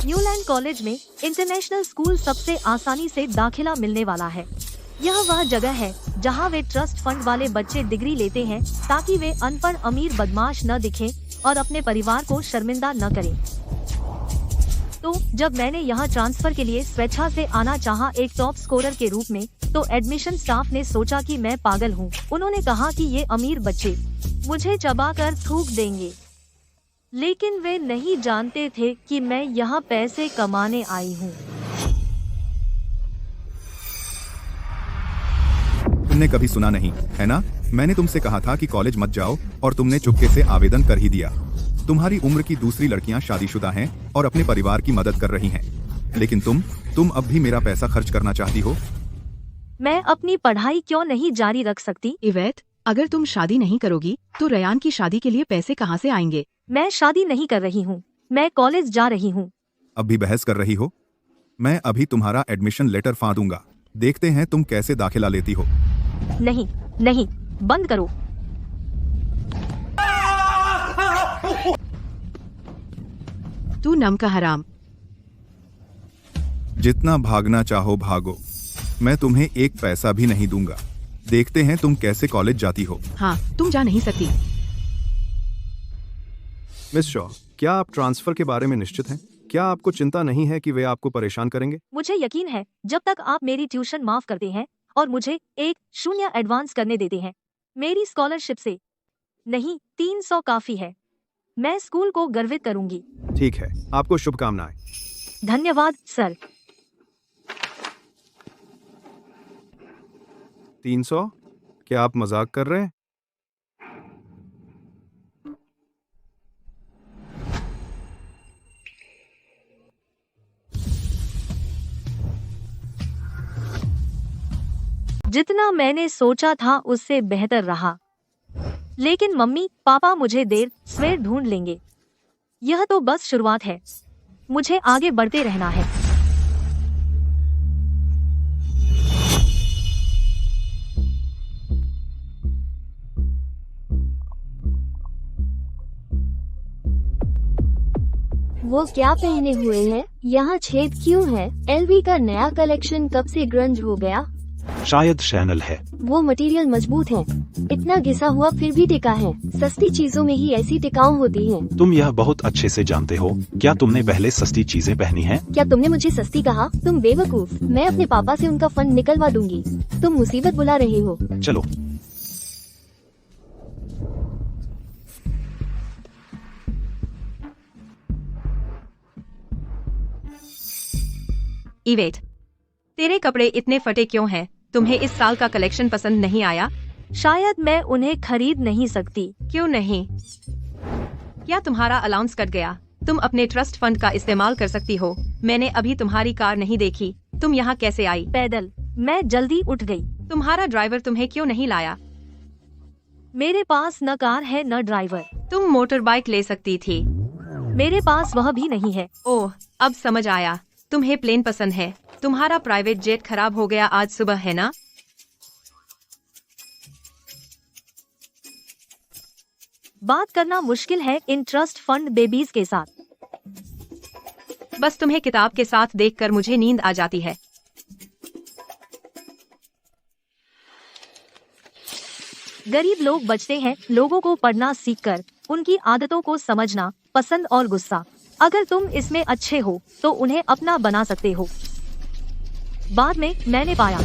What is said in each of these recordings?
Newland college में international school सबसे आसानी से दाखिला मिलने वाला है। यह वह जगह है जहां वे ट्रस्ट फंड वाले बच्चे डिग्री लेते हैं ताकि वे अनपढ़ अमीर बदमाश न दिखें और अपने परिवार को शर्मिंदा न करें। तो जब मैंने यहाँ ट्रांसफर के लिए स्वेच्छा से आना चाहा एक टॉप स्कोरर के रूप में, तो एडमिशन स्टाफ ने सोचा कि मैं पागल हूँ। उन्होंने कहा कि ये अमीर बच्चे मुझे चबाकर थूक देंगे, लेकिन वे नहीं जानते थे कि मैं यहाँ पैसे कमाने आई हूँ। तुमने कभी सुना नहीं है ना, मैंने तुमसे कहा था कि कॉलेज मत जाओ और तुमने चुपके से आवेदन कर ही दिया। तुम्हारी उम्र की दूसरी लड़कियां शादीशुदा हैं और अपने परिवार की मदद कर रही हैं, लेकिन तुम अब भी मेरा पैसा खर्च करना चाहती हो। मैं अपनी पढ़ाई क्यों नहीं जारी रख सकती? इवेट, अगर तुम शादी नहीं करोगी तो रयान की शादी के लिए पैसे कहाँ से आएंगे? मैं शादी नहीं कर रही हूँ, मैं कॉलेज जा रही हूँ। अब भी बहस कर रही हो? मैं अभी तुम्हारा एडमिशन लेटर फाड़ूंगा, देखते हैं तुम कैसे दाखिला लेती हो। नहीं नहीं, बंद करो। तू नम का हराम। जितना भागना चाहो भागो, मैं तुम्हें एक पैसा भी नहीं दूंगा। देखते हैं तुम कैसे कॉलेज जाती हो। हाँ, तुम जा नहीं सकती। मिस शॉ, क्या आप ट्रांसफर के बारे में निश्चित हैं? क्या आपको चिंता नहीं है कि वे आपको परेशान करेंगे? मुझे यकीन है, जब तक आप मेरी ट्यूशन माफ करते हैं और मुझे 1-0 एडवांस करने देते हैं, मेरी स्कॉलरशिप से नहीं 300 काफी है। मैं स्कूल को गर्वित करूंगी। ठीक है, आपको शुभकामनाएं। धन्यवाद सर। 300? क्या आप मजाक कर रहे हैं? जितना मैंने सोचा था उससे बेहतर रहा, लेकिन मम्मी पापा मुझे देर सवेर ढूंढ लेंगे। यह तो बस शुरुआत है, मुझे आगे बढ़ते रहना है। वो क्या पहने हुए हैं? यहाँ छेद क्यों है? एलवी का नया कलेक्शन कब से ग्रंज हो गया? शायद शैनल है। वो मटेरियल मजबूत है, इतना घिसा हुआ फिर भी टिका है। सस्ती चीजों में ही ऐसी टिकाऊ होती है। तुम यह बहुत अच्छे से जानते हो। क्या तुमने पहले सस्ती चीजें पहनी हैं? क्या तुमने मुझे सस्ती कहा? तुम बेवकूफ। मैं अपने पापा से उनका फंड निकलवा दूंगी। तुम मुसीबत बुला रहे हो। चलो। इवेट, तेरे कपड़े इतने फटे क्यों हैं? तुम्हें इस साल का कलेक्शन पसंद नहीं आया? शायद मैं उन्हें खरीद नहीं सकती। क्यों नहीं? क्या तुम्हारा अलाउंस कट गया? तुम अपने ट्रस्ट फंड का इस्तेमाल कर सकती हो। मैंने अभी तुम्हारी कार नहीं देखी। तुम यहाँ कैसे आई? पैदल। मैं जल्दी उठ गई। तुम्हारा ड्राइवर तुम्हें क्यों नहीं लाया? मेरे पास न कार है न ड्राइवर। तुम मोटर बाइक ले सकती थी। मेरे पास वह भी नहीं है। ओह, अब समझ आया। तुम्हें प्लेन पसंद है। तुम्हारा प्राइवेट जेट खराब हो गया आज सुबह, है ना? बात करना मुश्किल है इन ट्रस्ट फंड बेबीज के साथ। बस तुम्हें किताब के साथ देखकर मुझे नींद आ जाती है। गरीब लोग बचते हैं लोगों को पढ़ना सीखकर, उनकी आदतों को समझना, पसंद और गुस्सा। अगर तुम इसमें अच्छे हो तो उन्हें अपना बना सकते हो। बाद में मैंने पाया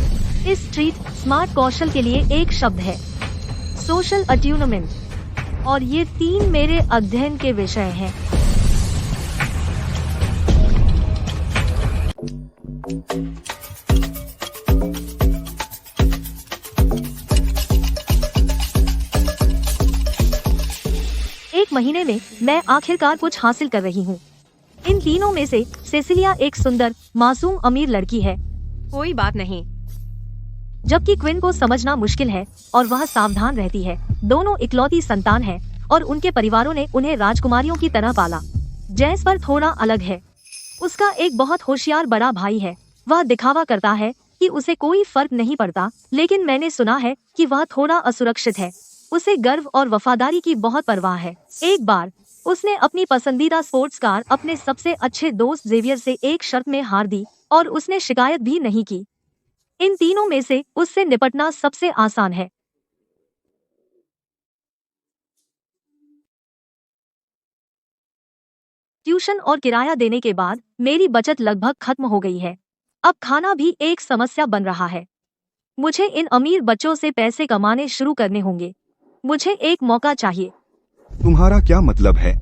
इस स्ट्रीट स्मार्ट कौशल के लिए एक शब्द है, सोशल अट्यूनमेंट, और ये 3 मेरे अध्ययन के विषय हैं। एक महीने में मैं आखिरकार कुछ हासिल कर रही हूँ। इन तीनों में से सेसिलिया एक सुंदर, मासूम, अमीर लड़की है। कोई बात नहीं। जबकि क्विन को समझना मुश्किल है और वह सावधान रहती है। दोनों इकलौती संतान हैं और उनके परिवारों ने उन्हें राजकुमारियों की तरह पाला। जैस पर थोड़ा अलग है। उसका एक बहुत होशियार बड़ा भाई है। वह दिखावा करता है कि उसे कोई फर्क नहीं पड़ता, लेकिन मैंने सुना है कि वह थोड़ा असुरक्षित है। उसे गर्व और वफादारी की बहुत परवाह है। एक बार उसने अपनी पसंदीदा स्पोर्ट्स कार अपने सबसे अच्छे दोस्त जेवियर से एक शर्त में हार दी और उसने शिकायत भी नहीं की। इन तीनों में से उससे निपटना सबसे आसान है। ट्यूशन और किराया देने के बाद मेरी बचत लगभग खत्म हो गई है। अब खाना भी एक समस्या बन रहा है। मुझे इन अमीर बच्चों से पैसे कमाने शुरू करने होंगे। मुझे एक मौका चाहिए। तुम्हारा क्या मतलब है?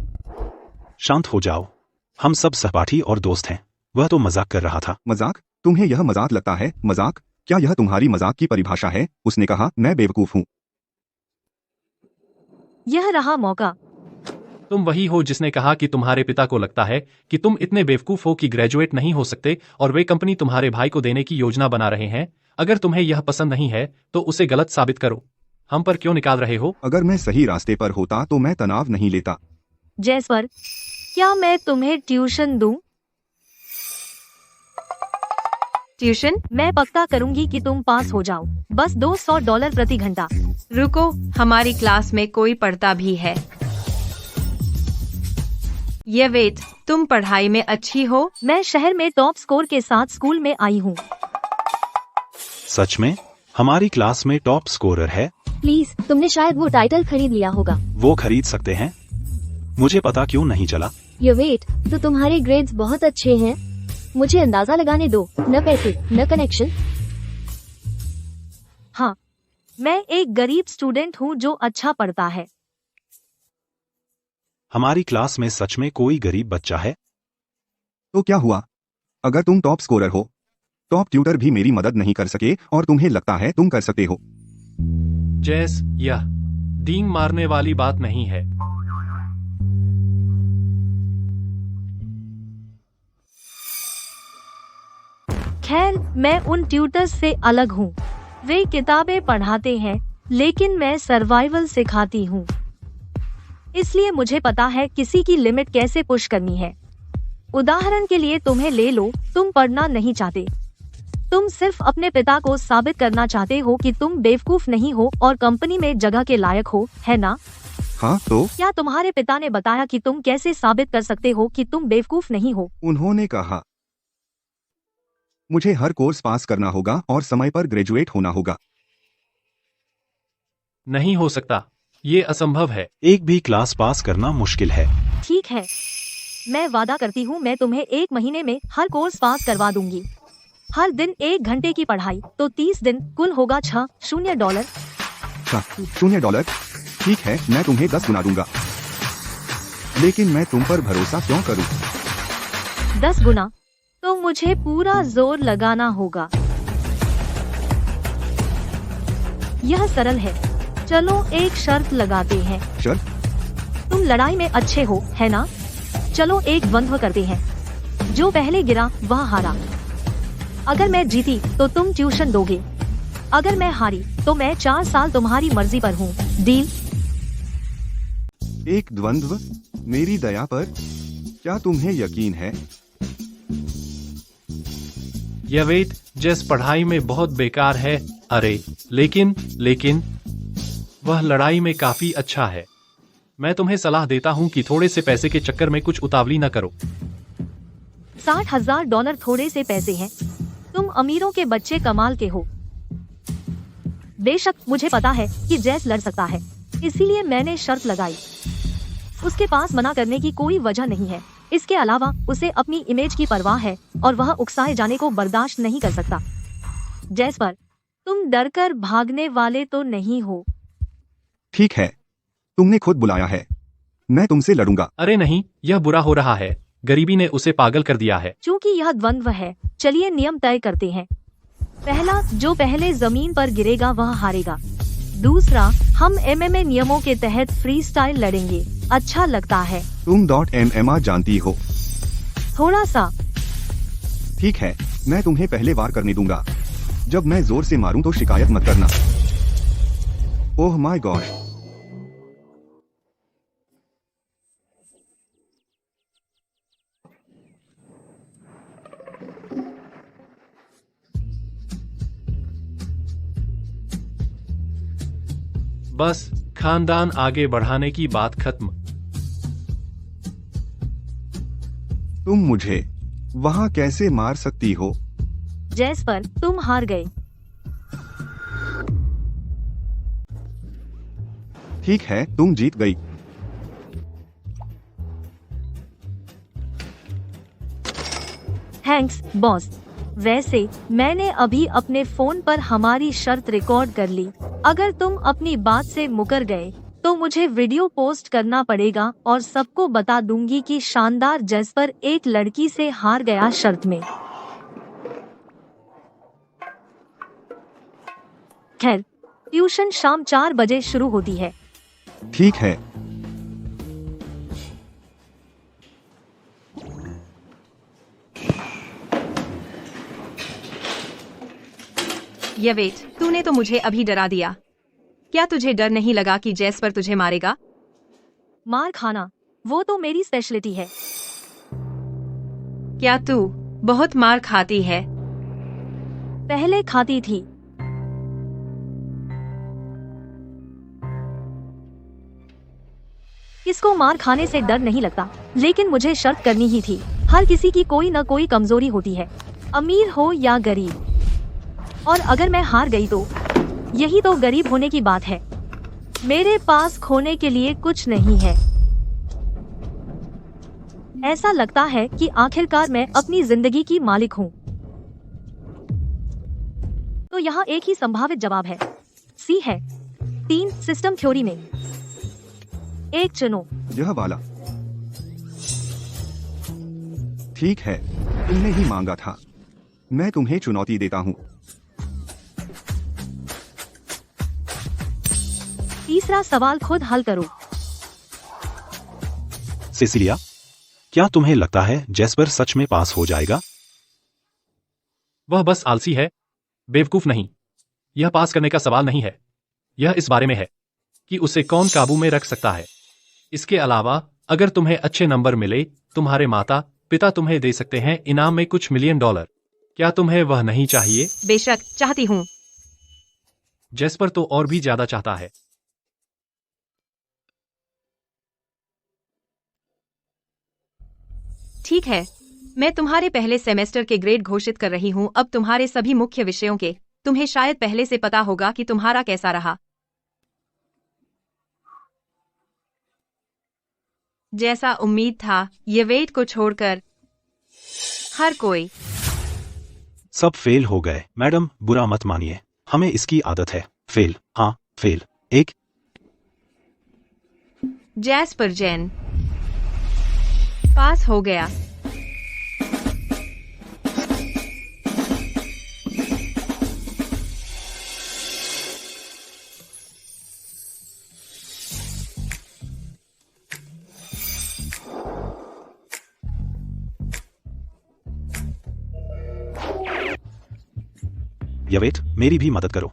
शांत हो जाओ। हम सब सहपाठी और दोस्त हैं। वह तो मजाक कर रहा था। मजाक? तुम्हें यह मजाक लगता है? मजाक? क्या यह तुम्हारी मजाक की परिभाषा है? उसने कहा मैं बेवकूफ हूँ। यह रहा मौका। तुम वही हो जिसने कहा कि तुम्हारे पिता को लगता है कि तुम इतने बेवकूफ हो कि ग्रेजुएट नहीं हो सकते और वे कंपनी तुम्हारे भाई को देने की योजना बना रहे हैं। अगर तुम्हें यह पसंद नहीं है तो उसे गलत साबित करो। हम पर क्यों निकाल रहे हो? अगर मैं सही रास्ते पर होता तो मैं तनाव नहीं लेता। जैस्पर, क्या मैं तुम्हें ट्यूशन दूं? ट्यूशन? मैं पक्का करूंगी कि तुम पास हो जाओ। बस $200 प्रति घंटा। रुको, हमारी क्लास में कोई पढ़ता भी है। ये वेट, तुम पढ़ाई में अच्छी हो? मैं शहर में टॉप स्कोर के साथ स्कूल में आई हूँ। सच में? हमारी क्लास में टॉप स्कोरर है। प्लीज, तुमने शायद वो टाइटल खरीद लिया होगा। वो खरीद सकते हैं? मुझे पता क्यों नहीं चला? ये वेट, तो तुम्हारे ग्रेड्स बहुत अच्छे हैं। मुझे अंदाजा लगाने दो। न पैसे न कनेक्शन। हाँ, मैं एक गरीब स्टूडेंट हूँ जो अच्छा पढ़ता है। हमारी क्लास में सच में कोई गरीब बच्चा है? तो क्या हुआ? अगर तुम टॉप स्कोरर हो, टॉप ट्यूटर भी मेरी मदद नहीं कर सके और तुम्हें लगता है तुम कर सकते हो। जैस, यह डींग मारने वाली बात नहीं है। खैर, मैं उन ट्यूटर्स से अलग हूँ। वे किताबें पढ़ाते हैं, लेकिन मैं सर्वाइवल सिखाती हूँ। इसलिए मुझे पता है किसी की लिमिट कैसे पुश करनी है। उदाहरण के लिए तुम्हें ले लो, तुम पढ़ना नहीं चाहते। तुम सिर्फ अपने पिता को साबित करना चाहते हो कि तुम बेवकूफ नहीं हो और कंपनी में जगह के लायक हो, है ना? हाँ तो? क्या तुम्हारे पिता ने बताया कि तुम कैसे साबित कर सकते हो कि तुम बेवकूफ नहीं हो? उन्होंने कहा मुझे हर कोर्स पास करना होगा और समय पर ग्रेजुएट होना होगा। नहीं हो सकता, ये असंभव है। एक भी क्लास पास करना मुश्किल है। ठीक है, मैं वादा करती हूँ मैं तुम्हें 1 महीने में हर कोर्स पास करवा दूंगी। हर दिन 1 घंटे की पढ़ाई, तो 30 दिन, कुल होगा $600। $600? ठीक है, मैं तुम्हें 10 गुना दूंगा। लेकिन मैं तुम पर भरोसा क्यों करूं? 10 गुना? तो मुझे पूरा जोर लगाना होगा। यह सरल है। चलो एक शर्त लगाते हैं। शर्त? तुम लड़ाई में अच्छे हो, है ना? चलो एक द्वंद्व करते हैं। जो पहले गिरा वह हारा। अगर मैं जीती तो तुम ट्यूशन दोगे। अगर मैं हारी तो मैं 4 साल तुम्हारी मर्जी पर हूँ। डील? एक द्वंद्व? मेरी दया पर? क्या तुम्हें यकीन है? यह वेट, जैस पढ़ाई में बहुत बेकार है। अरे, लेकिन वह लड़ाई में काफी अच्छा है। मैं तुम्हें सलाह देता हूँ कि थोड़े से पैसे के चक्कर में कुछ उतावली न करो। $60,000 थोड़े से पैसे हैं। तुम अमीरों के बच्चे कमाल के हो। बेशक मुझे पता है कि जैस लड़ सकता है, इसीलिए मैंने शर्त लगाई। उसके पास मना करने की कोई वजह नहीं है। इसके अलावा उसे अपनी इमेज की परवाह है और वह उकसाए जाने को बर्दाश्त नहीं कर सकता। जैस्पर, तुम डरकर भागने वाले तो नहीं हो? ठीक है, तुमने खुद बुलाया है। मैं तुमसे लड़ूंगा। अरे नहीं, यह बुरा हो रहा है। गरीबी ने उसे पागल कर दिया है। चूंकि यह द्वंद्व है, चलिए नियम तय करते हैं। पहला, जो पहले जमीन पर गिरेगा वह हारेगा। दूसरा, हम MMA नियमों के तहत फ्री स्टाइल लड़ेंगे। अच्छा लगता है? तुम .MMA जानती हो? थोड़ा सा। ठीक है, मैं तुम्हें पहले वार करने दूंगा। जब मैं जोर से मारूं तो शिकायत मत करना। Oh my God. बस, खानदान आगे बढ़ाने की बात खत्म। तुम मुझे वहाँ कैसे मार सकती हो? जैस्पर, तुम हार गए। ठीक है, तुम जीत गई। Thanks boss. वैसे मैंने अभी अपने फोन पर हमारी शर्त रिकॉर्ड कर ली। अगर तुम अपनी बात से मुकर गए तो मुझे वीडियो पोस्ट करना पड़ेगा और सबको बता दूंगी कि शानदार जैस्पर एक लड़की से हार गया शर्त में। खैर, ट्यूशन शाम 4 बजे शुरू होती है। ठीक है। यवेट, तूने तो मुझे अभी डरा दिया। क्या तुझे डर नहीं लगा कि जैस्पर तुझे मारेगा? मार खाना, वो तो मेरी स्पेशलिटी है। क्या तू बहुत मार खाती है? पहले खाती थी। किसको मार खाने से डर नहीं लगता, लेकिन मुझे शर्त करनी ही थी। हर किसी की कोई न कोई कमजोरी होती है, अमीर हो या गरीब। और अगर मैं हार गई तो यही तो गरीब होने की बात है। मेरे पास खोने के लिए कुछ नहीं है। ऐसा लगता है कि आखिरकार मैं अपनी जिंदगी की मालिक हूँ। तो यहाँ एक ही संभावित जवाब है, सी है। 3 सिस्टम थ्योरी में एक चुनो। यह वाला। ठीक है, तुमने ही मांगा था। मैं तुम्हें चुनौती देता हूँ। तीसरा सवाल खुद हल करो। सिसिलिया, क्या तुम्हें लगता है जैस्पर सच में पास हो जाएगा? वह बस आलसी है, बेवकूफ नहीं। यह पास करने का सवाल नहीं है। यह इस बारे में है कि उसे कौन काबू में रख सकता है। इसके अलावा अगर तुम्हें अच्छे नंबर मिले, तुम्हारे माता पिता तुम्हें दे सकते हैं इनाम में कुछ मिलियन डॉलर। क्या तुम्हें वह नहीं चाहिए? बेशक चाहती हूँ। जैस्पर तो और भी ज्यादा चाहता है। ठीक है, मैं तुम्हारे पहले सेमेस्टर के ग्रेड घोषित कर रही हूँ। अब तुम्हारे सभी मुख्य विषयों के तुम्हें शायद पहले से पता होगा कि तुम्हारा कैसा रहा। जैसा उम्मीद था, यवेट को छोड़कर हर कोई। सब फेल हो गए। मैडम, बुरा मत मानिए, हमें इसकी आदत है। फेल, हाँ फेल। एक जैस्पर जेन पास हो गया। यवेट, मेरी भी मदद करो।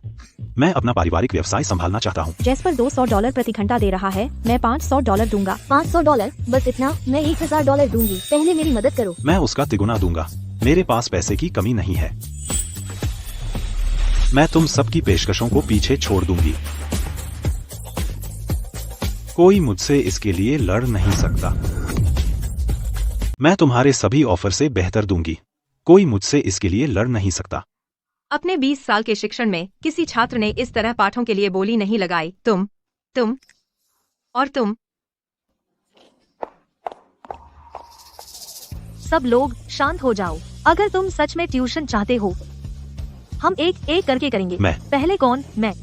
मैं अपना पारिवारिक व्यवसाय संभालना चाहता हूँ। जैस्पर $200 प्रति घंटा दे रहा है। मैं $500 दूंगा। $500? बस इतना? मैं $1000 दूंगी। पहले मेरी मदद करो। मैं उसका तिगुना दूंगा। मेरे पास पैसे की कमी नहीं है। मैं तुम सबकी पेशकशों को पीछे छोड़ दूंगी। कोई मुझसे इसके लिए लड़ नहीं सकता। मैं तुम्हारे सभी ऑफर से बेहतर दूंगी। कोई मुझसे इसके लिए लड़ नहीं सकता। अपने 20 साल के शिक्षण में किसी छात्र ने इस तरह पाठों के लिए बोली नहीं लगाई। तुम और तुम। सब लोग शांत हो जाओ। अगर तुम सच में ट्यूशन चाहते हो, हम एक एक करके करेंगे। मैं। पहले कौन? मैं।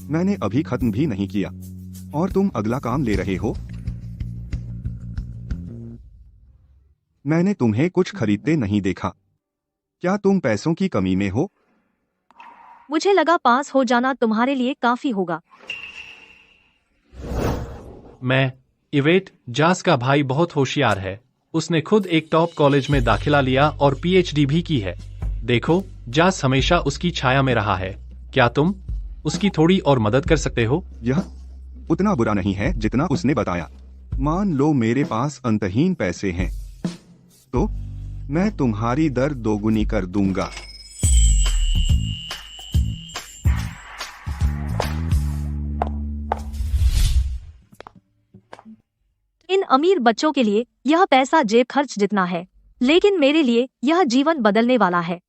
मैंने अभी खत्म भी नहीं किया और तुम अगला काम ले रहे हो। मैंने तुम्हें कुछ खरीदते नहीं देखा। क्या तुम पैसों की कमी में हो? मुझे लगा पास हो जाना तुम्हारे लिए काफी होगा। मैं। इवेट, जास का भाई बहुत होशियार है। उसने खुद एक टॉप कॉलेज में दाखिला लिया और पीएचडी भी की है। देखो, जास हमेशा उसकी छाया में रहा है। क्या तुम उसकी थोड़ी और मदद कर सकते हो? यह उतना बुरा नहीं है जितना उसने बताया। मान लो मेरे पास अंतहीन पैसे हैं, तो मैं तुम्हारी दर दोगुनी कर दूंगा। इन अमीर बच्चों के लिए यह पैसा जेब खर्च जितना है, लेकिन मेरे लिए यह जीवन बदलने वाला है।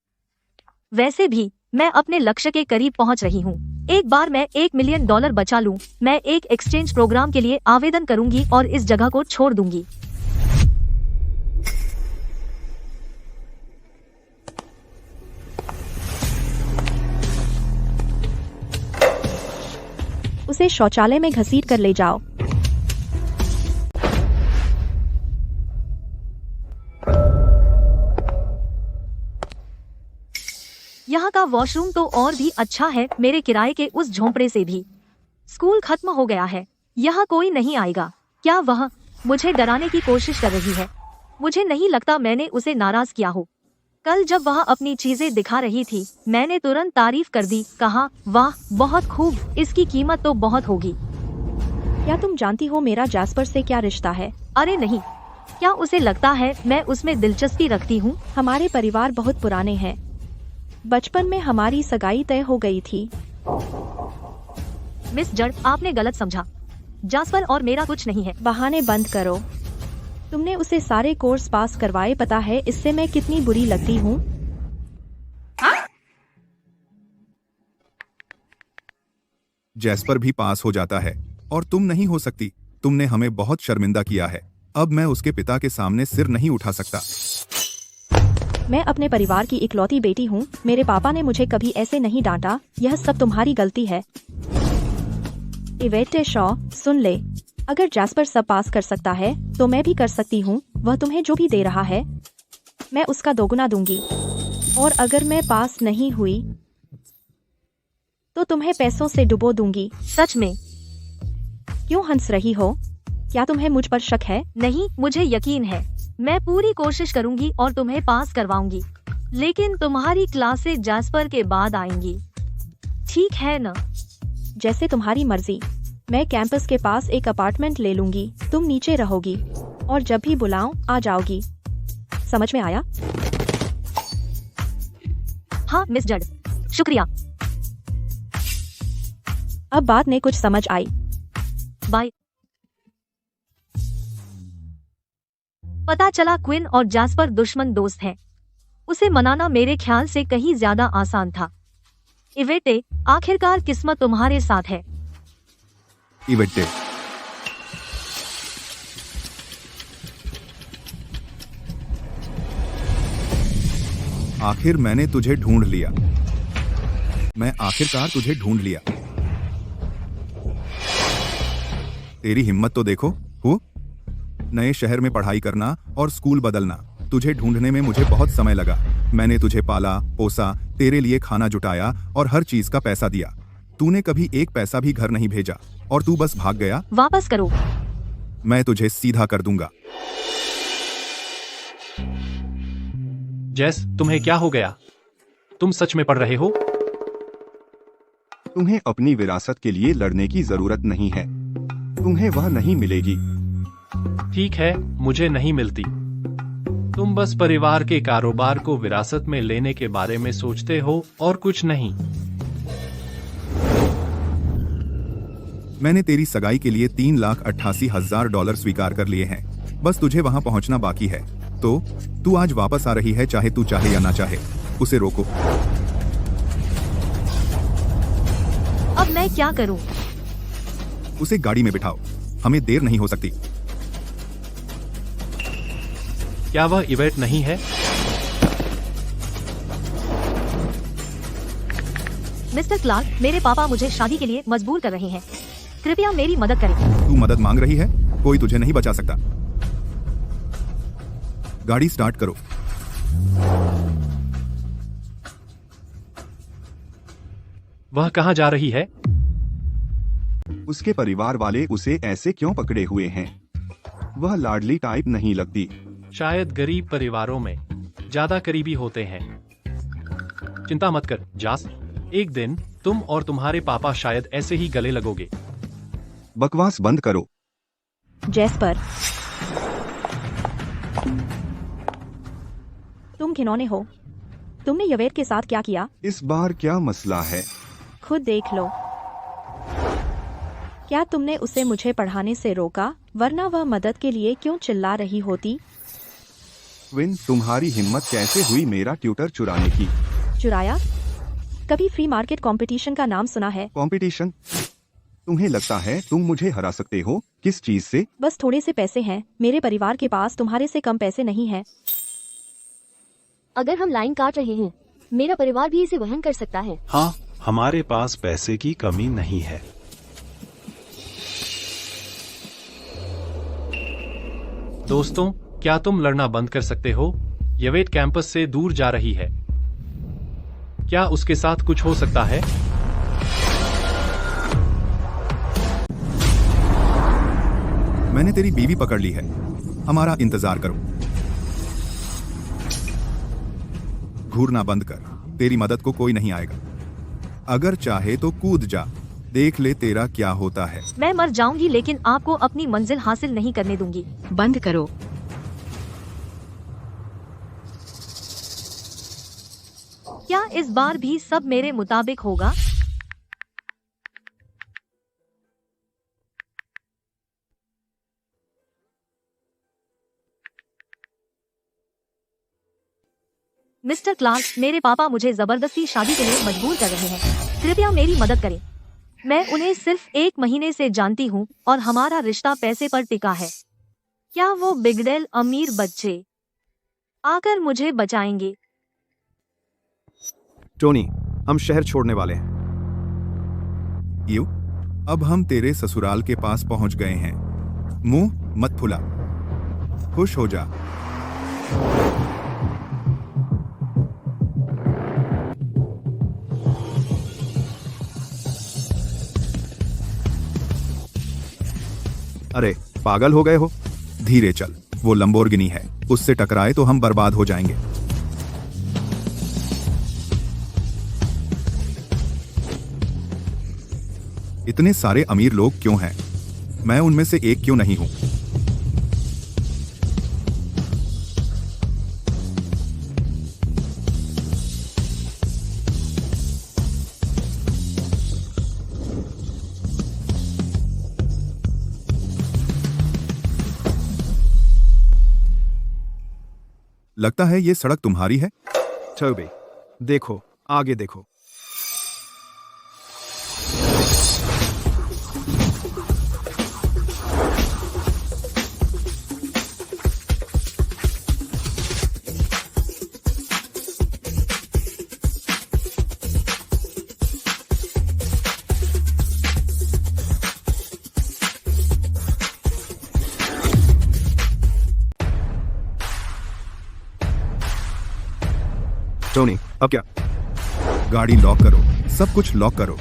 वैसे भी मैं अपने लक्ष्य के करीब पहुंच रही हूं। एक बार मैं $1 मिलियन बचा लूं, मैं एक एक्सचेंज प्रोग्राम के लिए आवेदन करूंगी और इस जगह को छोड़ दूंगी। उसे शौचालय में घसीट कर ले जाओ। यहाँ का वॉशरूम तो और भी अच्छा है मेरे किराए के उस झोंपड़े से भी। स्कूल खत्म हो गया है, यहाँ कोई नहीं आएगा। क्या वह मुझे डराने की कोशिश कर रही है? मुझे नहीं लगता मैंने उसे नाराज किया हो। कल जब वह अपनी चीजें दिखा रही थी, मैंने तुरंत तारीफ कर दी, कहा वाह बहुत खूब, इसकी कीमत तो बहुत होगी। क्या तुम जानती हो मेरा जैस्पर से क्या रिश्ता है? अरे नहीं, क्या उसे लगता है मैं उसमें दिलचस्पी रखती हूँ? हमारे परिवार बहुत पुराने हैं। बचपन में हमारी सगाई तय हो गई थी। मिस जड़, आपने गलत समझा। जास्पर और मेरा कुछ नहीं है। बहाने बंद करो। तुमने उसे सारे कोर्स पास करवाए, पता है इससे मैं कितनी बुरी लगती हूँ। जैस्पर भी पास हो जाता है और तुम नहीं हो सकती। तुमने हमें बहुत शर्मिंदा किया है। अब मैं उसके पिता के सामने सिर नहीं उठा सकता। मैं अपने परिवार की इकलौती बेटी हूँ। मेरे पापा ने मुझे कभी ऐसे नहीं डांटा। यह सब तुम्हारी गलती है। इवेटे शॉ, सुन ले, अगर जैस्पर सब पास कर सकता है तो मैं भी कर सकती हूँ। वह तुम्हें जो भी दे रहा है मैं उसका दोगुना दूंगी, और अगर मैं पास नहीं हुई तो तुम्हें पैसों से डुबो दूंगी। सच में? क्यों हंस रही हो? क्या तुम्हें मुझ पर शक है? नहीं, मुझे यकीन है। मैं पूरी कोशिश करूंगी और तुम्हें पास करवाऊंगी, लेकिन तुम्हारी क्लासें जैस्पर के बाद आएंगी, ठीक है ना? जैसे तुम्हारी मर्जी। मैं कैंपस के पास एक अपार्टमेंट ले लूंगी। तुम नीचे रहोगी और जब भी बुलाऊं आ जाओगी। समझ में आया? हाँ मिस जड, शुक्रिया। अब बात में कुछ समझ आई। बाय। पता चला क्विन और जैस्पर दुश्मन दोस्त हैं। उसे मनाना मेरे ख्याल से कहीं ज्यादा आसान था। इवेटे, आखिरकार किस्मत तुम्हारे साथ है। इवेटे, आखिर मैंने तुझे ढूंढ लिया। मैं आखिरकार तुझे ढूंढ लिया। तेरी हिम्मत तो देखो। हो नए शहर में पढ़ाई करना और स्कूल बदलना। तुझे ढूंढने में मुझे बहुत समय लगा। मैंने तुझे पाला पोसा, तेरे लिए खाना जुटाया और हर चीज का पैसा दिया। तूने कभी एक पैसा भी घर नहीं भेजा और तू बस भाग गया। वापस करो। मैं तुझे सीधा कर दूंगा। जैस, तुम्हें क्या हो गया? तुम सच में पढ़ रहे हो? तुम्हें अपनी विरासत के लिए लड़ने की जरूरत नहीं है। तुम्हें वह नहीं मिलेगी। ठीक है, मुझे नहीं मिलती। तुम बस परिवार के कारोबार को विरासत में लेने के बारे में सोचते हो और कुछ नहीं। मैंने तेरी सगाई के लिए $3,88,000 स्वीकार कर लिए हैं। बस तुझे वहां पहुंचना बाकी है। तो तू आज वापस आ रही है, चाहे तू चाहे या ना चाहे। उसे रोको। अब मैं क्या करूं? उसे गाड़ी में बिठाओ। हमें देर नहीं हो सकती। क्या वह इवेट नहीं है? मिस्टर क्लार्क, मेरे पापा मुझे शादी के लिए मजबूर कर रहे हैं। कृपया मेरी मदद करें। तू मदद मांग रही है? कोई तुझे नहीं बचा सकता। गाड़ी स्टार्ट करो। वह कहाँ जा रही है? उसके परिवार वाले उसे ऐसे क्यों पकड़े हुए हैं? वह लाडली टाइप नहीं लगती। शायद गरीब परिवारों में ज्यादा करीबी होते हैं। चिंता मत कर जास, एक दिन तुम और तुम्हारे पापा शायद ऐसे ही गले लगोगे। बकवास बंद करो। जैस्पर, तुम घिनौने हो। तुमने यवेट के साथ क्या किया? इस बार क्या मसला है? खुद देख लो। क्या तुमने उसे मुझे पढ़ाने से रोका, वरना वह मदद के लिए क्यों चिल्ला रही होती? विन, तुम्हारी हिम्मत कैसे हुई मेरा ट्यूटर चुराने की? चुराया? कभी फ्री मार्केट कंपटीशन का नाम सुना है? कंपटीशन? तुम्हें लगता है तुम मुझे हरा सकते हो? किस चीज से? बस थोड़े से पैसे हैं। मेरे परिवार के पास तुम्हारे से कम पैसे नहीं हैं। अगर हम लाइन काट रहे हैं, मेरा परिवार भी इसे वहन कर सकता है। हाँ, हमारे पास पैसे की कमी नहीं है। दोस्तों, क्या तुम लड़ना बंद कर सकते हो? यवेट कैंपस से दूर जा रही है। क्या उसके साथ कुछ हो सकता है? मैंने तेरी बीवी पकड़ ली है, हमारा इंतजार करो। घूरना बंद कर, तेरी मदद को कोई नहीं आएगा। अगर चाहे तो कूद जा, देख ले तेरा क्या होता है। मैं मर जाऊंगी लेकिन आपको अपनी मंजिल हासिल नहीं करने दूंगी। बंद करो। क्या इस बार भी सब मेरे मुताबिक होगा? मिस्टर क्लार्क, मेरे पापा मुझे जबरदस्ती शादी के लिए मजबूर कर रहे हैं। कृपया मेरी मदद करें। मैं उन्हें सिर्फ 1 महीने से जानती हूँ और हमारा रिश्ता पैसे पर टिका है। क्या वो बिगड़ैल अमीर बच्चे आकर मुझे बचाएंगे? टोनी, हम शहर छोड़ने वाले हैं। यू, अब हम तेरे ससुराल के पास पहुंच गए हैं। मुंह मत फुला, खुश हो जा। अरे, पागल हो गए हो? धीरे चल, वो लंबोर्गिनी है, उससे टकराए तो हम बर्बाद हो जाएंगे। इतने सारे अमीर लोग क्यों हैं? मैं उनमें से एक क्यों नहीं हूं? लगता है ये सड़क तुम्हारी है। टोबी, देखो, आगे देखो। टोनी, अब क्या? गाड़ी लॉक करो, सब कुछ लॉक करो।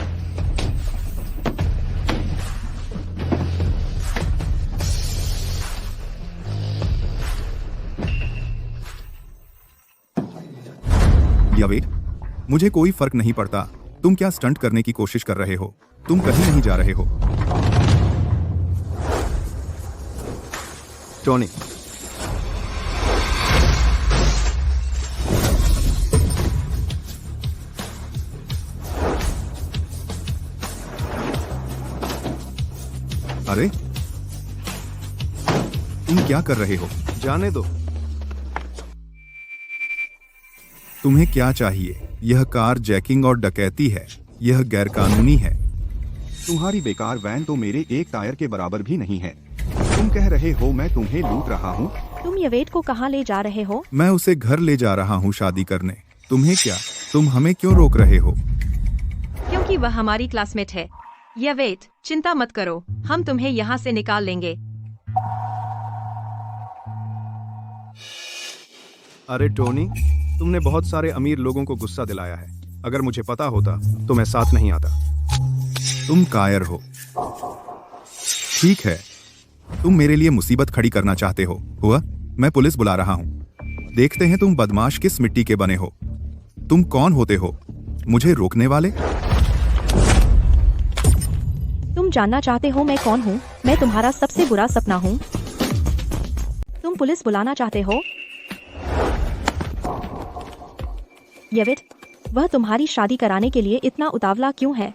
यवेट, मुझे कोई फर्क नहीं पड़ता तुम क्या स्टंट करने की कोशिश कर रहे हो। तुम कहीं नहीं जा रहे हो। टोनी, अरे, तुम क्या कर रहे हो? जाने दो। तुम्हें क्या चाहिए? यह कार जैकिंग और डकैती है। यह गैरकानूनी है। तुम्हारी बेकार वैन तो मेरे एक टायर के बराबर भी नहीं है। तुम कह रहे हो मैं तुम्हें लूट रहा हूँ? तुम यवेट को कहाँ ले जा रहे हो? मैं उसे घर ले जा रहा हूँ शादी करने। तुम्हें क्या? तुम हमें क्यों रोक रहे हो? क्योंकि वह हमारी क्लासमेट है। यवेट, चिंता मत करो, हम तुम्हें यहाँ से निकाल लेंगे। अरे टोनी, तुमने बहुत सारे अमीर लोगों को गुस्सा दिलाया है। अगर मुझे पता होता तो मैं साथ नहीं आता। तुम कायर हो। ठीक है, तुम मेरे लिए मुसीबत खड़ी करना चाहते हो। हुआ, मैं पुलिस बुला रहा हूँ। देखते हैं तुम बदमाश किस मिट्टी के बने हो। तुम कौन होते हो मुझे रोकने वाले? तुम जानना चाहते हो मैं कौन हूँ? मैं तुम्हारा सबसे बुरा सपना हूँ। तुम पुलिस बुलाना चाहते हो? येविट, वह तुम्हारी शादी कराने के लिए इतना उतावला क्यों है?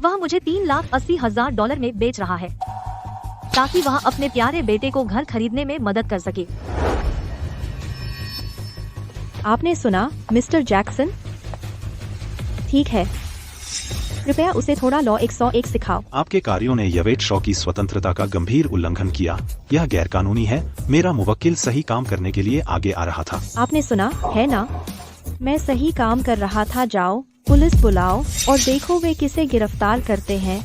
वह मुझे $3,80,000 में बेच रहा है ताकि वह अपने प्यारे बेटे को घर खरीदने में मदद कर सके। आपने सुना मिस्टर जैक्सन? ठीक है, कृपया उसे थोड़ा लॉ 101 सिखाओ। आपके कार्यों ने यवेट शॉ की स्वतंत्रता का गंभीर उल्लंघन किया। यह गैरकानूनी है। मेरा मुवक्किल सही काम करने के लिए आगे आ रहा था। आपने सुना है ना? मैं सही काम कर रहा था। जाओ, पुलिस बुलाओ और देखो वे किसे गिरफ्तार करते हैं।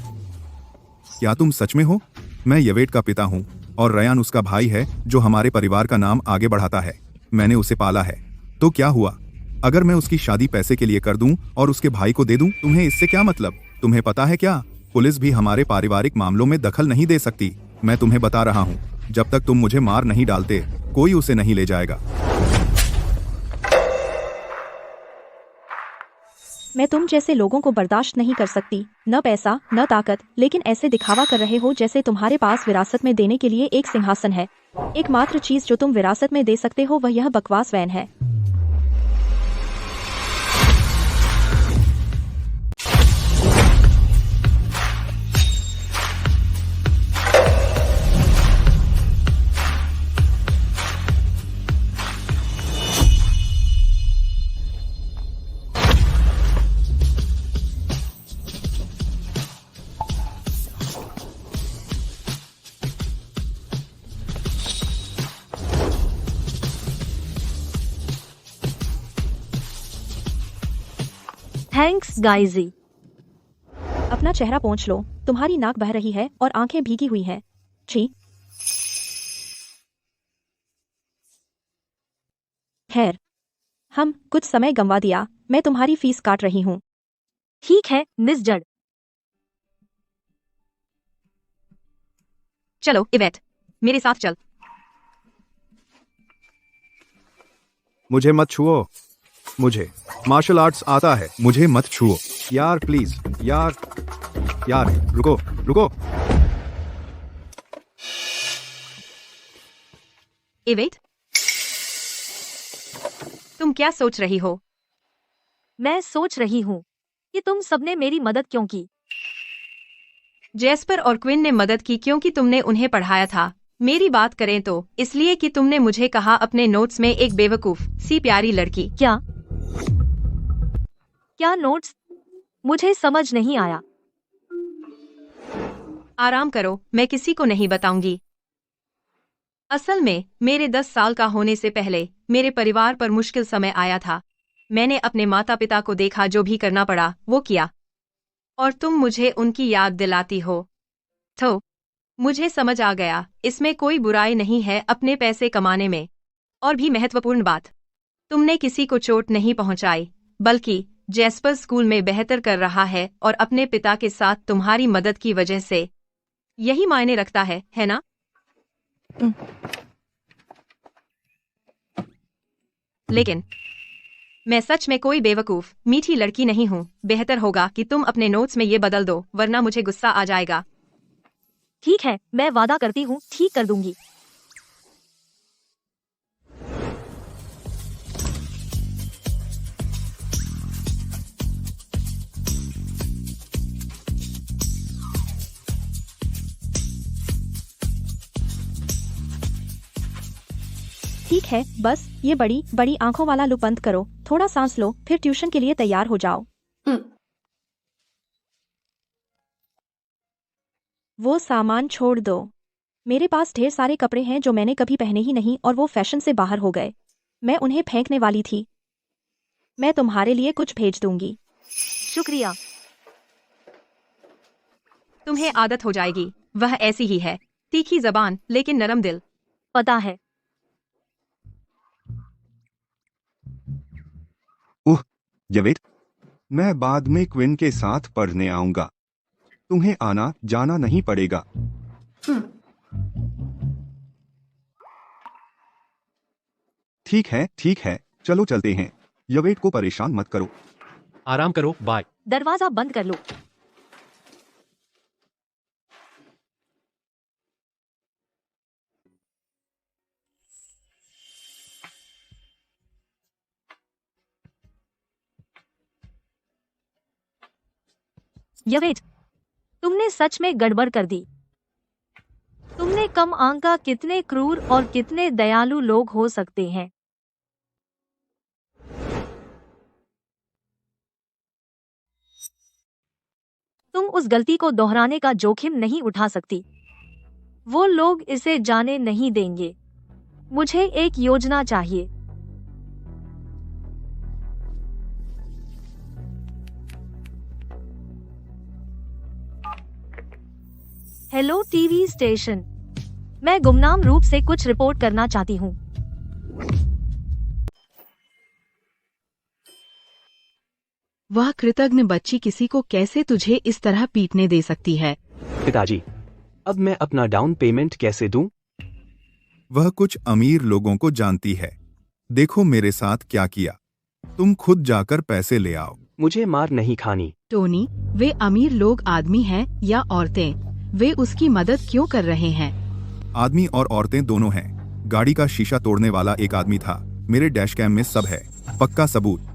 क्या तुम सच में हो? मैं यवेट का पिता हूँ और रयान उसका भाई है जो हमारे परिवार का नाम आगे बढ़ाता है। मैंने उसे पाला है। तो क्या हुआ अगर मैं उसकी शादी पैसे के लिए कर दूं और उसके भाई को दे दूं? तुम्हें इससे क्या मतलब? तुम्हें पता है क्या, पुलिस भी हमारे पारिवारिक मामलों में दखल नहीं दे सकती। मैं तुम्हें बता रहा हूँ, जब तक तुम मुझे मार नहीं डालते कोई उसे नहीं ले जाएगा। मैं तुम जैसे लोगों को बर्दाश्त नहीं कर सकती। न पैसा न ताकत, लेकिन ऐसे दिखावा कर रहे हो जैसे तुम्हारे पास विरासत में देने के लिए एक सिंहासन है। एकमात्र चीज जो तुम विरासत में दे सकते हो वह यह बकवास वैन है। थैंक्स गाइजी। अपना चेहरा पोंछ लो, तुम्हारी नाक बह रही है और आंखें भीगी हुई हैं। छी। खैर, हम कुछ समय गंवा दिया। मैं तुम्हारी फीस काट रही हूँ। ठीक है मिस जड। चलो इवेट, मेरे साथ चल। मुझे मत छुओ। मुझे मार्शल आर्ट्स आता है। मुझे मत छुओ। यार प्लीज, यार रुको रुको। इवेट, तुम क्या सोच रही हो? मैं सोच रही हूँ कि तुम सबने मेरी मदद क्यों की। जेस्पर और क्विन ने मदद की क्योंकि तुमने उन्हें पढ़ाया था। मेरी बात करें तो इसलिए कि तुमने मुझे कहा अपने नोट्स में एक बेवकूफ सी प्यारी लड़की। क्या नोट्स? मुझे समझ नहीं आया। आराम करो, मैं किसी को नहीं बताऊंगी। असल में मेरे 10 साल का होने से पहले मेरे परिवार पर मुश्किल समय आया था। मैंने अपने माता पिता को देखा, जो भी करना पड़ा वो किया, और तुम मुझे उनकी याद दिलाती हो। तो मुझे समझ आ गया, इसमें कोई बुराई नहीं है अपने पैसे कमाने में। और भी महत्वपूर्ण बात, तुमने किसी को चोट नहीं पहुंचाई, बल्कि जेस्पर स्कूल में बेहतर कर रहा है और अपने पिता के साथ तुम्हारी मदद की वजह से। यही मायने रखता है ना? लेकिन मैं सच में कोई बेवकूफ मीठी लड़की नहीं हूँ। बेहतर होगा कि तुम अपने नोट्स में ये बदल दो, वरना मुझे गुस्सा आ जाएगा। ठीक है, मैं वादा करती हूँ ठीक कर दूंगी। ठीक है, बस ये बड़ी बड़ी आंखों वाला लुक बंद करो, थोड़ा सांस लो, फिर ट्यूशन के लिए तैयार हो जाओ। वो सामान छोड़ दो। मेरे पास ढेर सारे कपड़े हैं जो मैंने कभी पहने ही नहीं और वो फैशन से बाहर हो गए। मैं उन्हें फेंकने वाली थी। मैं तुम्हारे लिए कुछ भेज दूंगी। शुक्रिया। तुम्हें आदत हो जाएगी। वह ऐसी ही है, तीखी जबान लेकिन नरम दिल। पता है। यवेट, मैं बाद में क्विन के साथ पढ़ने आऊंगा। तुम्हें आना जाना नहीं पड़ेगा। ठीक है, चलो चलते हैं। यवेट को परेशान मत करो। आराम करो, बाय। दरवाजा बंद कर लो। यवेट, तुमने सच में गड़बड़ कर दी। तुमने कम आंका कितने क्रूर और कितने दयालु लोग हो सकते हैं। तुम उस गलती को दोहराने का जोखिम नहीं उठा सकती। वो लोग इसे जाने नहीं देंगे। मुझे एक योजना चाहिए। हेलो टीवी स्टेशन, मैं गुमनाम रूप से कुछ रिपोर्ट करना चाहती हूँ। वह कृतज्ञ बच्ची किसी को कैसे तुझे इस तरह पीटने दे सकती है? पिताजी, अब मैं अपना डाउन पेमेंट कैसे दूं? वह कुछ अमीर लोगों को जानती है। देखो मेरे साथ क्या किया। तुम खुद जाकर पैसे ले आओ। मुझे मार नहीं खानी। टोनी, वे अमीर लोग आदमी हैं या औरतें? वे उसकी मदद क्यों कर रहे हैं? आदमी और औरतें दोनों हैं। गाड़ी का शीशा तोड़ने वाला एक आदमी था। मेरे डैश कैम में सब है, पक्का सबूत।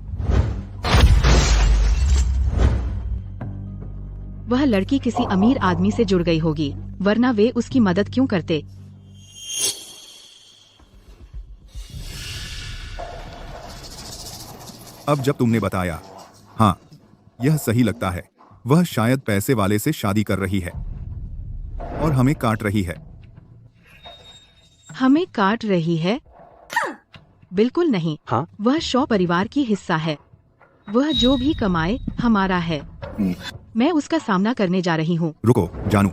वह लड़की किसी अमीर आदमी से जुड़ गई होगी, वरना वे उसकी मदद क्यों करते? अब जब तुमने बताया, हाँ, यह सही लगता है। वह शायद पैसे वाले से शादी कर रही है और हमें काट रही है। हमें काट रही है? बिल्कुल नहीं। हाँ? वह शॉ परिवार की हिस्सा है। वह जो भी कमाए हमारा है। मैं उसका सामना करने जा रही हूँ। रुको जानू,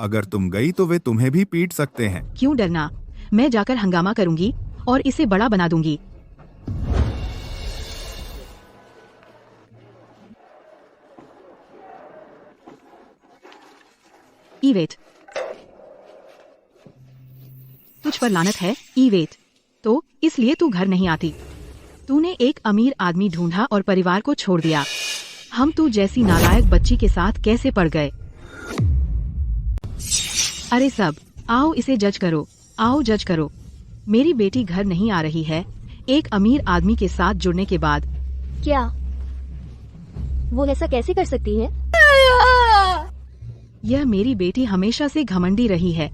अगर तुम गई तो वे तुम्हें भी पीट सकते हैं। क्यों डरना? मैं जाकर हंगामा करूंगी और इसे बड़ा बना दूंगी। ईवेट, तुझ पर लानत है ईवेट। तो इसलिए तू घर नहीं आती। तूने एक अमीर आदमी ढूंढा और परिवार को छोड़ दिया। हम तू जैसी नालायक बच्ची के साथ कैसे पड़ गए? अरे सब, आओ इसे जज करो। आओ जज करो। मेरी बेटी घर नहीं आ रही है एक अमीर आदमी के साथ जुड़ने के बाद। क्या वो ऐसा कैसे कर सकती है? यह मेरी बेटी हमेशा से घमंडी रही है।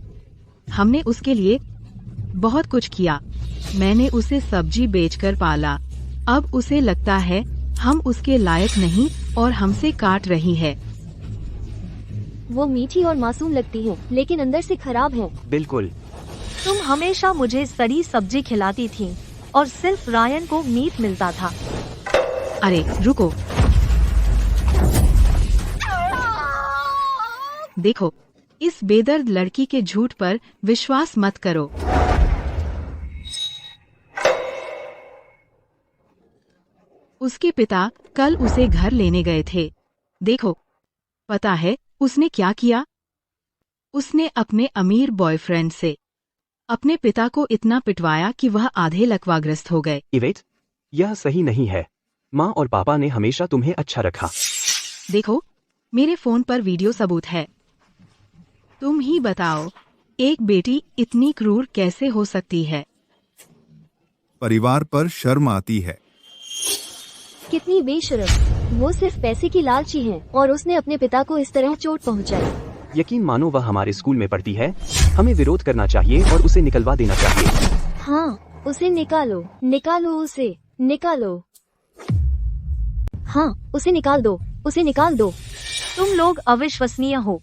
हमने उसके लिए बहुत कुछ किया। मैंने उसे सब्जी बेचकर पाला। अब उसे लगता है हम उसके लायक नहीं और हमसे काट रही है। वो मीठी और मासूम लगती है, लेकिन अंदर से खराब है। बिल्कुल। तुम हमेशा मुझे सड़ी सब्जी खिलाती थी और सिर्फ रायन को मीट मिलता था। अरे रुको, देखो, इस बेदर्द लड़की के झूठ पर विश्वास मत करो। उसके पिता कल उसे घर लेने गए थे। देखो, पता है उसने क्या किया? उसने अपने अमीर बॉयफ्रेंड से अपने पिता को इतना पिटवाया कि वह आधे लकवाग्रस्त हो गए। इवेट, यह सही नहीं है। माँ और पापा ने हमेशा तुम्हें अच्छा रखा। देखो, मेरे फोन पर वीडियो सबूत है। तुम ही बताओ, एक बेटी इतनी क्रूर कैसे हो सकती है? परिवार पर शर्म आती है। कितनी बेशर्म। वो सिर्फ पैसे की लालची है और उसने अपने पिता को इस तरह चोट पहुंचाई। यकीन मानो वह हमारे स्कूल में पढ़ती है। हमें विरोध करना चाहिए और उसे निकलवा देना चाहिए। हाँ, उसे निकालो, निकालो उसे, निकालो। हाँ, उसे निकाल दो, उसे निकाल दो। तुम लोग अविश्वसनीय हो।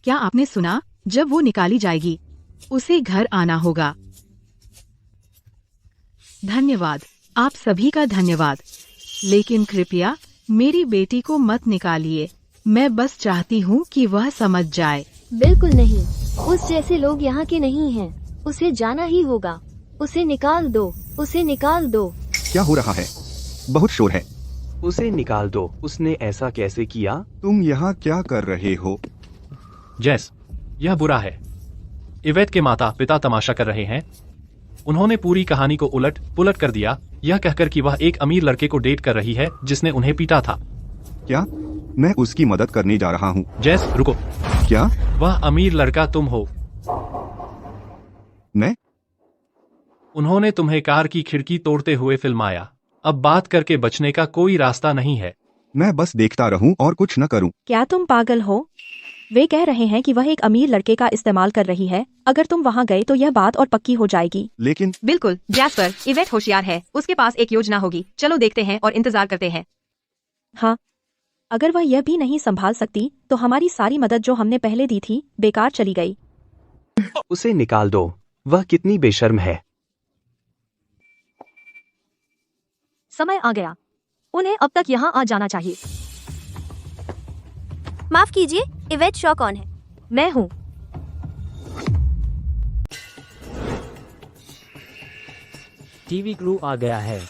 क्या आपने सुना? जब वो निकाली जाएगी, उसे घर आना होगा। धन्यवाद, आप सभी का धन्यवाद। लेकिन कृपया मेरी बेटी को मत निकालिए। मैं बस चाहती हूँ कि वह समझ जाए। बिल्कुल नहीं, उस जैसे लोग यहाँ के नहीं हैं। उसे जाना ही होगा। उसे निकाल दो, उसे निकाल दो। क्या हो रहा है? बहुत शोर है। उसे निकाल दो। उसने ऐसा कैसे किया? तुम यहाँ क्या कर रहे हो? जैस, यह बुरा है। इवेट के माता पिता तमाशा कर रहे हैं। उन्होंने पूरी कहानी को उलट पुलट कर दिया, यह कहकर कि वह एक अमीर लड़के को डेट कर रही है जिसने उन्हें पीटा था। क्या? मैं उसकी मदद करने जा रहा हूँ। जैस रुको। क्या? वह अमीर लड़का तुम हो। मैं? उन्होंने तुम्हें कार की खिड़की तोड़ते हुए फिल्माया। अब बात करके बचने का कोई रास्ता नहीं है। मैं बस देखता रहूं और कुछ न करूं। क्या तुम पागल हो? वे कह रहे हैं कि वह एक अमीर लड़के का इस्तेमाल कर रही है। अगर तुम वहाँ गए तो यह बात और पक्की हो जाएगी। लेकिन बिल्कुल जैस्पर, इवेट होशियार है, उसके पास एक योजना होगी। चलो देखते हैं और इंतजार करते हैं। हाँ, अगर वह यह भी नहीं संभाल सकती तो हमारी सारी मदद जो हमने पहले दी थी बेकार चली गई। उसे निकाल दो, वह कितनी बेशर्म है। समय आ गया, उन्हें अब तक यहाँ आ जाना चाहिए। माफ कीजिए, इवेट शॉ कौन है? मैं हूँ। टीवी क्रू आ गया है।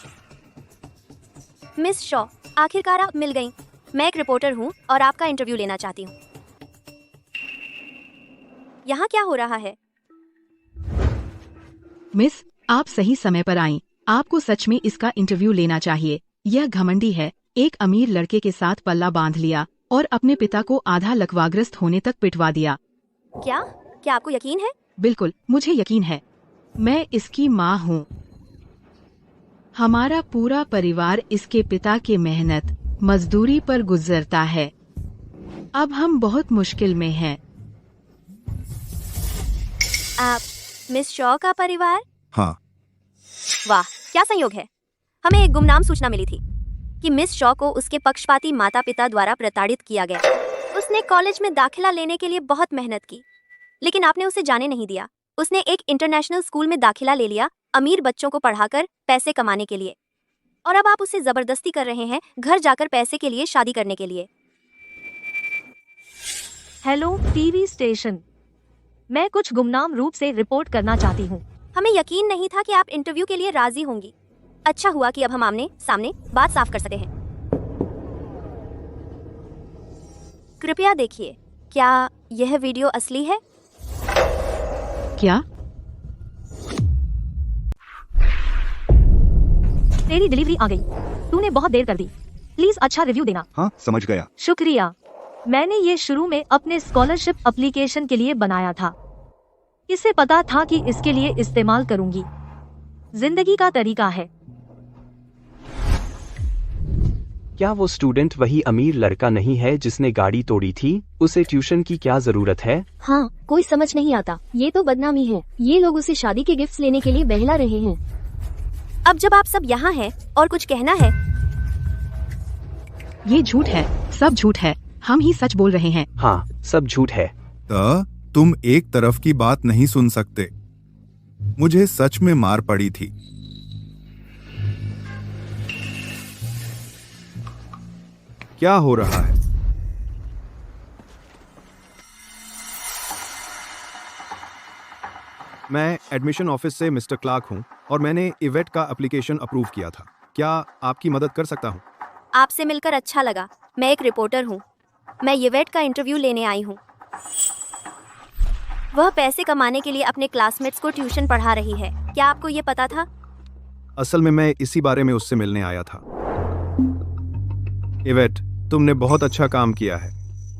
मिस शॉ, आखिरकार आप मिल गईं। मैं एक रिपोर्टर हूँ और आपका इंटरव्यू लेना चाहती हूँ। यहाँ क्या हो रहा है? मिस, आप सही समय पर आईं। आपको सच में इसका इंटरव्यू लेना चाहिए। यह घमंडी है, एक अमीर लड़के के साथ पल्ला बांध लिया और अपने पिता को आधा लकवाग्रस्त होने तक पिटवा दिया। क्या आपको यकीन है? बिल्कुल, मुझे यकीन है। मैं इसकी माँ हूँ। हमारा पूरा परिवार इसके पिता की मेहनत मजदूरी पर गुजरता है। अब हम बहुत मुश्किल में हैं। आप मिस शॉ का परिवार? हाँ। वाह, क्या संयोग है। हमें एक गुमनाम सूचना मिली थी कि मिस शॉ को उसके पक्षपाती माता पिता द्वारा प्रताड़ित किया गया। उसने कॉलेज में दाखिला लेने के लिए बहुत मेहनत की, लेकिन आपने उसे जाने नहीं दिया। उसने एक इंटरनेशनल स्कूल में दाखिला ले लिया, अमीर बच्चों को पढ़ाकर पैसे कमाने के लिए। और अब आप उसे जबरदस्ती कर रहे हैं घर जाकर पैसे के लिए शादी करने के लिए। हेलो टीवी स्टेशन, मैं कुछ गुमनाम रूप से रिपोर्ट करना चाहती हूँ। हमें यकीन नहीं था कि आप इंटरव्यू के लिए राजी होंगी। अच्छा हुआ कि अब हम आमने सामने बात साफ कर सकते हैं। कृपया देखिए, क्या यह वीडियो असली है? क्या? तेरी डिलीवरी आ गई। तूने बहुत देर कर दी। प्लीज अच्छा रिव्यू देना। हाँ, समझ गया। शुक्रिया। मैंने ये शुरू में अपने स्कॉलरशिप एप्लीकेशन के लिए बनाया था। इसे पता था कि इसके लिए इस्तेमाल करूंगी। जिंदगी का तरीका है। क्या वो स्टूडेंट वही अमीर लड़का नहीं है जिसने गाड़ी तोड़ी थी? उसे ट्यूशन की क्या जरूरत है? हाँ, कोई समझ नहीं आता। ये तो बदनामी है। ये लोग उसे शादी के गिफ्ट्स लेने के लिए बहला रहे हैं। अब जब आप सब यहाँ हैं और कुछ कहना है? ये झूठ है, सब झूठ है। हम ही सच बोल रहे हैं। हाँ, सब झूठ है। तो तुम एक तरफ की बात नहीं सुन सकते। मुझे सच में मार पड़ी थी। क्या हो रहा है? मैं एडमिशन ऑफिस से मिस्टर क्लार्क हूं और मैंने इवेट का एप्लीकेशन अप्रूव किया था। क्या आपकी मदद कर सकता हूं? आपसे मिलकर अच्छा लगा। मैं एक रिपोर्टर हूँ। मैं इवेट का इंटरव्यू लेने आई हूँ। वह पैसे कमाने के लिए अपने क्लासमेट्स को ट्यूशन पढ़ा रही है। क्या आपको ये पता था? असल में मैं इसी बारे में उससे मिलने आया था। इवेट, तुमने बहुत अच्छा काम किया है।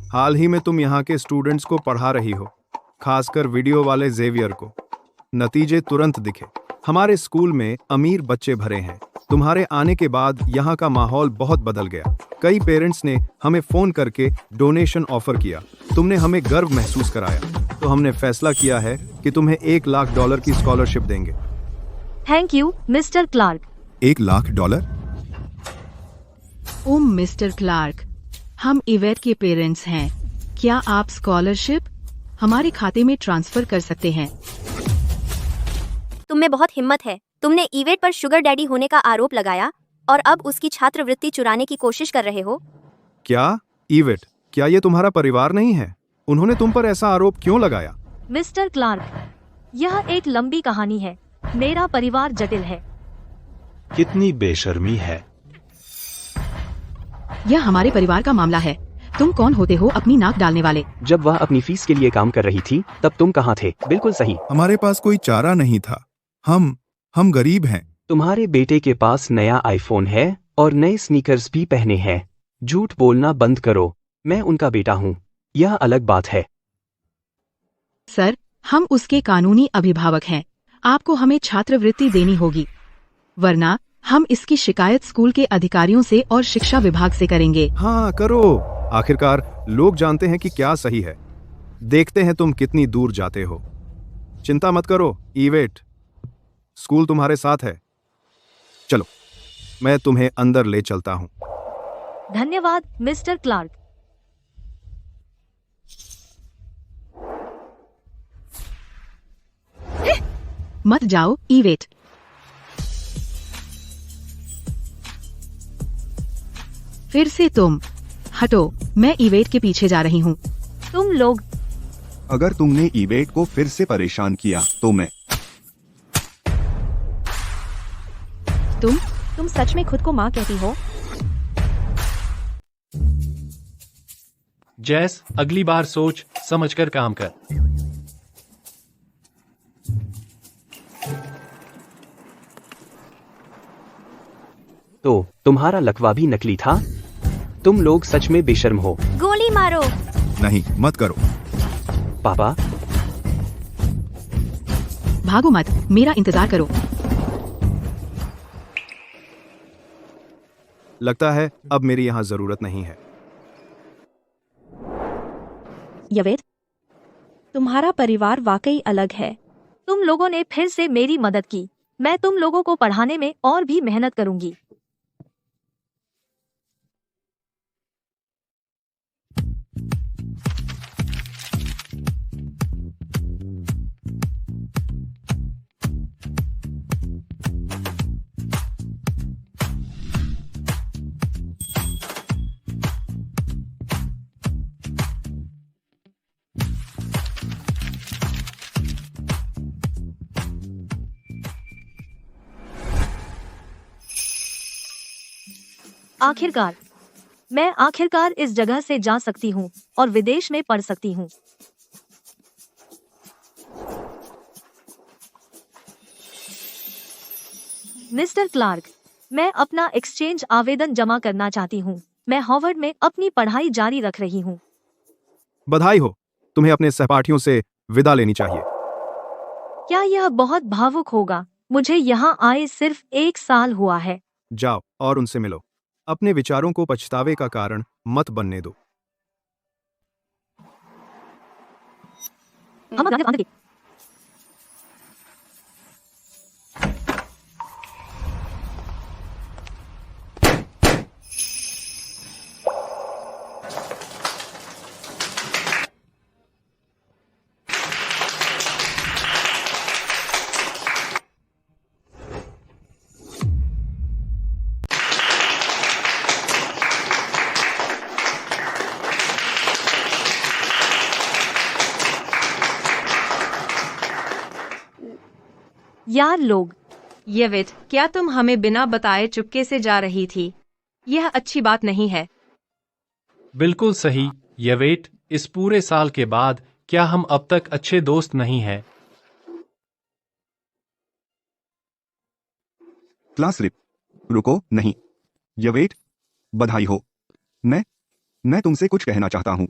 हाल ही में तुम यहाँ के स्टूडेंट्स को पढ़ा रही हो, खासकर वीडियो वाले जेवियर को। नतीजे तुरंत दिखे। हमारे स्कूल में अमीर बच्चे भरे हैं। तुम्हारे आने के बाद यहाँ का माहौल बहुत बदल गया। कई पेरेंट्स ने हमें फोन करके डोनेशन ऑफर किया। तुमने हमें गर्व महसूस कराया, तो हमने फैसला किया है कि तुम्हें $1 लाख की स्कॉलरशिप देंगे। Thank you mister Clarke. $1 lakh? Oh mister Clarke, हम इवेट के पेरेंट्स हैं। क्या आप स्कॉलरशिप हमारे खाते में ट्रांसफर कर सकते हैं? तुम में बहुत हिम्मत है। तुमने इवेट पर शुगर डैडी होने का आरोप लगाया और अब उसकी छात्रवृत्ति चुराने की कोशिश कर रहे हो। क्या इवेट, क्या ये तुम्हारा परिवार नहीं है? उन्होंने तुम पर ऐसा आरोप क्यों लगाया? मिस्टर क्लार्क, यह एक लंबी कहानी है। मेरा परिवार जटिल है। कितनी बेशर्मी है। यह हमारे परिवार का मामला है। तुम कौन होते हो अपनी नाक डालने वाले? जब वह अपनी फीस के लिए काम कर रही थी तब तुम कहाँ थे? बिल्कुल सही। हमारे पास कोई चारा नहीं था। हम गरीब हैं। तुम्हारे बेटे के पास नया आईफोन है और नए स्नीकर्स भी पहने हैं। झूठ बोलना बंद करो। मैं उनका बेटा हूँ, यह अलग बात है। सर, हम उसके कानूनी अभिभावक हैं। आपको हमें छात्रवृत्ति देनी होगी, वरना हम इसकी शिकायत स्कूल के अधिकारियों से और शिक्षा विभाग से करेंगे। हाँ करो, आखिरकार लोग जानते हैं कि क्या सही है। देखते हैं तुम कितनी दूर जाते हो। चिंता मत करो ईवेट, स्कूल तुम्हारे साथ है। चलो मैं तुम्हें अंदर ले चलता हूँ। धन्यवाद मिस्टर क्लार्क। मत जाओ ईवेट। फिर से तुम हटो, मैं ईवेट के पीछे जा रही हूँ। तुम लोग अगर तुमने ईवेट को फिर से परेशान किया तो मैं तुम सच में खुद को माँ कहती हो? जैस, अगली बार सोच समझकर काम कर। तो तुम्हारा लकवा भी नकली था? तुम लोग सच में बेशर्म हो। गोली मारो। नहीं, मत करो। पापा, भागो मत, मेरा इंतजार करो। लगता है अब मेरी यहाँ जरूरत नहीं है। यवेद, तुम्हारा परिवार वाकई अलग है। तुम लोगों ने फिर से मेरी मदद की। मैं तुम लोगों को पढ़ाने में और भी मेहनत करूंगी। मैं आखिरकार इस जगह से जा सकती हूँ और विदेश में पढ़ सकती हूँ। मिस्टर क्लार्क, मैं अपना एक्सचेंज आवेदन जमा करना चाहती हूँ। मैं हार्वर्ड में अपनी पढ़ाई जारी रख रही हूँ। बधाई हो, तुम्हें अपने सहपाठियों से विदा लेनी चाहिए। क्या यह बहुत भावुक होगा? मुझे यहाँ आए सिर्फ 1 साल हुआ है। जाओ और उनसे मिलो। अपने विचारों को पछतावे का कारण मत बनने दो। यार लोग, यवेट, क्या तुम हमें बिना बताए चुपके से जा रही थी? यह अच्छी बात नहीं है। बिल्कुल सही यवेट, इस पूरे साल के बाद क्या हम अब तक अच्छे दोस्त नहीं हैं? क्लास रिप, रुको, नहीं। यवेट, बधाई हो। मैं तुमसे कुछ कहना चाहता हूँ।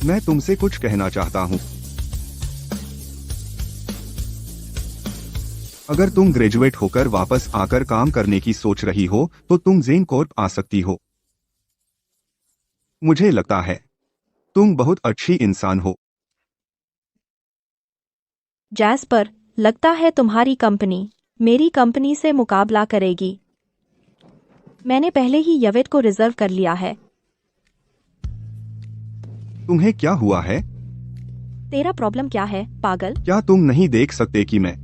मैं तुमसे कुछ कहना चाहता हूँ। अगर तुम ग्रेजुएट होकर वापस आकर काम करने की सोच रही हो तो तुम ज़ेन कॉर्प आ सकती हो। मुझे लगता है तुम बहुत अच्छी इंसान हो। जैस्पर, लगता है तुम्हारी कंपनी मेरी कंपनी से मुकाबला करेगी। मैंने पहले ही यवेट को रिजर्व कर लिया है। तुम्हें क्या हुआ है? तेरा प्रॉब्लम क्या है, पागल? क्या तुम नहीं देख सकते कि मैं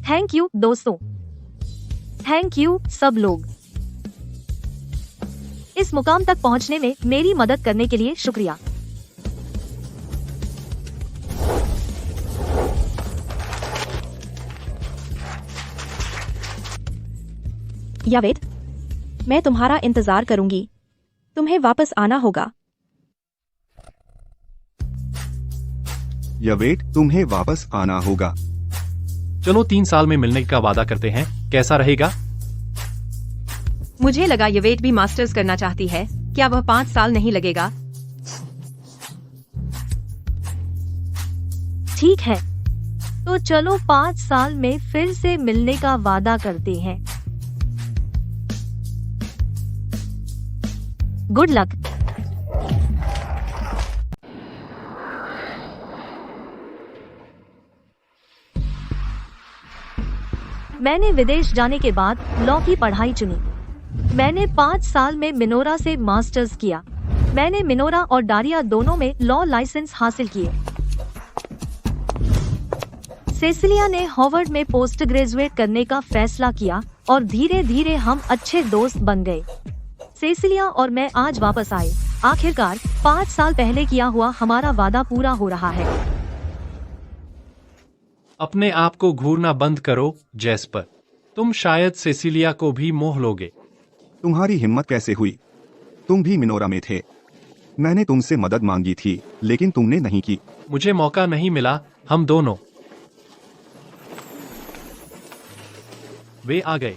थैंक यू दोस्तों। थैंक यू सब लोग। इस मुकाम तक पहुंचने में मेरी मदद करने के लिए शुक्रिया। यवेट, मैं तुम्हारा इंतजार करूंगी। तुम्हें वापस आना होगा। यवेट, तुम्हें वापस आना होगा। चलो 3 साल में मिलने का वादा करते हैं, कैसा रहेगा? मुझे लगा यवेट भी मास्टर्स करना चाहती है। क्या वह 5 साल नहीं लगेगा? ठीक है, तो चलो 5 साल में फिर से मिलने का वादा करते हैं। Good luck. मैंने विदेश जाने के बाद लॉ की पढ़ाई चुनी। मैंने 5 साल में मिनोरा से मास्टर्स किया। मैंने मिनोरा और डारिया दोनों में लॉ लाइसेंस हासिल किए। सेसिलिया ने हार्वर्ड में पोस्ट ग्रेजुएट करने का फैसला किया और धीरे धीरे हम अच्छे दोस्त बन गए। सेसिलिया और मैं आज वापस आए। आखिरकार 5 साल पहले किया हुआ हमारा वादा पूरा हो रहा है। अपने आप को घूरना बंद करो जैस्पर। तुम शायद सेसिलिया को भी मोह लोगे। तुम्हारी हिम्मत कैसे हुई? तुम भी मिनोरा में थे। मैंने तुमसे मदद मांगी थी, लेकिन तुमने नहीं की। मुझे मौका नहीं मिला। हम दोनों। वे आ गए।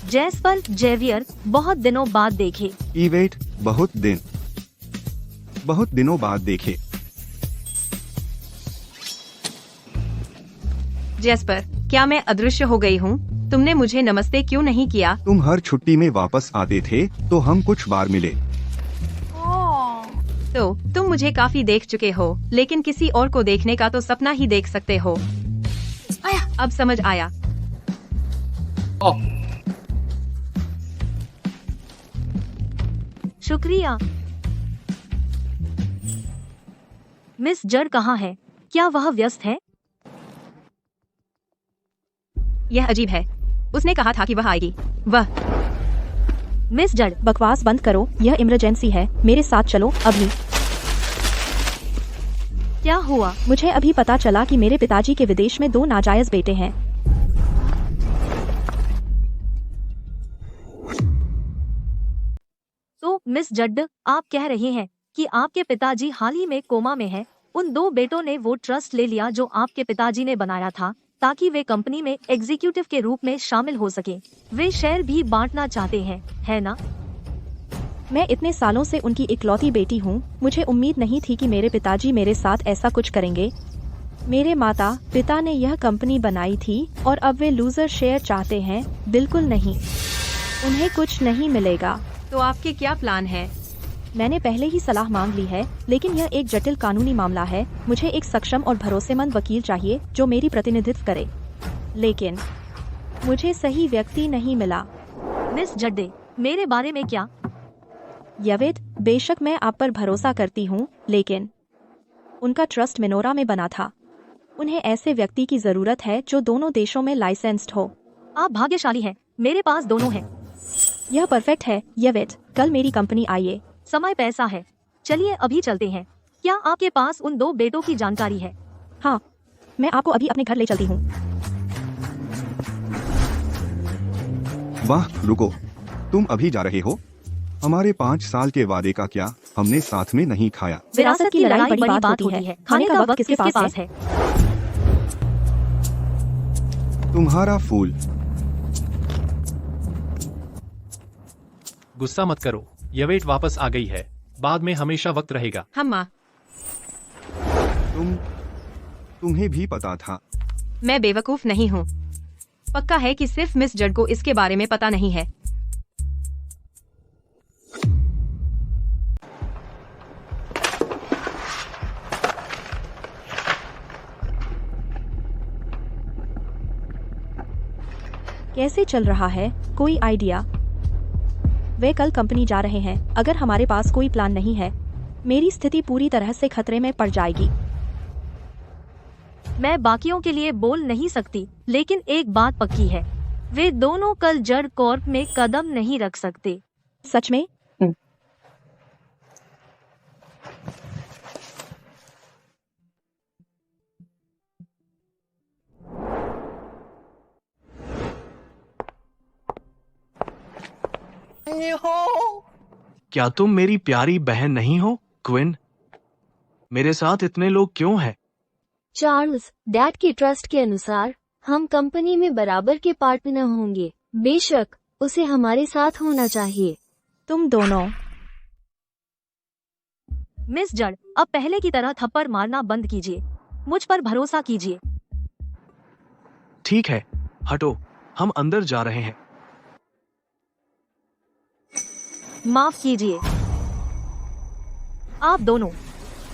जैस्पर, जेवियर, बहुत दिनों बाद देखे। इवेट, बहुत दिनों बाद देखे। जैस्पर, क्या मैं अदृश्य हो गई हूँ? तुमने मुझे नमस्ते क्यों नहीं किया? तुम हर छुट्टी में वापस आते थे तो हम कुछ बार मिले। तो तुम मुझे काफी देख चुके हो, लेकिन किसी और को देखने का तो सपना ही देख सकते हो। अब समझ आया। शुक्रिया। मिस जड़ कहाँ है? क्या वह व्यस्त है? यह अजीब है। उसने कहा था कि वह आएगी। वह मिस जड़, बकवास बंद करो, यह इमरजेंसी है। मेरे साथ चलो अभी। क्या हुआ? मुझे अभी पता चला कि मेरे पिताजी के विदेश में 2 नाजायज बेटे हैं। तो मिस जड्ड, आप कह रहे हैं कि आपके पिताजी हाल ही में कोमा में हैं। उन 2 बेटों ने वो ट्रस्ट ले लिया जो आपके पिताजी ने बनाया था, ताकि वे कंपनी में एग्जीक्यूटिव के रूप में शामिल हो सके। वे शेयर भी बांटना चाहते हैं, है ना? मैं इतने सालों से उनकी इकलौती बेटी हूँ। मुझे उम्मीद नहीं थी कि मेरे पिताजी मेरे साथ ऐसा कुछ करेंगे। मेरे माता पिता ने यह कंपनी बनाई थी और अब वे लूजर शेयर चाहते हैं। बिल्कुल नहीं, उन्हें कुछ नहीं मिलेगा। तो आपके क्या प्लान है? मैंने पहले ही सलाह मांग ली है, लेकिन यह एक जटिल कानूनी मामला है। मुझे एक सक्षम और भरोसेमंद वकील चाहिए जो मेरी प्रतिनिधित्व करे, लेकिन मुझे सही व्यक्ति नहीं मिला। मिस जड्डे, मेरे बारे में क्या? यवेद, बेशक मैं आप पर भरोसा करती हूँ, लेकिन उनका ट्रस्ट मिनोरा में बना था। उन्हें ऐसे व्यक्ति की जरूरत है जो दोनों देशों में लाइसेंस्ड हो। आप भाग्यशाली हैं, मेरे पास दोनों हैं। यह परफेक्ट है यवेद। कल मेरी कंपनी आइए। समय पैसा है। चलिए अभी चलते हैं। क्या आपके पास उन 2 बेटों की जानकारी है? हाँ, मैं आपको अभी अपने घर ले चलती हूँ। वाह, रुको, तुम अभी जा रहे हो? हमारे 5 साल के वादे का क्या? हमने साथ में नहीं खाया। विरासत की लड़ाई बड़ी बात होती है। खाने का वक्त किसके पास है? तुम्हारा फूल। गुस्सा मत करो। यवेट वापस आ गई है। बाद में हमेशा वक्त रहेगा। हम माँ। तुम्हें भी पता था। मैं बेवकूफ नहीं हूँ। पक्का है कि सिर्फ मिस जड को इसके बारे में पता नहीं है। कैसे चल रहा है? कोई आइडिया? वे कल कंपनी जा रहे हैं। अगर हमारे पास कोई प्लान नहीं है, मेरी स्थिति पूरी तरह से खतरे में पड़ जाएगी। मैं बाकियों के लिए बोल नहीं सकती, लेकिन एक बात पक्की है, वे दोनों कल जड़ कॉर्प में कदम नहीं रख सकते। सच में? क्या तुम मेरी प्यारी बहन नहीं हो, क्विन? मेरे साथ इतने लोग क्यों हैं? चार्ल्स, डैड के ट्रस्ट के अनुसार हम कंपनी में बराबर के पार्टनर होंगे। बेशक उसे हमारे साथ होना चाहिए। तुम दोनों। मिस जड़, अब पहले की तरह थप्पड़ मारना बंद कीजिए। मुझ पर भरोसा कीजिए। ठीक है, हटो, हम अंदर जा रहे हैं। माफ कीजिए। आप दोनों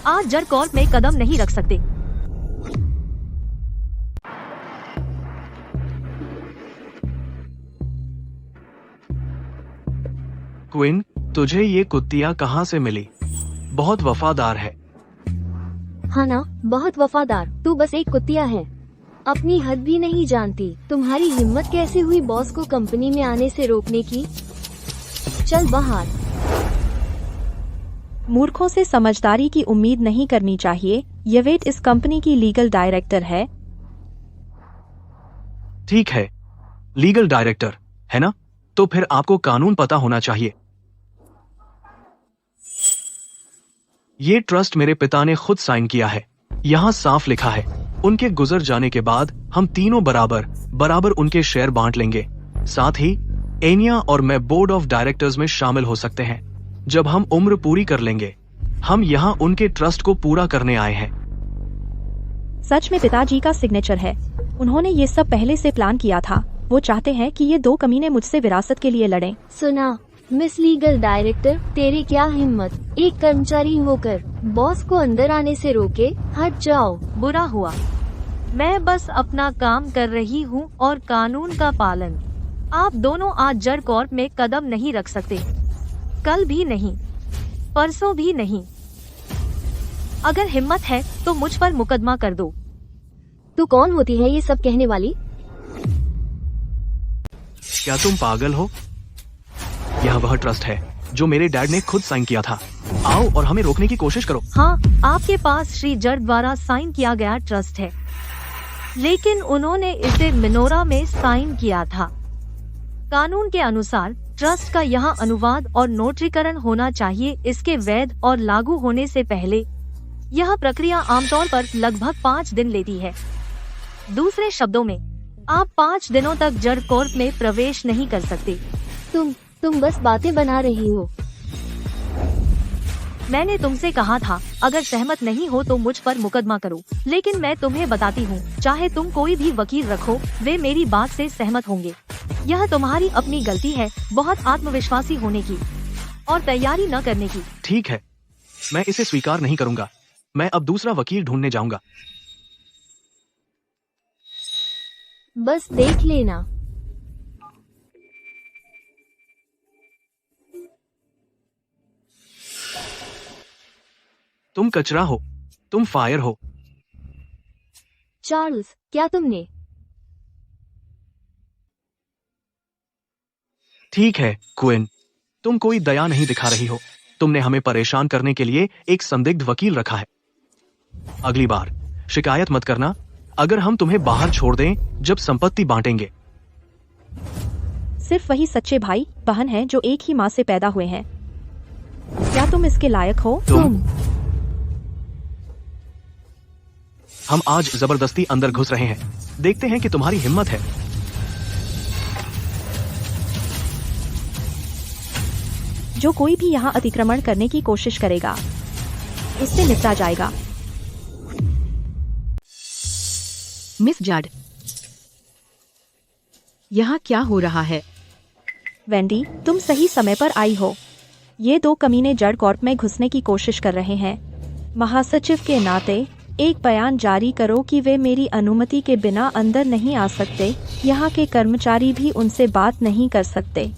आज जड़ कॉर्प में कदम नहीं रख सकते। क्विन, तुझे ये कुत्तियाँ कहाँ से मिली? बहुत वफादार है। हाँ ना, बहुत वफादार। तू बस एक कुत्तिया है, अपनी हद भी नहीं जानती। तुम्हारी हिम्मत कैसे हुई बॉस को कंपनी में आने से रोकने की? चल बाहर। मूर्खों से समझदारी की उम्मीद नहीं करनी चाहिए। यवेट इस कंपनी की लीगल डायरेक्टर है। ठीक है, लीगल डायरेक्टर है ना? तो फिर आपको कानून पता होना चाहिए। ये ट्रस्ट मेरे पिता ने खुद साइन किया है। यहाँ साफ लिखा है, उनके गुजर जाने के बाद हम तीनों बराबर उनके शेयर बांट लेंगे। साथ ही एनिया और मैं बोर्ड ऑफ डायरेक्टर्स में शामिल हो सकते हैं जब हम उम्र पूरी कर लेंगे। हम यहाँ उनके ट्रस्ट को पूरा करने आए हैं। सच में पिताजी का सिग्नेचर है। उन्होंने ये सब पहले से प्लान किया था। वो चाहते हैं कि ये दो कमीने मुझसे विरासत के लिए लड़ें। सुना मिस लीगल डायरेक्टर, तेरी क्या हिम्मत, एक कर्मचारी होकर बॉस को अंदर आने से रोके? हट जाओ। बुरा हुआ, मैं बस अपना काम कर रही हूँ और कानून का पालन। आप दोनों आज जड़ कॉर्प में कदम नहीं रख सकते, कल भी नहीं, परसों भी नहीं। अगर हिम्मत है तो मुझ पर मुकदमा कर दो। तू कौन होती है ये सब कहने वाली? क्या तुम पागल हो? यह वह ट्रस्ट है जो मेरे डैड ने खुद साइन किया था। आओ और हमें रोकने की कोशिश करो। हाँ, आपके पास श्री जड़ द्वारा साइन किया गया ट्रस्ट है, लेकिन उन्होंने इसे मिनोरा में साइन किया था। कानून के अनुसार ट्रस्ट का यहाँ अनुवाद और नोटरीकरण होना चाहिए इसके वैध और लागू होने से पहले। यह प्रक्रिया आमतौर पर लगभग 5 दिन लेती है। दूसरे शब्दों में, आप 5 दिनों तक जड़ कॉर्प में प्रवेश नहीं कर सकते। तुम बस बातें बना रही हो। मैंने तुमसे कहा था, अगर सहमत नहीं हो तो मुझ पर मुकदमा करो। लेकिन मैं तुम्हें बताती हूँ, चाहे तुम कोई भी वकील रखो, वे मेरी बात से सहमत होंगे। यह तुम्हारी अपनी गलती है, बहुत आत्मविश्वासी होने की और तैयारी न करने की। ठीक है, मैं इसे स्वीकार नहीं करूँगा। मैं अब दूसरा वकील ढूंढने जाऊँगा। बस देख लेना। तुम कचरा हो, तुम फायर हो। चार्ल्स, क्या तुमने? ठीक है क्विन, तुम कोई दया नहीं दिखा रही हो। तुमने हमें परेशान करने के लिए एक संदिग्ध वकील रखा है। अगली बार शिकायत मत करना अगर हम तुम्हें बाहर छोड़ दें जब संपत्ति बांटेंगे। सिर्फ वही सच्चे भाई बहन हैं जो एक ही माँ से पैदा हुए हैं। क्या तुम इसके लायक हो? हम आज जबरदस्ती अंदर घुस रहे हैं। देखते हैं कि तुम्हारी हिम्मत है। जो कोई भी यहाँ अतिक्रमण करने की कोशिश करेगा, उससे निपटा जाएगा। मिस जड, यहाँ क्या हो रहा है? वेंडी, तुम सही समय पर आई हो। ये दो कमीने जड़ कॉर्प में घुसने की कोशिश कर रहे हैं। महासचिव के नाते एक बयान जारी करो कि वे मेरी अनुमति के बिना अंदर नहीं आ सकते। यहाँ के कर्मचारी भी उनसे बात नहीं कर सकते।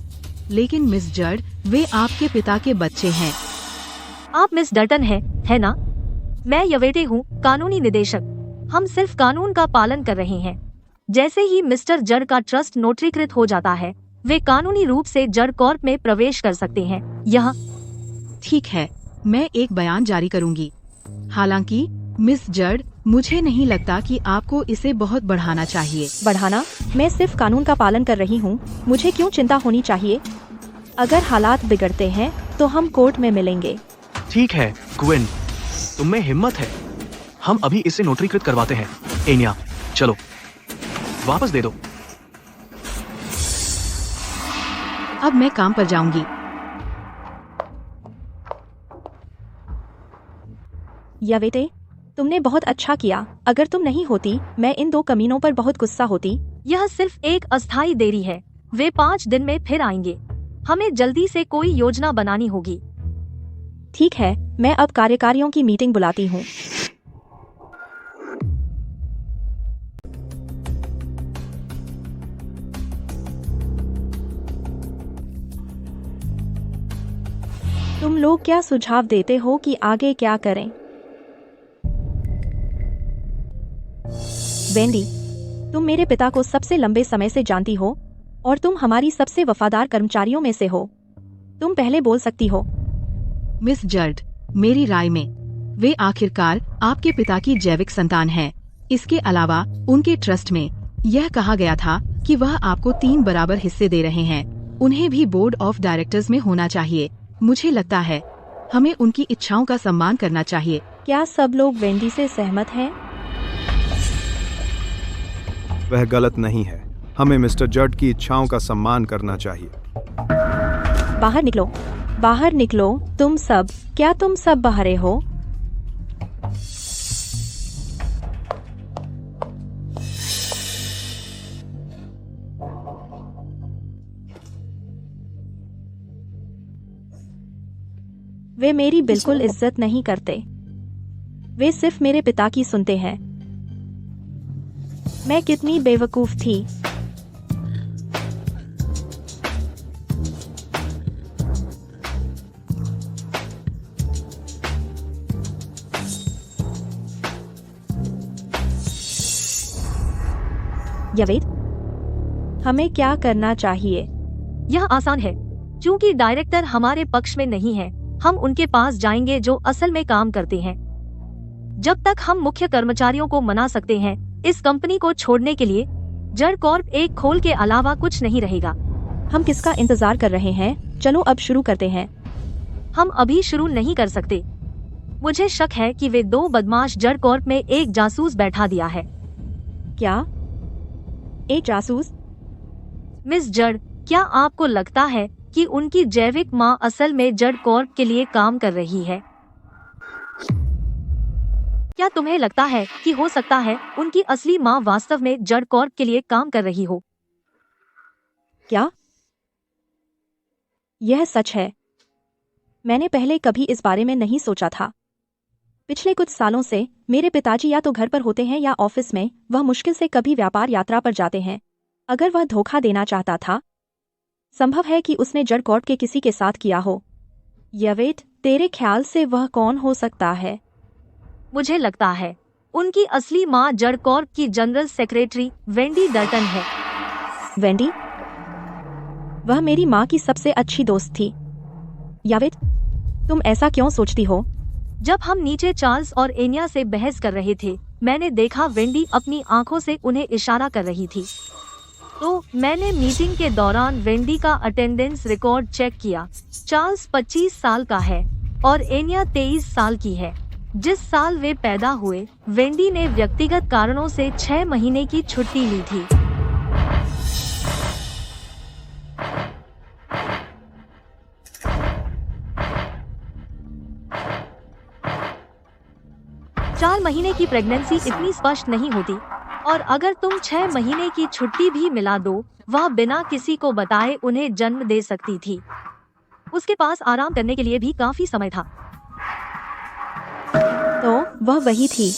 लेकिन मिस जड, वे आपके पिता के बच्चे हैं। आप मिस डर्टन है ना? मैं यवेटे हूँ, कानूनी निदेशक। हम सिर्फ कानून का पालन कर रहे हैं। जैसे ही मिस्टर जड़ का ट्रस्ट नोटरीकृत हो जाता है, वे कानूनी रूप से जड़ कॉर्प में प्रवेश कर सकते हैं। यह ठीक है, मैं एक बयान जारी करूंगी। हालांकि मिस जड़, मुझे नहीं लगता कि आपको इसे बहुत बढ़ाना चाहिए। बढ़ाना? मैं सिर्फ कानून का पालन कर रही हूँ। मुझे क्यों चिंता होनी चाहिए? अगर हालात बिगड़ते हैं तो हम कोर्ट में मिलेंगे। ठीक है क्विन, तुम में हिम्मत है। हम अभी इसे नोटरीकृत करवाते हैं। एनिया, चलो वापस दे दो। अब मैं काम पर जाऊंगी। यवेते, तुमने बहुत अच्छा किया। अगर तुम नहीं होती, मैं इन 2 कमीनों पर बहुत गुस्सा होती। यह सिर्फ एक अस्थायी देरी है, वे 5 दिन में फिर आएंगे। हमें जल्दी से कोई योजना बनानी होगी। ठीक है, मैं अब कार्यकारियों की मीटिंग बुलाती हूँ। तुम लोग क्या सुझाव देते हो कि आगे क्या करें? वेंडी, तुम मेरे पिता को सबसे लंबे समय से जानती हो और तुम हमारी सबसे वफादार कर्मचारियों में से हो। तुम पहले बोल सकती हो। मिस जर्ड, मेरी राय में वे आखिरकार आपके पिता की जैविक संतान हैं। इसके अलावा उनके ट्रस्ट में यह कहा गया था कि वह आपको 3 बराबर हिस्से दे रहे हैं। उन्हें भी बोर्ड ऑफ डायरेक्टर्स में होना चाहिए। मुझे लगता है हमें उनकी इच्छाओं का सम्मान करना चाहिए। क्या सब लोग वेंडी से सहमत हैं? वह गलत नहीं है। हमें मिस्टर जड की इच्छाओं का सम्मान करना चाहिए। बाहर निकलो, बाहर निकलो, तुम सब। क्या तुम सब बाहर हो? वे मेरी बिल्कुल इज्जत नहीं करते। वे सिर्फ मेरे पिता की सुनते हैं। मैं कितनी बेवकूफ थी। यवेद, हमें क्या करना चाहिए? यह आसान है। क्योंकि डायरेक्टर हमारे पक्ष में नहीं है, हम उनके पास जाएंगे जो असल में काम करते हैं। जब तक हम मुख्य कर्मचारियों को मना सकते हैं इस कंपनी को छोड़ने के लिए, जड कॉर्प एक खोल के अलावा कुछ नहीं रहेगा। हम किसका इंतजार कर रहे हैं? चलो अब शुरू करते हैं। हम अभी शुरू नहीं कर सकते। मुझे शक है कि वे 2 बदमाश जड कॉर्प में एक जासूस बैठा दिया है। क्या? एक जासूस? मिस जड, क्या आपको लगता है कि उनकी जैविक माँ असल में जड कॉर्प के लिए काम कर रही है? क्या तुम्हें लगता है कि हो सकता है उनकी असली माँ वास्तव में जड कॉर्प के लिए काम कर रही हो? क्या? यह सच है। मैंने पहले कभी इस बारे में नहीं सोचा था। पिछले कुछ सालों से मेरे पिताजी या तो घर पर होते हैं या ऑफिस में। वह मुश्किल से कभी व्यापार यात्रा पर जाते हैं। अगर वह धोखा देना चाहता था, संभव है कि उसने जड कॉर्प के किसी के साथ किया हो। यवेट, तेरे ख्याल से वह कौन हो सकता है? मुझे लगता है उनकी असली माँ जड कॉर्प की जनरल सेक्रेटरी वेंडी डल्टन है। वेंडी? वह मेरी माँ की सबसे अच्छी दोस्त थी। यवेट, तुम ऐसा क्यों सोचती हो? जब हम नीचे चार्ल्स और एनिया से बहस कर रहे थे, मैंने देखा वेंडी अपनी आंखों से उन्हें इशारा कर रही थी। तो मैंने मीटिंग के दौरान वेंडी का अटेंडेंस रिकॉर्ड चेक किया। चार्ल्स 25 साल का है और एनिया 23 साल की है। जिस साल वे पैदा हुए, वेंडी ने व्यक्तिगत कारणों से 6 महीने की छुट्टी ली थी। चार महीने की प्रेगनेंसी इतनी स्पष्ट नहीं होती, और अगर तुम 6 महीने की छुट्टी भी मिला दो, वह बिना किसी को बताए उन्हें जन्म दे सकती थी। उसके पास आराम करने के लिए भी काफी समय था। तो वह वही थी।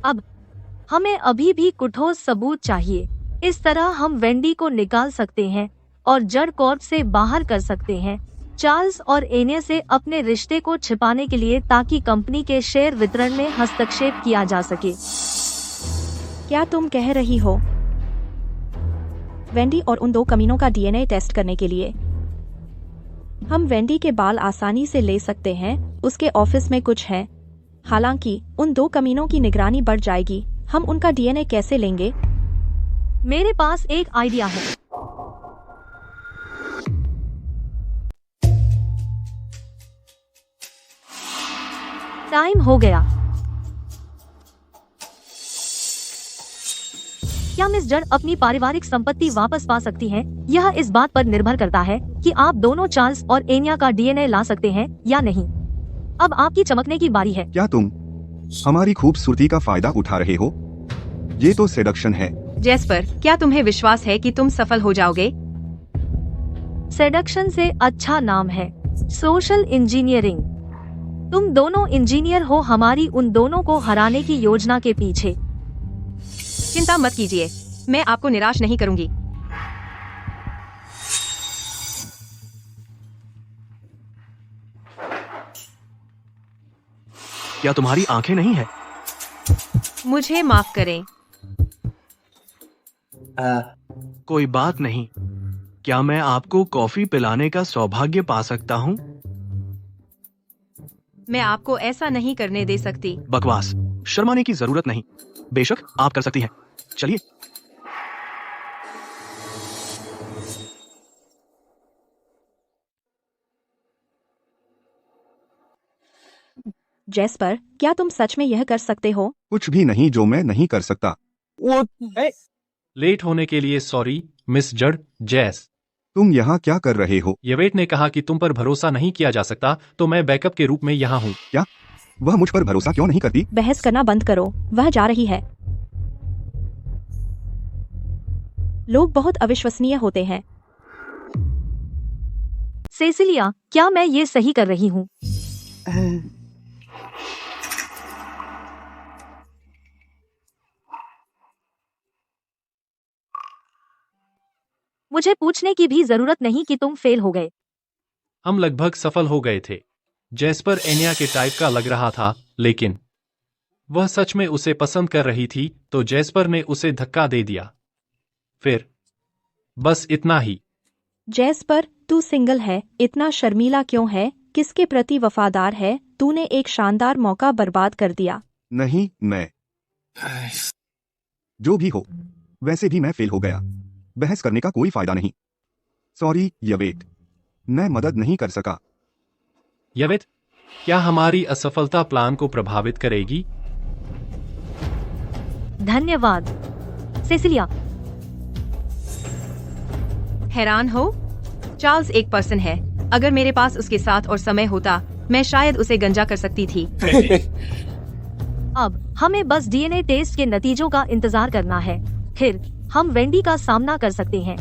अब हमें अभी भी कुछ सबूत चाहिए। इस तरह हम वेंडी को निकाल सकते हैं और जड कॉर्प से बाहर कर सकते हैं, चार्ल्स और एनिया से अपने रिश्ते को छिपाने के लिए, ताकि कंपनी के शेयर वितरण में हस्तक्षेप किया जा सके। क्या तुम कह रही हो? वेंडी और उन 2 कमीनों का डीएनए टेस्ट करने के लिए? हम वेंडी के बाल आसानी से ले सकते हैं। उसके ऑफिस में कुछ है। हालांकि उन 2 कमीनों की निगरानी बढ़ जाएगी। हम उनका डीएनए कैसे लेंगे? मेरे पास एक आइडिया है। टाइम हो गया। क्या मिस जड़ अपनी पारिवारिक संपत्ति वापस पा सकती हैं? यह इस बात पर निर्भर करता है कि आप दोनों चार्ल्स और एनिया का डीएनए ला सकते हैं या नहीं। अब आपकी चमकने की बारी है। क्या तुम हमारी खूबसूरती का फायदा उठा रहे हो? ये तो सेडक्शन है। जैस्पर, क्या तुम्हें विश्वास है कि तुम सफल हो जाओगे? सेडक्शन से अच्छा नाम है सोशल इंजीनियरिंग। तुम दोनों इंजीनियर हो हमारी उन दोनों को हराने की योजना के पीछे। चिंता मत कीजिए, मैं आपको निराश नहीं करूंगी। क्या तुम्हारी आंखें नहीं है? मुझे माफ करें। कोई बात नहीं। क्या मैं आपको कॉफी पिलाने का सौभाग्य पा सकता हूँ? मैं आपको ऐसा नहीं करने दे सकती। बकवास, शर्माने की जरूरत नहीं। बेशक आप कर सकती हैं। चलिए। जैस्पर, क्या तुम सच में यह कर सकते हो? कुछ भी नहीं जो मैं नहीं कर सकता। लेट होने के लिए सॉरी मिस जड़। जैस, तुम यहाँ क्या कर रहे हो? यवेट ने कहा कि तुम पर भरोसा नहीं किया जा सकता, तो मैं बैकअप के रूप में यहाँ हूँ। क्या वह मुझ पर भरोसा क्यों नहीं करती? बहस करना बंद करो, वह जा रही है। लोग बहुत अविश्वसनीय होते हैं। सेसिलिया, क्या मैं ये सही कर रही हूँ? मुझे पूछने की भी जरूरत नहीं कि तुम फेल हो गए। हम लगभग सफल हो गए थे। जैस्पर एनिया के टाइप का लग रहा था, लेकिन वह सच में उसे पसंद कर रही थी, तो जैस्पर ने उसे धक्का दे दिया। फिर बस इतना ही। जैस्पर, तू सिंगल है, इतना शर्मीला क्यों है? किसके प्रति वफादार है? तूने एक शानदार मौका बर्बाद कर दिया। नहीं, मैं जो भी हो, वैसे भी मैं फेल हो गया। बहस करने का कोई फायदा नहीं। सॉरी यवेट, मैं मदद नहीं कर सका। यवेट, क्या हमारी असफलता प्लान को प्रभावित करेगी? धन्यवाद सेसिलिया। हैरान हो? चार्ल्स एक पर्सन है। अगर मेरे पास उसके साथ और समय होता, मैं शायद उसे गंजा कर सकती थी। अब हमें बस डीएनए टेस्ट के नतीजों का इंतजार करना है, फिर हम वेंडी का सामना कर सकते हैं।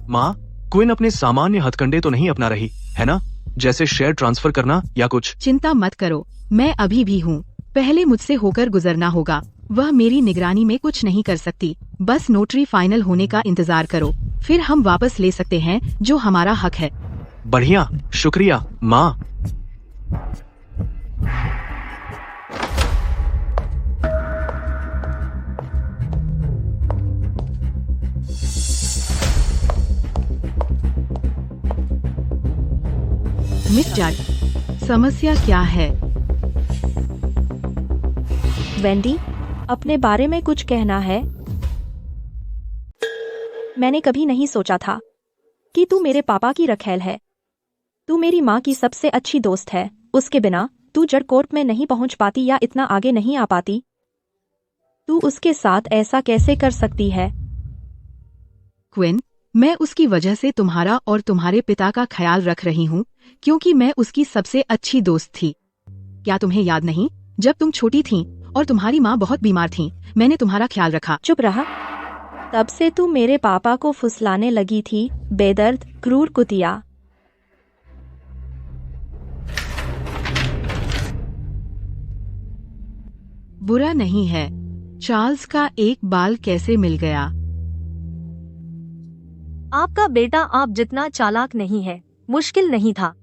माँ, क्विन अपने सामान्य हथकंडे तो नहीं अपना रही है ना? जैसे शेयर ट्रांसफर करना या कुछ। चिंता मत करो, मैं अभी भी हूँ। पहले मुझसे होकर गुजरना होगा। वह मेरी निगरानी में कुछ नहीं कर सकती। बस नोटरी फाइनल होने का इंतजार करो, फिर हम वापस ले सकते हैं जो हमारा हक है। बढ़िया, शुक्रिया माँ। मिस जॉर्ज, समस्या क्या है? वेंडी, अपने बारे में कुछ कहना है? मैंने कभी नहीं सोचा था कि तू मेरे पापा की रखैल है। तू मेरी माँ की सबसे अच्छी दोस्त है। उसके बिना तू जड़ कोर्ट में नहीं पहुंच पाती या इतना आगे नहीं आ पाती। तू उसके साथ ऐसा कैसे कर सकती है? क्विन, मैं उसकी वजह से तुम्हारा और तुम्हारे पिता का ख्याल रख रही हूँ, क्योंकि मैं उसकी सबसे अच्छी दोस्त थी। क्या तुम्हें याद नहीं, जब तुम छोटी थीं और तुम्हारी माँ बहुत बीमार थीं, मैंने तुम्हारा ख्याल रखा। चुप रहा। तब से तू मेरे पापा को फुसलाने लगी थी, बेदर्द क्रूर कुतिया। बुरा नहीं है। चार्ल्स का एक बाल कैसे मिल गया? आपका बेटा आप जितना चालाक नहीं है। मुश्किल नहीं था।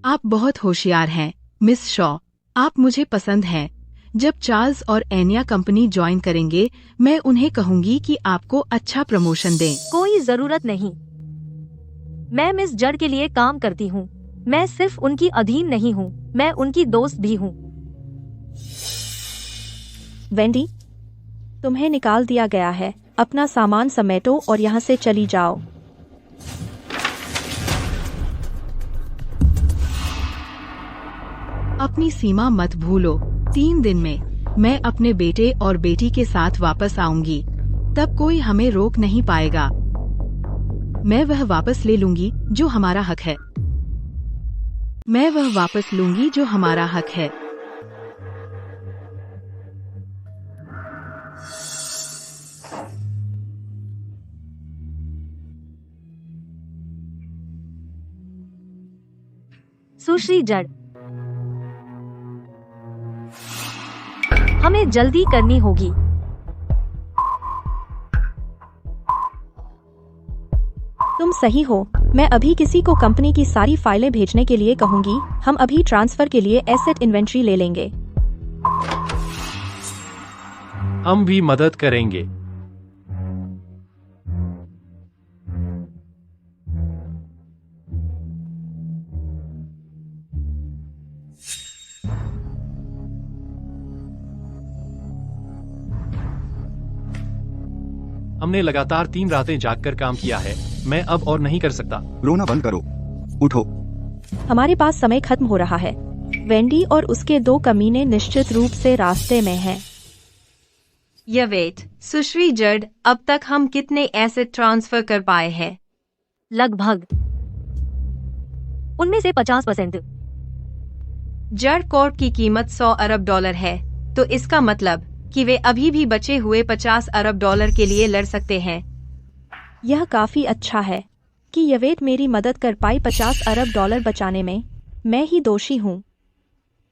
आप बहुत होशियार हैं, मिस शॉ। आप मुझे पसंद हैं। जब चार्ल्स और एनिया कंपनी ज्वाइन करेंगे, मैं उन्हें कहूंगी कि आपको अच्छा प्रमोशन दें। कोई जरूरत नहीं। मैं मिस जड़ के लिए काम करती हूँ। मैं सिर्फ उनकी अधीन नहीं हूँ, मैं उनकी दोस्त भी हूँ। वेंडी, तुम्हें निकाल दिया गया है। अपना सामान समेटो और यहाँ से चली जाओ। अपनी सीमा मत भूलो। 3 दिन में मैं अपने बेटे और बेटी के साथ वापस आऊंगी, तब कोई हमें रोक नहीं पाएगा। मैं वह वापस ले लूंगी जो हमारा हक है। मैं वह वापस लूंगी जो हमारा हक है। सुश्री जड़, हमें जल्दी करनी होगी। तुम सही हो। मैं अभी किसी को कंपनी की सारी फाइलें भेजने के लिए कहूंगी। हम अभी ट्रांसफर के लिए एसेट इन्वेंट्री ले लेंगे। हम भी मदद करेंगे। हमने लगातार 3 रातें जागकर काम किया है। मैं अब और नहीं कर सकता। रोना बंद करो, उठो। हमारे पास समय खत्म हो रहा है। वेंडी और उसके 2 कमीने निश्चित रूप से रास्ते में हैं। यवेट, सुश्री जड, अब तक हम कितने एसेट ट्रांसफर कर पाए हैं? लगभग उनमें से 50%। जड कॉर्प की कीमत $100 अरब है, तो इसका मतलब कि वे अभी भी बचे हुए $50 अरब के लिए लड़ सकते हैं। यह काफी अच्छा है कि यवेट मेरी मदद कर पाई। $50 अरब बचाने में मैं ही दोषी हूँ।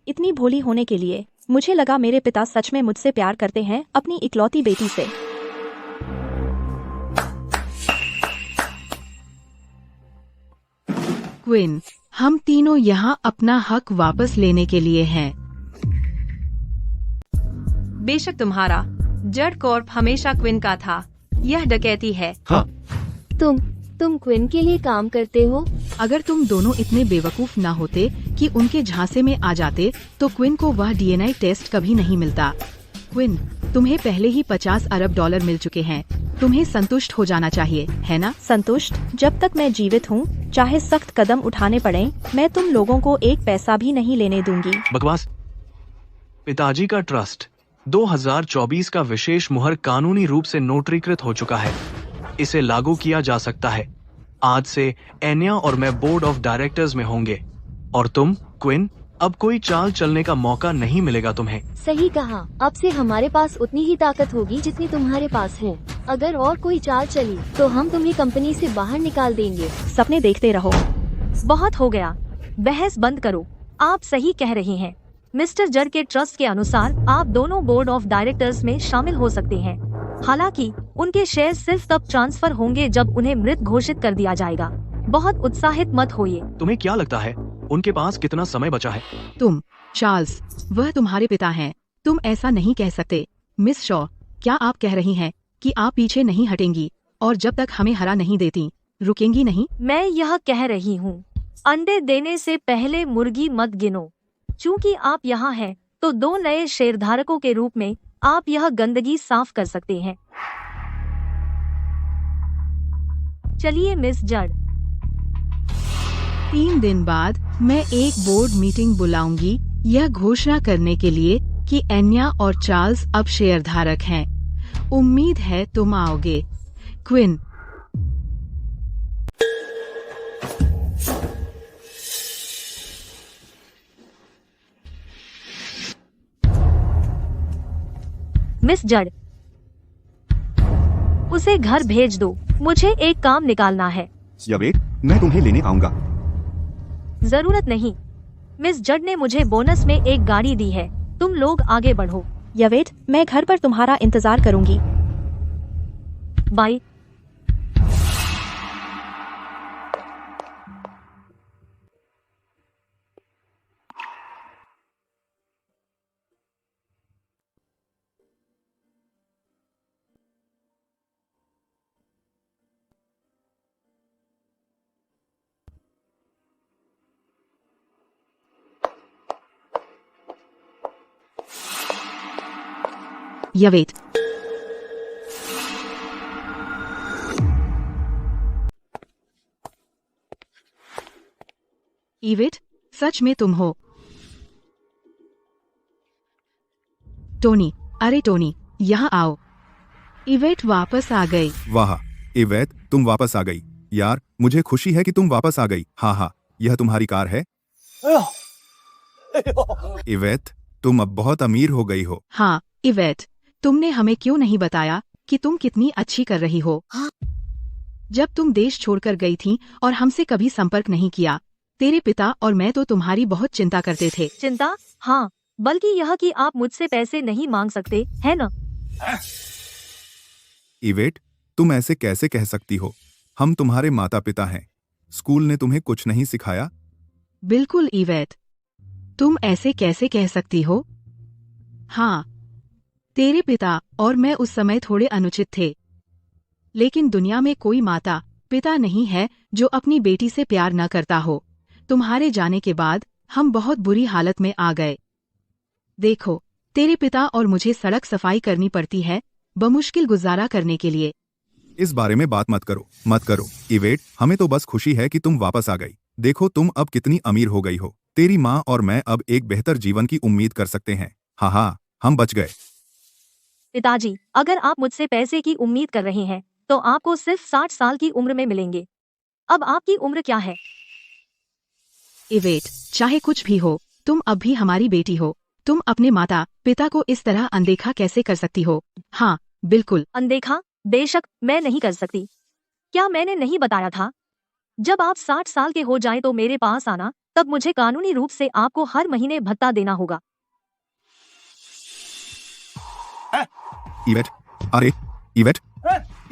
इतनी भोली होने के लिए। मुझे लगा मेरे पिता सच में मुझसे प्यार करते हैं, अपनी इकलौती बेटी से। क्विन, हम तीनों यहाँ अपना हक वापस लेने के लिए हैं। बेशक तुम्हारा जड कॉर्प हमेशा क्विन का था। यह डकैती है। हाँ। तुम क्विन के लिए काम करते हो? अगर तुम दोनों इतने बेवकूफ ना होते कि उनके झांसे में आ जाते, तो क्विन को वह डीएनए टेस्ट कभी नहीं मिलता। क्विन, तुम्हें पहले ही $50 अरब मिल चुके हैं। तुम्हें संतुष्ट हो जाना चाहिए, है ना? संतुष्ट? जब तक मैं जीवित हूँ, चाहे सख्त कदम उठाने पड़े, मैं तुम लोगों को एक पैसा भी नहीं लेने दूंगी। बकवास। पिताजी का ट्रस्ट 2024 का विशेष मुहर कानूनी रूप से नोटरीकृत हो चुका है। इसे लागू किया जा सकता है। आज से एनिया और मैं बोर्ड ऑफ डायरेक्टर्स में होंगे, और तुम क्विन, अब कोई चाल चलने का मौका नहीं मिलेगा तुम्हें। सही कहा। अब से हमारे पास उतनी ही ताकत होगी जितनी तुम्हारे पास है। अगर और कोई चाल चली तो हम तुम्हें कंपनी से बाहर निकाल देंगे। सपने देखते रहो। बहुत हो गया। बहस बंद करो। आप सही कह रहे हैं। मिस्टर जड के ट्रस्ट के अनुसार आप दोनों बोर्ड ऑफ डायरेक्टर्स में शामिल हो सकते हैं। हालांकि उनके शेयर सिर्फ तब ट्रांसफर होंगे जब उन्हें मृत घोषित कर दिया जाएगा। बहुत उत्साहित मत होइए। तुम्हें क्या लगता है उनके पास कितना समय बचा है? तुम, चार्ल्स, वह तुम्हारे पिता हैं। तुम ऐसा नहीं कह सकते। मिस शॉ, क्या आप कह रही हैं कि आप पीछे नहीं हटेंगी और जब तक हमें हरा नहीं देती, रुकेंगी नहीं? मैं यह कह रही हूँ, अंडे देने से पहले मुर्गी मत गिनो। चूँकि आप यहाँ हैं, तो 2 नए शेयरधारकों के रूप में आप यह गंदगी साफ कर सकते हैं। चलिए मिस जड। 3 दिन बाद मैं एक बोर्ड मीटिंग बुलाऊंगी, यह घोषणा करने के लिए कि एन्या और चार्ल्स अब शेयरधारक हैं। उम्मीद है तुम आओगे। क्विन। मिस जड, उसे घर भेज दो। मुझे एक काम निकालना है। यवेट, मैं तुम्हें लेने आऊंगा। जरूरत नहीं। मिस जड ने मुझे बोनस में एक गाड़ी दी है। तुम लोग आगे बढ़ो। यवेट, मैं घर पर तुम्हारा इंतजार करूंगी। बाय। यवेट। ईवेट, सच में तुम हो? टोनी, अरे टोनी, यहाँ आओ। इवेट वापस आ गई। वाह इवेट, तुम वापस आ गई। यार मुझे खुशी है कि तुम वापस आ गई। हाँ, यह तुम्हारी कार है। इवेट, तुम अब बहुत अमीर हो गई हो। हाँ इवेट, तुमने हमें क्यों नहीं बताया कि तुम कितनी अच्छी कर रही हो? जब तुम देश छोड़कर गई थी और हमसे कभी संपर्क नहीं किया, तेरे पिता और मैं तो तुम्हारी बहुत चिंता करते थे। चिंता? हाँ, बल्कि यह कि आप मुझसे पैसे नहीं मांग सकते, है ना? इवेट, तुम ऐसे कैसे कह सकती हो? हम तुम्हारे माता पिता हैं। स्कूल ने तुम्हें कुछ नहीं सिखाया? बिल्कुल इवेट, तुम ऐसे कैसे कह सकती हो? हाँ, तेरे पिता और मैं उस समय थोड़े अनुचित थे, लेकिन दुनिया में कोई माता पिता नहीं है जो अपनी बेटी से प्यार न करता हो। तुम्हारे जाने के बाद हम बहुत बुरी हालत में आ गए। देखो, तेरे पिता और मुझे सड़क सफाई करनी पड़ती है बमुश्किल गुजारा करने के लिए। इस बारे में बात मत करो इवेट, हमें तो बस खुशी है कि तुम वापस आ गई। देखो तुम अब कितनी अमीर हो गई हो। तेरी माँ और मैं अब एक बेहतर जीवन की उम्मीद कर सकते हैं। हाँ, हम बच गए। पिताजी, अगर आप मुझसे पैसे की उम्मीद कर रहे हैं तो आपको सिर्फ 60 साल की उम्र में मिलेंगे। अब आपकी उम्र क्या है? इवेट, चाहे कुछ भी हो, तुम अब भी हमारी बेटी हो। तुम अपने माता पिता को इस तरह अनदेखा कैसे कर सकती हो? हाँ, बिल्कुल अनदेखा? बेशक मैं नहीं कर सकती। क्या मैंने नहीं बताया था? जब आप 60 साल के हो जाएं तो मेरे पास आना, तब मुझे कानूनी रूप से आपको हर महीने भत्ता देना होगा। इवेट, अरे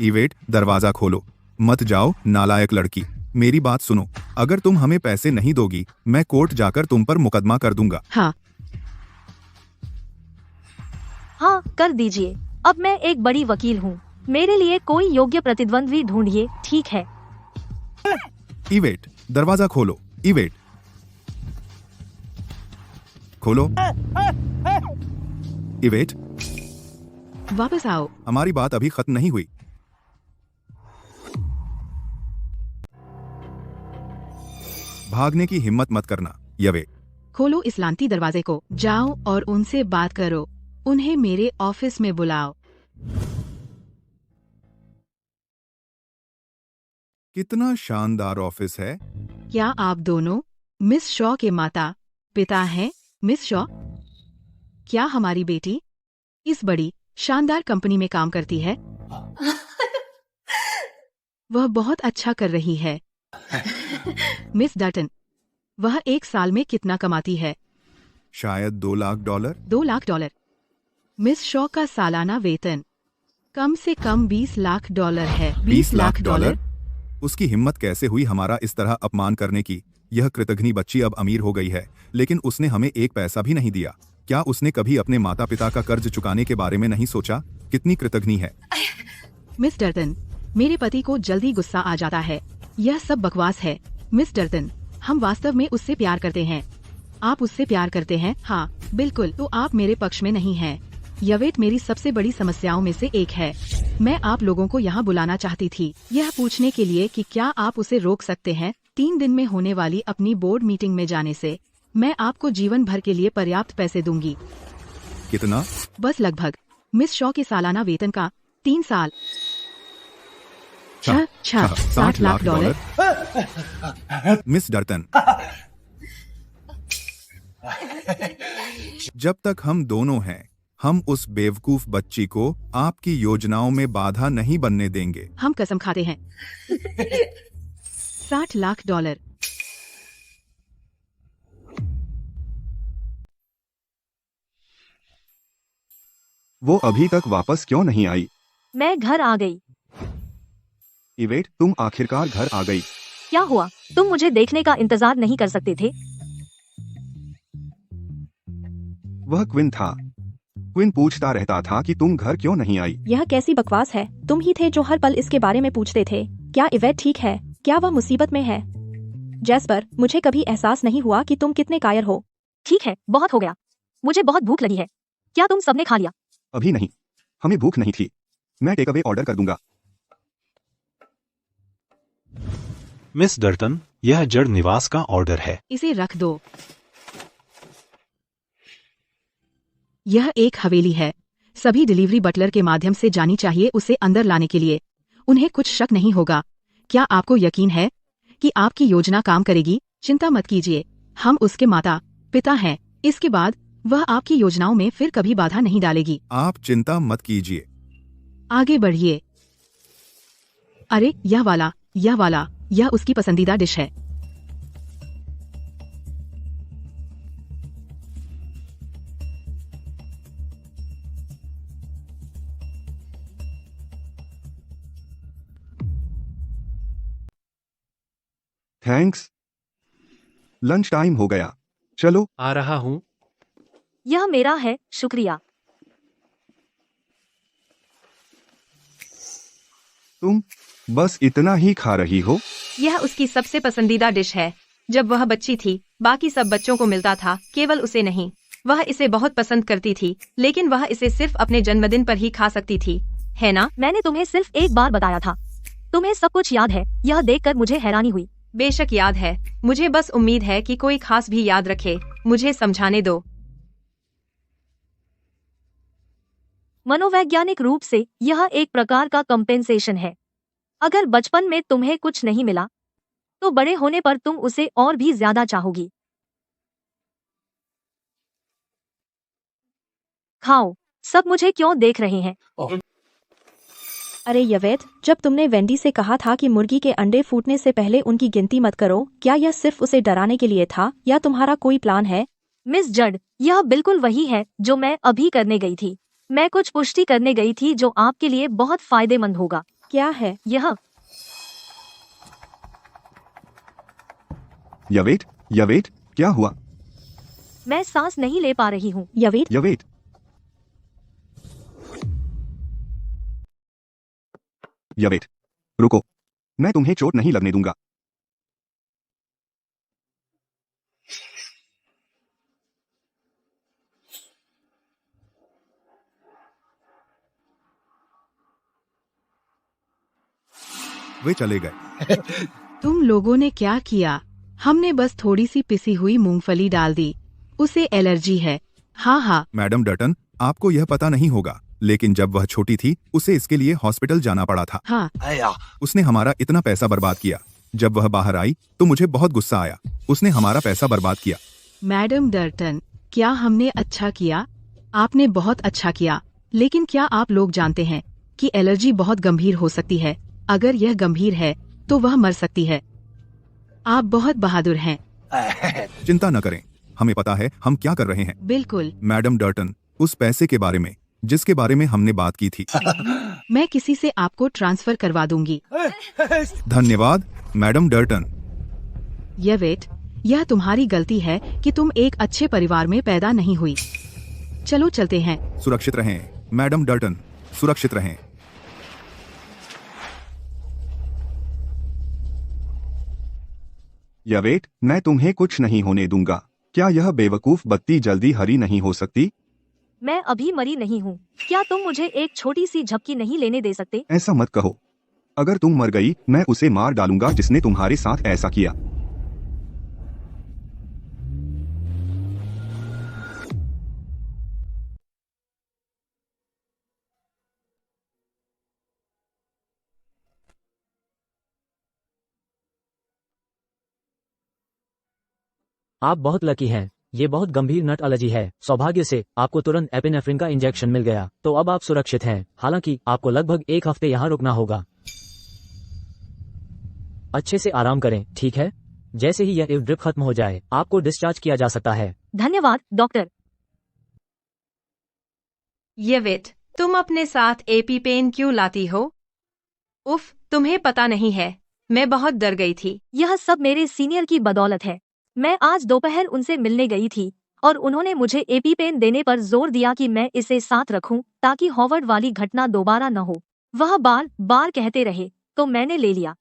इवेट, दरवाजा खोलो। मत जाओ नालायक लड़की। मेरी बात सुनो, अगर तुम हमें पैसे नहीं दोगी, मैं कोर्ट जाकर तुम पर मुकदमा कर दूंगा। हाँ, कर दीजिए। अब मैं एक बड़ी वकील हूँ। मेरे लिए कोई योग्य प्रतिद्वंद्वी ढूंढिए, ठीक है? इवेट, दरवाजा खोलो। इवेट, खोलो। इवेट, वापस आओ। हमारी बात अभी खत्म नहीं हुई। भागने की हिम्मत मत करना यवेट। खोलो इस लांती दरवाजे को। जाओ और उनसे बात करो। उन्हें मेरे ऑफिस में बुलाओ। कितना शानदार ऑफिस है। क्या आप दोनों मिस शॉ के माता पिता हैं? मिस शॉ, क्या हमारी बेटी इस बड़ी शानदार कंपनी में काम करती है? वह बहुत अच्छा कर रही है। मिस डटन, वह एक साल में कितना कमाती है? शायद $2 लाख। $2 लाख। मिस शॉ का सालाना वेतन कम से कम $20 लाख है। $20 लाख। उसकी हिम्मत कैसे हुई हमारा इस तरह अपमान करने की? यह कृतघ्नी बच्ची अब अमीर हो गई है, लेकिन उसने हमें एक पैसा भी नहीं दिया। क्या उसने कभी अपने माता पिता का कर्ज चुकाने के बारे में नहीं सोचा? कितनी कृतघ्नी है। मिस डर्टन, मेरे पति को जल्दी गुस्सा आ जाता है। यह सब बकवास है। मिस डर्टन, हम वास्तव में उससे प्यार करते हैं। आप उससे प्यार करते हैं? हाँ, बिल्कुल। तो आप मेरे पक्ष में नहीं हैं। यवेट मेरी सबसे बड़ी समस्याओं में से एक है। मैं आप लोगों को यहाँ बुलाना चाहती थी, यह पूछने के लिए कि क्या आप उसे रोक सकते हैं 3 दिन में होने वाली अपनी बोर्ड मीटिंग में जाने से। मैं आपको जीवन भर के लिए पर्याप्त पैसे दूंगी। कितना? बस लगभग मिस शॉ के सालाना वेतन का 3 साल। 60 लाख डॉलर। मिस डर्टन, जब तक हम दोनों हैं, हम उस बेवकूफ बच्ची को आपकी योजनाओं में बाधा नहीं बनने देंगे। हम कसम खाते हैं। 60 लाख डॉलर। वो अभी तक वापस क्यों नहीं आई? मैं घर आ गई। इवेट, तुम आखिरकार घर आ गई। क्या हुआ? तुम मुझे देखने का इंतजार नहीं कर सकते थे? वह क्विन था। क्विन पूछता रहता था कि तुम घर क्यों नहीं आई। यह कैसी बकवास है? तुम ही थे जो हर पल इसके बारे में पूछते थे। क्या इवेट ठीक है? क्या वह मुसीबत में है? जैस्पर, मुझे कभी एहसास नहीं हुआ कि तुम कितने कायर हो। ठीक है, बहुत हो गया। मुझे बहुत भूख लगी है। क्या तुम सबने खा लिया? अभी नहीं, हमें भूख नहीं थी। मैं टेक अवे ऑर्डर कर दूंगा। मिस डर्टन, यह जड़ निवास का ऑर्डर है। इसे रख दो। यह एक हवेली है। सभी डिलीवरी बटलर के माध्यम से जानी चाहिए उसे अंदर लाने के लिए। उन्हें कुछ शक नहीं होगा। क्या आपको यकीन है कि आपकी योजना काम करेगी? चिंता मत कीजिए, हम उसके माता पिता हैं। इसके बाद वह आपकी योजनाओं में फिर कभी बाधा नहीं डालेगी। आप चिंता मत कीजिए। आगे बढ़िए। अरे यह वाला, यह उसकी पसंदीदा डिश है। थैंक्स। लंच टाइम हो गया, चलो। आ रहा हूँ। यह मेरा है, शुक्रिया। तुम बस इतना ही खा रही हो? यह उसकी सबसे पसंदीदा डिश है। जब वह बच्ची थी, बाकी सब बच्चों को मिलता था, केवल उसे नहीं। वह इसे बहुत पसंद करती थी, लेकिन वह इसे सिर्फ अपने जन्मदिन पर ही खा सकती थी, है ना? मैंने तुम्हें सिर्फ एक बार बताया था। तुम्हें सब कुछ याद है। यह देखकर मुझे हैरानी हुई। बेशक याद है। मुझे बस उम्मीद है कि कोई खास भी याद रखे। मुझे समझाने दो। मनोवैज्ञानिक रूप से यह एक प्रकार का कंपेंसेशन है। अगर बचपन में तुम्हें कुछ नहीं मिला, तो बड़े होने पर तुम उसे और भी ज्यादा चाहोगी। खाओ। सब मुझे क्यों देख रहे हैं? अरे यवेट, जब तुमने वेंडी से कहा था कि मुर्गी के अंडे फूटने से पहले उनकी गिनती मत करो, क्या यह सिर्फ उसे डराने के लिए था या तुम्हारा कोई प्लान है? मिस जड, यह बिल्कुल वही है जो मैं अभी करने गई थी। मैं कुछ पुष्टि करने गई थी जो आपके लिए बहुत फायदेमंद होगा। क्या है यह? यवेट, क्या हुआ? मैं सांस नहीं ले पा रही हूँ। यवेट, रुको। मैं तुम्हें चोट नहीं लगने दूंगा। वे चले गए। तुम लोगों ने क्या किया? हमने बस थोड़ी सी पिसी हुई मूंगफली डाल दी। उसे एलर्जी है। हाँ। मैडम डर्टन, आपको यह पता नहीं होगा, लेकिन जब वह छोटी थी उसे इसके लिए हॉस्पिटल जाना पड़ा था। हाँ। उसने हमारा इतना पैसा बर्बाद किया। जब वह बाहर आई तो मुझे बहुत गुस्सा आया। उसने हमारा पैसा बर्बाद किया। मैडम डर्टन, क्या हमने अच्छा किया? आपने बहुत अच्छा किया, लेकिन क्या आप लोग जानते हैं कि एलर्जी बहुत गंभीर हो सकती है? अगर यह गंभीर है तो वह मर सकती है। आप बहुत बहादुर हैं। चिंता न करें, हमें पता है हम क्या कर रहे हैं। बिल्कुल। मैडम डर्टन, उस पैसे के बारे में जिसके बारे में हमने बात की थी। मैं किसी से आपको ट्रांसफर करवा दूंगी। धन्यवाद मैडम डर्टन। यवेट, यह तुम्हारी गलती है कि तुम एक अच्छे परिवार में पैदा नहीं हुई। चलो चलते हैं। सुरक्षित रहें मैडम डर्टन, सुरक्षित रहें। यवेट, मैं तुम्हें कुछ नहीं होने दूंगा। क्या यह बेवकूफ बत्ती जल्दी हरी नहीं हो सकती? मैं अभी मरी नहीं हूँ। क्या तुम मुझे एक छोटी सी झपकी नहीं लेने दे सकते? ऐसा मत कहो। अगर तुम मर गई, मैं उसे मार डालूंगा जिसने तुम्हारे साथ ऐसा किया। आप बहुत लकी हैं। ये बहुत गंभीर नट एलर्जी है। सौभाग्य से आपको तुरंत एपिनेफ्रिन का इंजेक्शन मिल गया, तो अब आप सुरक्षित हैं। हालांकि आपको लगभग 1 हफ्ते यहाँ रुकना होगा। अच्छे से आराम करें, ठीक है? जैसे ही यह ड्रिप खत्म हो जाए, आपको डिस्चार्ज किया जा सकता है। धन्यवाद डॉक्टर। यवेट, तुम अपने साथ एपीपेन क्यों लाती हो? उफ, तुम्हें पता नहीं है, मैं बहुत डर गई थी। यह सब मेरे सीनियर की बदौलत है। मैं आज दोपहर उनसे मिलने गई थी और उन्होंने मुझे एपीपेन देने पर जोर दिया कि मैं इसे साथ रखूं ताकि हॉवर्ड वाली घटना दोबारा न हो। वह बार बार कहते रहे, तो मैंने ले लिया।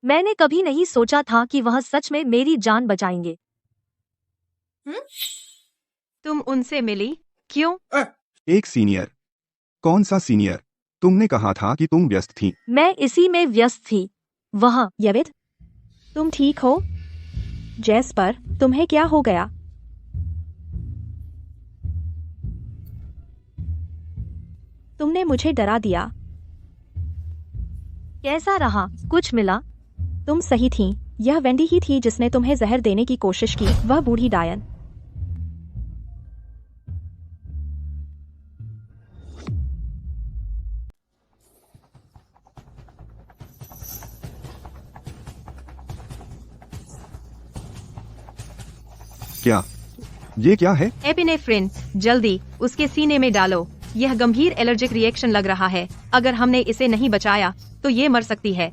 मैंने कभी नहीं सोचा था कि वह सच में मेरी जान बचाएंगे। तुम उनसे मिली क्यों? एक सीनियर? कौन सा सीनियर? तुमने कहा था कि तुम व्यस्त थी। मैं इसी में व्यस्त थी। वह यवेट, तुम ठीक हो? जेस्पर, तुम्हें क्या हो गया? तुमने मुझे डरा दिया। कैसा रहा? कुछ मिला? तुम सही थी, यह वेंडी ही थी जिसने तुम्हें जहर देने की कोशिश की, वह बूढ़ी डायन। क्या? ये क्या है? एपिनेफ्रिन, जल्दी उसके सीने में डालो। यह गंभीर एलर्जिक रिएक्शन लग रहा है। अगर हमने इसे नहीं बचाया तो ये मर सकती है।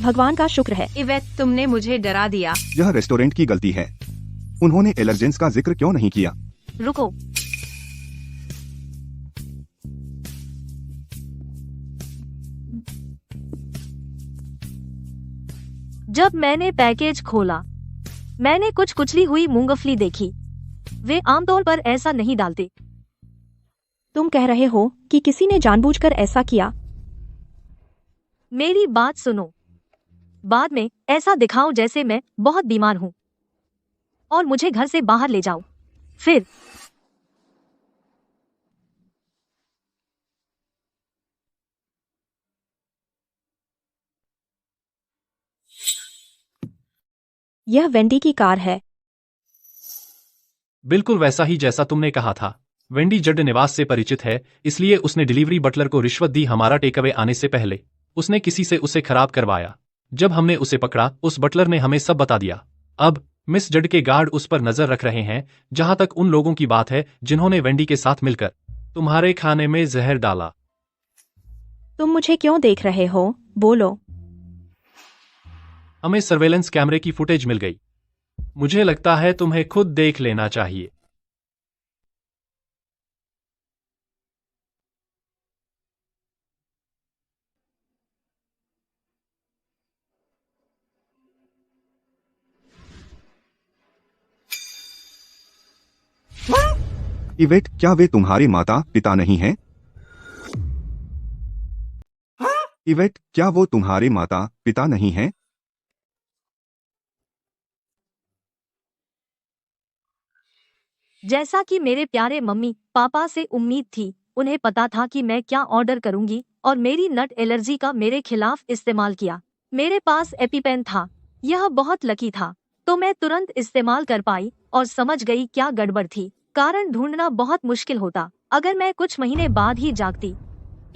भगवान का शुक्र है। इवेट, तुमने मुझे डरा दिया। यह रेस्टोरेंट की गलती है। उन्होंने एलर्जेंस का जिक्र क्यों नहीं किया? रुको, जब मैंने पैकेज खोला मैंने कुछ कुचली हुई मूंगफली देखी। वे आमतौर पर ऐसा नहीं डालते। तुम कह रहे हो कि किसी ने जानबूझकर ऐसा किया? मेरी बात सुनो, बाद में ऐसा दिखाओ जैसे मैं बहुत बीमार हूं और मुझे घर से बाहर ले जाओ। फिर यह वेंडी की कार है। बिल्कुल वैसा ही जैसा तुमने कहा था। वेंडी जड निवास से परिचित है, इसलिए उसने डिलीवरी बटलर को रिश्वत दी हमारा टेकअवे आने से पहले। उसने किसी से उसे खराब करवाया। जब हमने उसे पकड़ा, उस बटलर ने हमें सब बता दिया। अब मिस जड के गार्ड उस पर नजर रख रहे हैं, जहां तक उन लोगों की बात है जिन्होंने वेंडी के साथ मिलकर तुम्हारे खाने में जहर डाला। तुम मुझे क्यों देख रहे हो? बोलो। हमें सर्वेलेंस कैमरे की फुटेज मिल गई। मुझे लगता है तुम्हें खुद देख लेना चाहिए। इवेट, क्या वे तुम्हारे माता पिता नहीं हैं? इवेट, क्या वो तुम्हारे माता पिता नहीं हैं? जैसा कि मेरे प्यारे मम्मी पापा से उम्मीद थी, उन्हें पता था कि मैं क्या ऑर्डर करूंगी और मेरी नट एलर्जी का मेरे खिलाफ इस्तेमाल किया। मेरे पास एपिपेन था। यह बहुत लकी था, तो मैं तुरंत इस्तेमाल कर पाई और समझ गई क्या गड़बड़ थी। कारण ढूंढना बहुत मुश्किल होता अगर मैं कुछ महीने बाद ही जागती।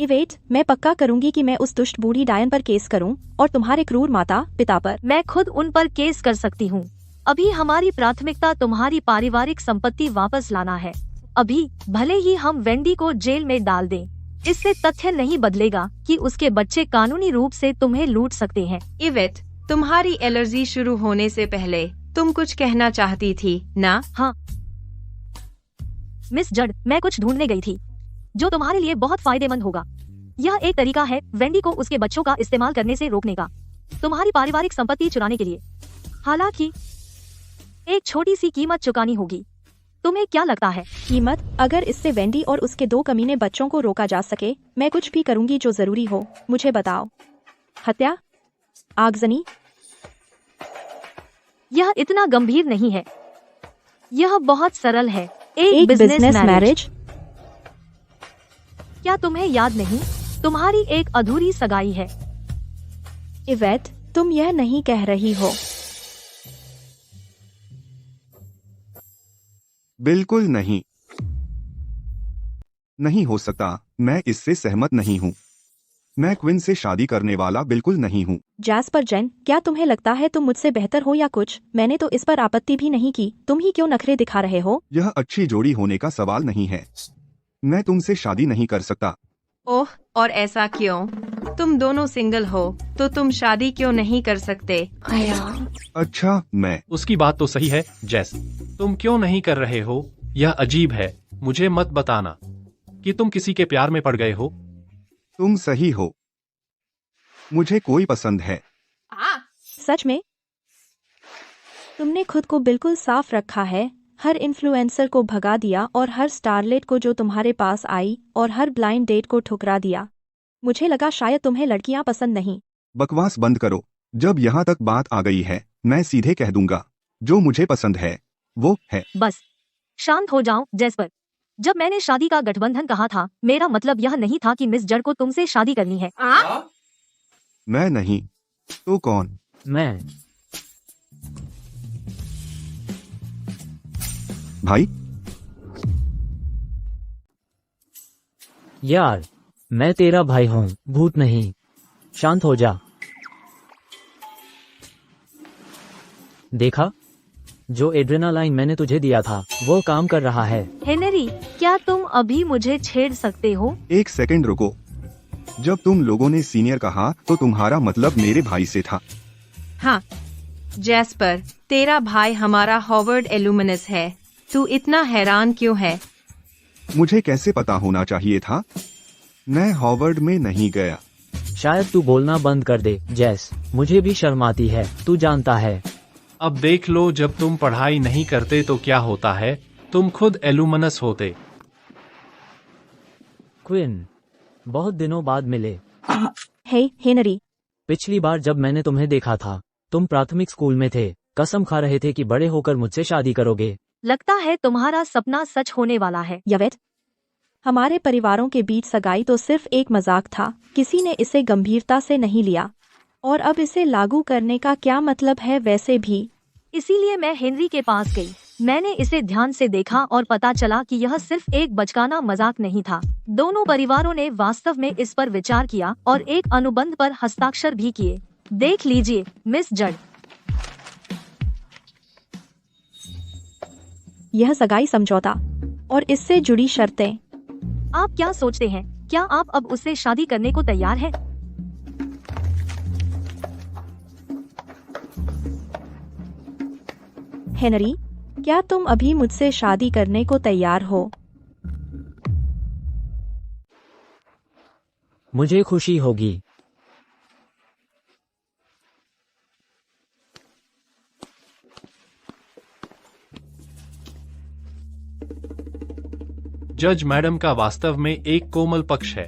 इवेट, मैं पक्का करूंगी कि मैं उस दुष्ट बूढ़ी डायन पर केस करूं और तुम्हारे क्रूर माता पिता पर। मैं खुद उन पर केस कर सकती हूँ। अभी हमारी प्राथमिकता तुम्हारी पारिवारिक संपत्ति वापस लाना है। अभी भले ही हम वेंडी को जेल में डाल दें, इससे तथ्य नहीं बदलेगा कि उसके बच्चे कानूनी रूप से तुम्हें लूट सकते हैं। इवेट, तुम्हारी एलर्जी शुरू होने से पहले तुम कुछ कहना चाहती थी ना? हाँ मिस जड, मैं कुछ ढूंढने गई थी जो तुम्हारे लिए बहुत फायदेमंद होगा। यह एक तरीका है वेंडी को उसके बच्चों का इस्तेमाल करने से रोकने का, तुम्हारी पारिवारिक संपत्ति चुराने के लिए। हालांकि एक छोटी सी कीमत चुकानी होगी। तुम्हें क्या लगता है? कीमत? अगर इससे वेंडी और उसके 2 कमीने बच्चों को रोका जा सके, मैं कुछ भी करूंगी जो जरूरी हो। मुझे बताओ। हत्या? आगजनी? यह इतना गंभीर नहीं है। यह बहुत सरल है। एक बिजनेस मैरिज? क्या तुम्हें याद नहीं? तुम्हारी एक अधूरी सगाई है। इवेट, तुम यह नहीं कह रही हो। बिल्कुल नहीं। नहीं हो सकता। मैं इससे सहमत नहीं हूँ। मैं क्विन से शादी करने वाला बिल्कुल नहीं हूँ। जैस्पर जेन, क्या तुम्हें लगता है तुम मुझसे बेहतर हो या कुछ? मैंने तो इस पर आपत्ति भी नहीं की। तुम ही क्यों नखरे दिखा रहे हो? यह अच्छी जोड़ी होने का सवाल नहीं है। मैं तुमसे शादी नहीं कर सकता। ओह, और ऐसा क्यों? तुम दोनों सिंगल हो तो तुम शादी क्यों नहीं कर सकते? अच्छा, मैं उसकी बात तो सही है जैस, तुम क्यों नहीं कर रहे हो? यह अजीब है। मुझे मत बताना कि तुम किसी के प्यार में पड़ गए हो। तुम सही हो। मुझे कोई पसंद है। सच में? तुमने खुद को बिल्कुल साफ रखा है। हर इन्फ्लुएंसर को भगा दिया और हर स्टारलेट को जो तुम्हारे पास आई और हर ब्लाइंड डेट को ठुकरा दिया। मुझे लगा शायद तुम्हें लड़कियां पसंद नहीं। बकवास बंद करो। जब यहाँ तक बात आ गई है, मैं सीधे कह दूंगा, जो मुझे पसंद है वो है। बस शांत हो जाओ जैस्पर। जब मैंने शादी का गठबंधन कहा था, मेरा मतलब यह नहीं था कि मिस जड़ को तुमसे शादी करनी है। मैं नहीं तो कौन? मैं। भाई यार, मैं तेरा भाई हूँ, भूत नहीं। शांत हो जा। देखा, जो एड्रेनालाइन मैंने तुझे दिया था वो काम कर रहा है। हेनरी, क्या तुम अभी मुझे छेड़ सकते हो? एक सेकंड रुको। जब तुम लोगों ने सीनियर कहा तो तुम्हारा मतलब मेरे भाई से था। हाँ जैस्पर, तेरा भाई हमारा हॉवर्ड एल्यूमिनस है। तू इतना हैरान क्यों है? मुझे कैसे पता होना चाहिए था? मैं हॉवर्ड में नहीं गया। शायद तू बोलना बंद कर दे जैस, मुझे भी शर्म आती है, तू जानता है। अब देख लो, जब तुम पढ़ाई नहीं करते तो क्या होता है, तुम खुद एल्यूमिनस होते। क्विन, बहुत दिनों बाद मिले। हे हेनरी, पिछली बार जब मैंने तुम्हें देखा था, तुम प्राथमिक स्कूल में थे, कसम खा रहे थे कि बड़े होकर मुझसे शादी करोगे। लगता है तुम्हारा सपना सच होने वाला है। यवेट, हमारे परिवारों के बीच सगाई तो सिर्फ एक मजाक था। किसी ने इसे गंभीरता से नहीं लिया, और अब इसे लागू करने का क्या मतलब है वैसे भी? इसीलिए मैं हेनरी के पास गई। मैंने इसे ध्यान से देखा और पता चला कि यह सिर्फ एक बचकाना मजाक नहीं था। दोनों परिवारों ने वास्तव में इस पर विचार किया और एक अनुबंध पर हस्ताक्षर भी किए। देख लीजिए मिस जड़। यह सगाई समझौता और इससे जुड़ी शर्तें। आप क्या सोचते हैं? क्या आप अब उससे शादी करने को तैयार हैं? हेनरी, क्या तुम अभी मुझसे शादी करने को तैयार हो? मुझे खुशी होगी। जज मैडम का वास्तव में एक कोमल पक्ष है।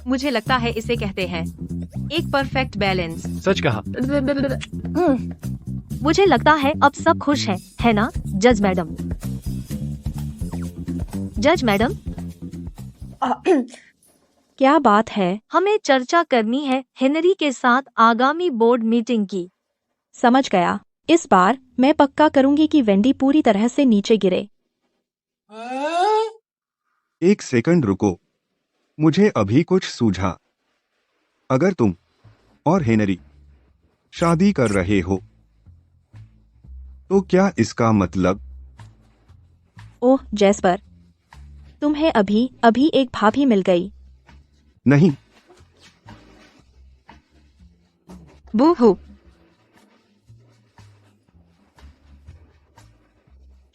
मुझे लगता है इसे कहते हैं एक परफेक्ट बैलेंस। सच कहा। मुझे लगता है अब सब खुश हैं, है ना जज मैडम? जज मैडम, क्या बात है? हमें चर्चा करनी है हेनरी के साथ आगामी बोर्ड मीटिंग की। समझ गया। इस बार मैं पक्का करूंगी कि वेंडी पूरी तरह से नीचे गिरे। एक सेकंड रुको, मुझे अभी कुछ सूझा। अगर तुम और हेनरी शादी कर रहे हो तो क्या इसका मतलब? ओह जैस्पर, तुम्हें अभी अभी एक भाभी मिल गई। नहीं। बूहू।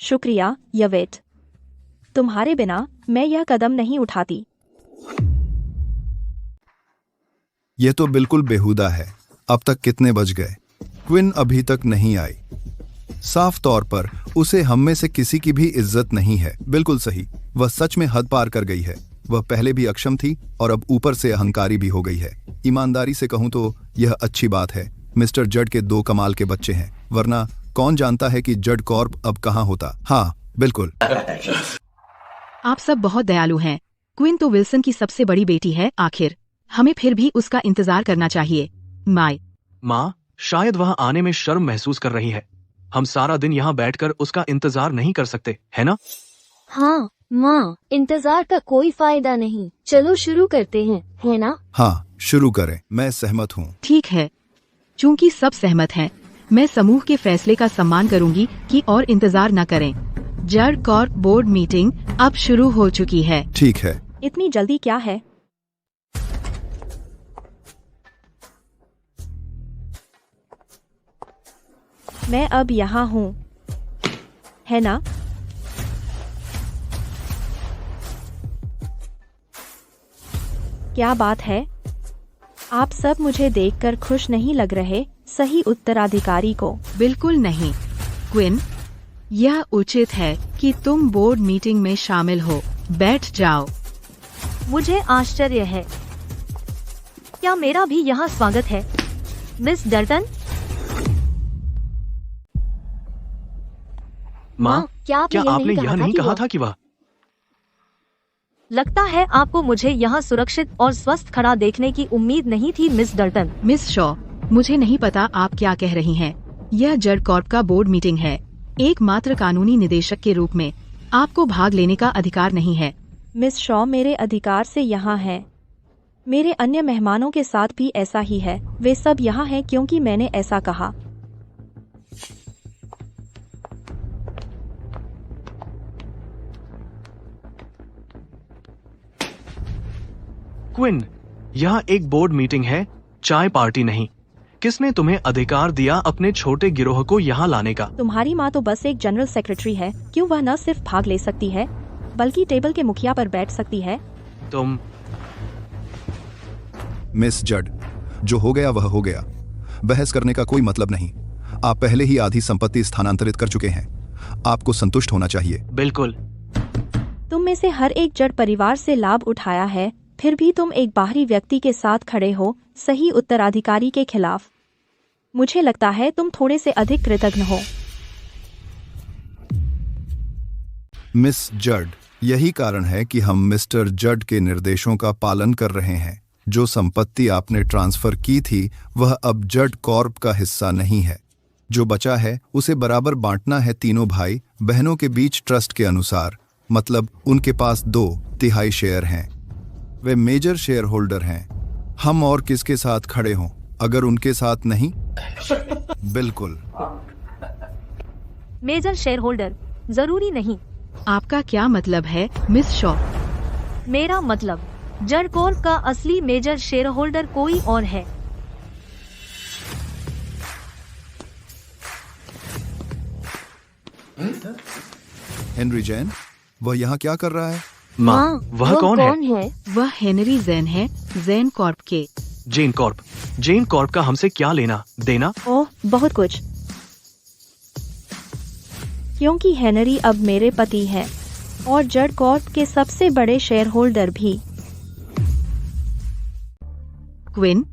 शुक्रिया यवेट, तुम्हारे बिना मैं यह कदम नहीं उठाती। यह तो बिल्कुल बेहुदा है। अब तक कितने बज गए? क्विन अभी तक नहीं आई। साफ तौर पर उसे हम में से किसी की भी इज्जत नहीं है। बिल्कुल सही, वह सच में हद पार कर गई है। वह पहले भी अक्षम थी और अब ऊपर से अहंकारी भी हो गई है। ईमानदारी से कहूं तो यह अच्छी बात है। मिस्टर जड के 2 कमाल के बच्चे हैं, वरना कौन जानता है कि जड कॉर्प अब कहाँ होता। हाँ बिल्कुल। आप सब बहुत दयालु हैं। क्विन तो विल्सन की सबसे बड़ी बेटी है। आखिर हमें फिर भी उसका इंतजार करना चाहिए। माँ, शायद वह आने में शर्म महसूस कर रही है। हम सारा दिन यहाँ बैठकर उसका इंतजार नहीं कर सकते, है ना? हाँ माँ, इंतजार का कोई फायदा नहीं। चलो शुरू करते हैं, है ना? हाँ शुरू करें, मैं सहमत हूँ। ठीक है, चूंकि सब सहमत हैं, मैं समूह के फैसले का सम्मान करूंगी कि और इंतजार न करें। जड कॉर्प बोर्ड मीटिंग अब शुरू हो चुकी है। ठीक है। इतनी जल्दी क्या है? मैं अब यहाँ हूँ, है ना? क्या बात है? आप सब मुझे देखकर खुश नहीं लग रहे। सही उत्तराधिकारी को। बिल्कुल नहीं क्विन, यह उचित है कि तुम बोर्ड मीटिंग में शामिल हो। बैठ जाओ। मुझे आश्चर्य है, क्या मेरा भी यहाँ स्वागत है? मिस डर्टन, माँ, क्या क्या आपने यह नहीं कहा था कि वह लगता है आपको मुझे यहाँ सुरक्षित और स्वस्थ खड़ा देखने की उम्मीद नहीं थी मिस डर्टन। मिस शॉ, मुझे नहीं पता आप क्या कह रही हैं। यह जड कॉर्प का बोर्ड मीटिंग है। एकमात्र कानूनी निदेशक के रूप में आपको भाग लेने का अधिकार नहीं है। मिस शॉ मेरे अधिकार से यहाँ है। मेरे अन्य मेहमानों के साथ भी ऐसा ही है। वे सब यहाँ हैं क्योंकि मैंने ऐसा कहा। क्विन, यह एक बोर्ड मीटिंग है, चाय पार्टी नहीं। किसने तुम्हें अधिकार दिया अपने छोटे गिरोह को यहाँ लाने का? तुम्हारी माँ तो बस एक जनरल सेक्रेटरी है। क्यों वह न सिर्फ भाग ले सकती है बल्कि टेबल के मुखिया पर बैठ सकती है? तुम मिस जड, जो हो गया वह हो गया। बहस करने का कोई मतलब नहीं। आप पहले ही आधी संपत्ति स्थानांतरित कर चुके हैं। आपको संतुष्ट होना चाहिए। बिल्कुल। तुम में से हर एक जड परिवार से लाभ उठाया है, फिर भी तुम एक बाहरी व्यक्ति के साथ खड़े हो, सही उत्तराधिकारी के खिलाफ। मुझे लगता है तुम थोड़े से अधिक कृतज्ञ हो। मिस जड, यही कारण है कि हम मिस्टर जड के निर्देशों का पालन कर रहे हैं। जो संपत्ति आपने ट्रांसफर की थी वह अब जड कॉर्प का हिस्सा नहीं है। जो बचा है उसे बराबर बांटना है तीनों भाई बहनों के बीच ट्रस्ट के अनुसार। मतलब उनके पास 2/3 शेयर हैं। वे मेजर शेयर होल्डर हैं। हम और किसके साथ खड़े हों अगर उनके साथ नहीं? बिल्कुल। मेजर शेयर होल्डर जरूरी नहीं। आपका क्या मतलब है मिस शॉ? मेरा मतलब जड कॉर्प का असली मेजर शेयर होल्डर कोई और है। हेनरी जैन, वह यहाँ क्या कर रहा है? माँ, वह कौन है? वह हेनरी जैन है, जैन कॉर्प के। जेन कॉर्प। जेन कॉर्प का हमसे क्या लेना देना? ओह, बहुत कुछ। क्योंकि हेनरी अब मेरे पति हैं और जड कॉर्प के सबसे बड़े शेयर होल्डर भी। क्विन,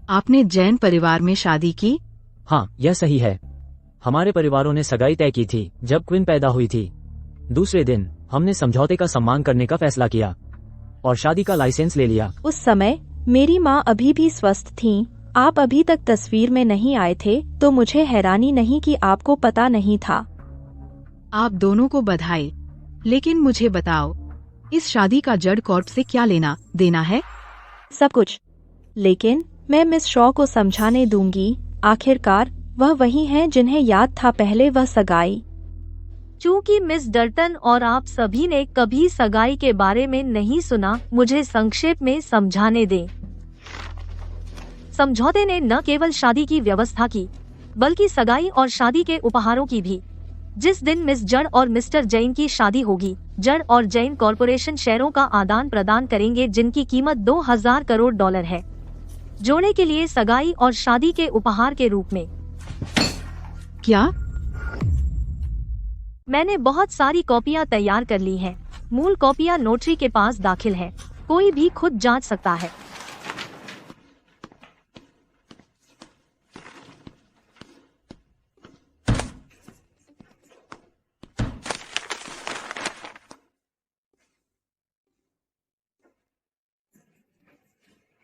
आपने जैन परिवार में शादी की? हाँ, यह सही है। हमारे परिवारों ने सगाई तय की थी जब क्विन पैदा हुई थी। दूसरे दिन हमने समझौते का सम्मान करने का फैसला किया और शादी का लाइसेंस ले लिया। उस समय मेरी माँ अभी भी स्वस्थ थीं। आप अभी तक तस्वीर में नहीं आए थे, तो मुझे हैरानी नहीं कि आपको पता नहीं था। आप दोनों को बधाई। लेकिन मुझे बताओ, इस शादी का जड कॉर्प से क्या लेना देना है? सब कुछ। लेकिन मैं मिस शॉ को समझाने दूंगी। आखिरकार वह वही हैं जिन्हें याद था पहले वह सगाई। चूंकि मिस डर्टन और आप सभी ने कभी सगाई के बारे में नहीं सुना, मुझे संक्षेप में समझाने दें। समझौते ने न केवल शादी की व्यवस्था की, बल्कि सगाई और शादी के उपहारों की भी। जिस दिन मिस जड और मिस्टर जैन की शादी होगी, जड और जैन कॉरपोरेशन शेयरों का आदान प्रदान करेंगे जिनकी कीमत $2000 करोड़ है, जोड़े के लिए सगाई और शादी के उपहार के रूप में। क्या? मैंने बहुत सारी कॉपियां तैयार कर ली हैं। मूल कॉपियां नोटरी के पास दाखिल है। कोई भी खुद जांच सकता है।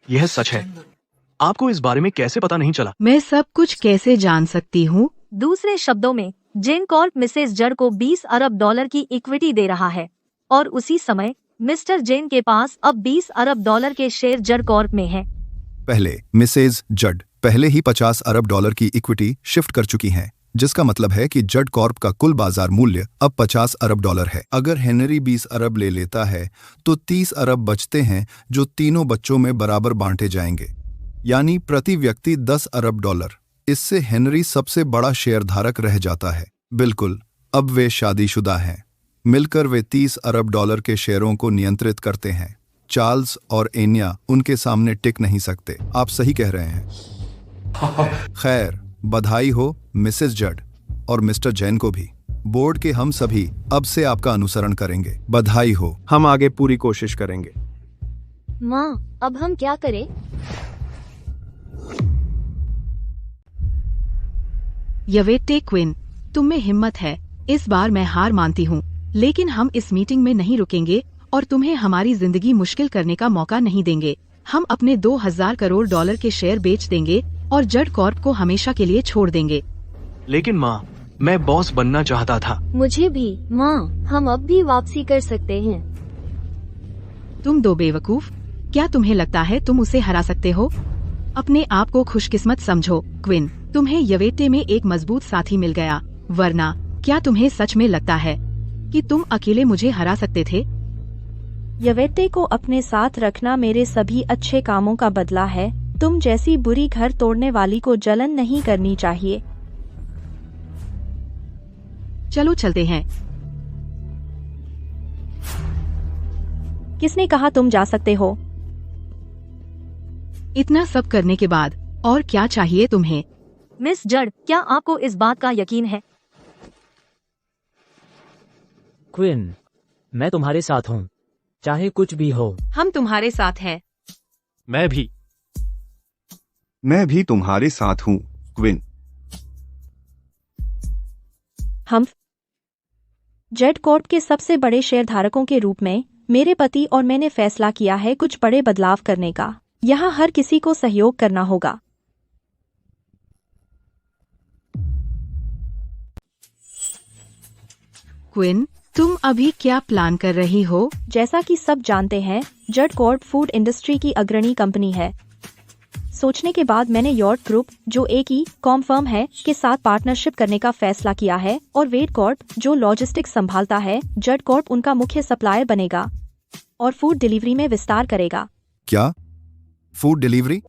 यह सच है। आपको इस बारे में कैसे पता नहीं चला? मैं सब कुछ कैसे जान सकती हूँ? दूसरे शब्दों में, जेन कॉर्प मिसेस जड को $20 अरब की इक्विटी दे रहा है और उसी समय मिस्टर जेन के पास अब $20 अरब के शेयर जड कॉर्प में हैं। पहले मिसेज जड पहले ही $50 अरब की इक्विटी शिफ्ट कर चुकी हैं, जिसका मतलब है कि जड कॉर्प का कुल बाजार मूल्य अब $50 अरब है। अगर हेनरी 20 अरब ले लेता है तो 30 अरब बचते हैं जो तीनों बच्चों में बराबर बांटे जाएंगे, यानी प्रति व्यक्ति $10 अरब। इससे हेनरी सबसे बड़ा शेयरधारक रह जाता है। बिल्कुल, अब वे शादीशुदा हैं। मिलकर वे $30 अरब के शेयरों को नियंत्रित करते हैं। चार्ल्स और एनिया उनके सामने टिक नहीं सकते। आप सही कह रहे हैं। खैर, बधाई हो मिसेस जड और मिस्टर जैन को भी। बोर्ड के हम सभी अब से आपका अनुसरण करेंगे। बधाई हो। हम आगे पूरी कोशिश करेंगे। माँ, अब हम क्या करें? यवेटे क्विन, तुम में हिम्मत है। इस बार मैं हार मानती हूँ, लेकिन हम इस मीटिंग में नहीं रुकेंगे और तुम्हें हमारी जिंदगी मुश्किल करने का मौका नहीं देंगे। हम अपने 2000 करोड़ डॉलर के शेयर बेच देंगे और जड कॉर्प को हमेशा के लिए छोड़ देंगे। लेकिन माँ, मैं बॉस बनना चाहता था। मुझे भी माँ, हम अब भी वापसी कर सकते हैं। तुम दो बेवकूफ, क्या तुम्हें लगता है तुम उसे हरा सकते हो? अपने आप को खुशकिस्मत समझो क्विन, तुम्हें यवेटे में एक मजबूत साथी मिल गया, वरना क्या तुम्हें सच में लगता है कि तुम अकेले मुझे हरा सकते थे? यवेटे को अपने साथ रखना मेरे सभी अच्छे कामों का बदला है। तुम जैसी बुरी घर तोड़ने वाली को जलन नहीं करनी चाहिए। चलो चलते हैं। किसने कहा तुम जा सकते हो? इतना सब करने के बाद और क्या चाहिए तुम्हें? मिस जड, क्या आपको इस बात का यकीन है? क्विन, मैं तुम्हारे साथ हूँ, चाहे कुछ भी हो। हम तुम्हारे साथ हैं। मैं भी। मैं भी तुम्हारे साथ हूँ क्विन। हम जेड कॉर्प के सबसे बड़े शेयरधारकों के रूप में मेरे पति और मैंने फैसला किया है कुछ बड़े बदलाव करने का। यहाँ हर किसी को सहयोग करना होगा। क्विन, तुम अभी क्या प्लान कर रही हो? जैसा कि सब जानते हैं, जड कॉर्प फूड इंडस्ट्री की अग्रणी कंपनी है। सोचने के बाद मैंने यॉर्क ग्रुप, जो एक ई कॉम फर्म है, के साथ पार्टनरशिप करने का फैसला किया है और वेट कॉर्प, जो लॉजिस्टिक्स संभालता है, जड कॉर्प उनका मुख्य सप्लायर बनेगा और फूड डिलीवरी में विस्तार करेगा। क्या? Food delivery?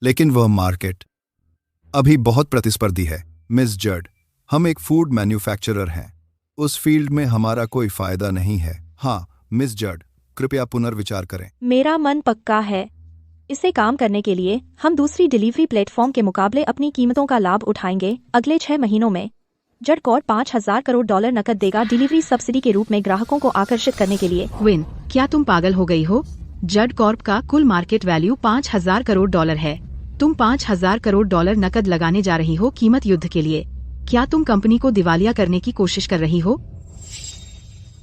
लेकिन वह मार्केट अभी बहुत प्रतिस्पर्धी है मिस जड। हम एक फूड मैन्युफैक्चरर हैं, उस फील्ड में हमारा कोई फायदा नहीं है। हाँ मिस जड, कृपया पुनर्विचार करें। मेरा मन पक्का है। इसे काम करने के लिए हम दूसरी डिलीवरी प्लेटफॉर्म के मुकाबले अपनी कीमतों का लाभ उठाएंगे। अगले 6 महीनों में जड कॉर्प 5000 करोड़ डॉलर नकद देगा डिलीवरी सब्सिडी के रूप में ग्राहकों को आकर्षित करने के लिए। क्विन, क्या तुम पागल हो गई हो? जड कॉर्प का कुल मार्केट वैल्यू 5000 करोड़ डॉलर है। तुम 5000 करोड़ डॉलर नकद लगाने जा रही हो कीमत युद्ध के लिए। क्या तुम कंपनी को दिवालिया करने की कोशिश कर रही हो?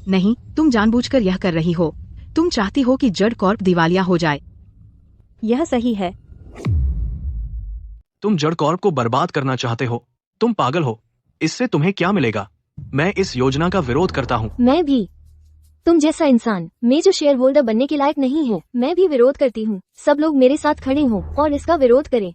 नहीं, तुम जानबूझकर यह कर रही हो। तुम चाहती हो कि जड कॉर्प दिवालिया हो जाए। यह सही है। तुम जड कॉर्प को बर्बाद करना चाहते हो। तुम पागल हो। इससे तुम्हें क्या मिलेगा? मैं इस योजना का विरोध करता हूँ। मैं भी। तुम जैसा इंसान मैं जो शेयर होल्डर बनने के लायक नहीं है। मैं भी विरोध करती हूँ। सब लोग मेरे साथ खड़े हों और इसका विरोध करें।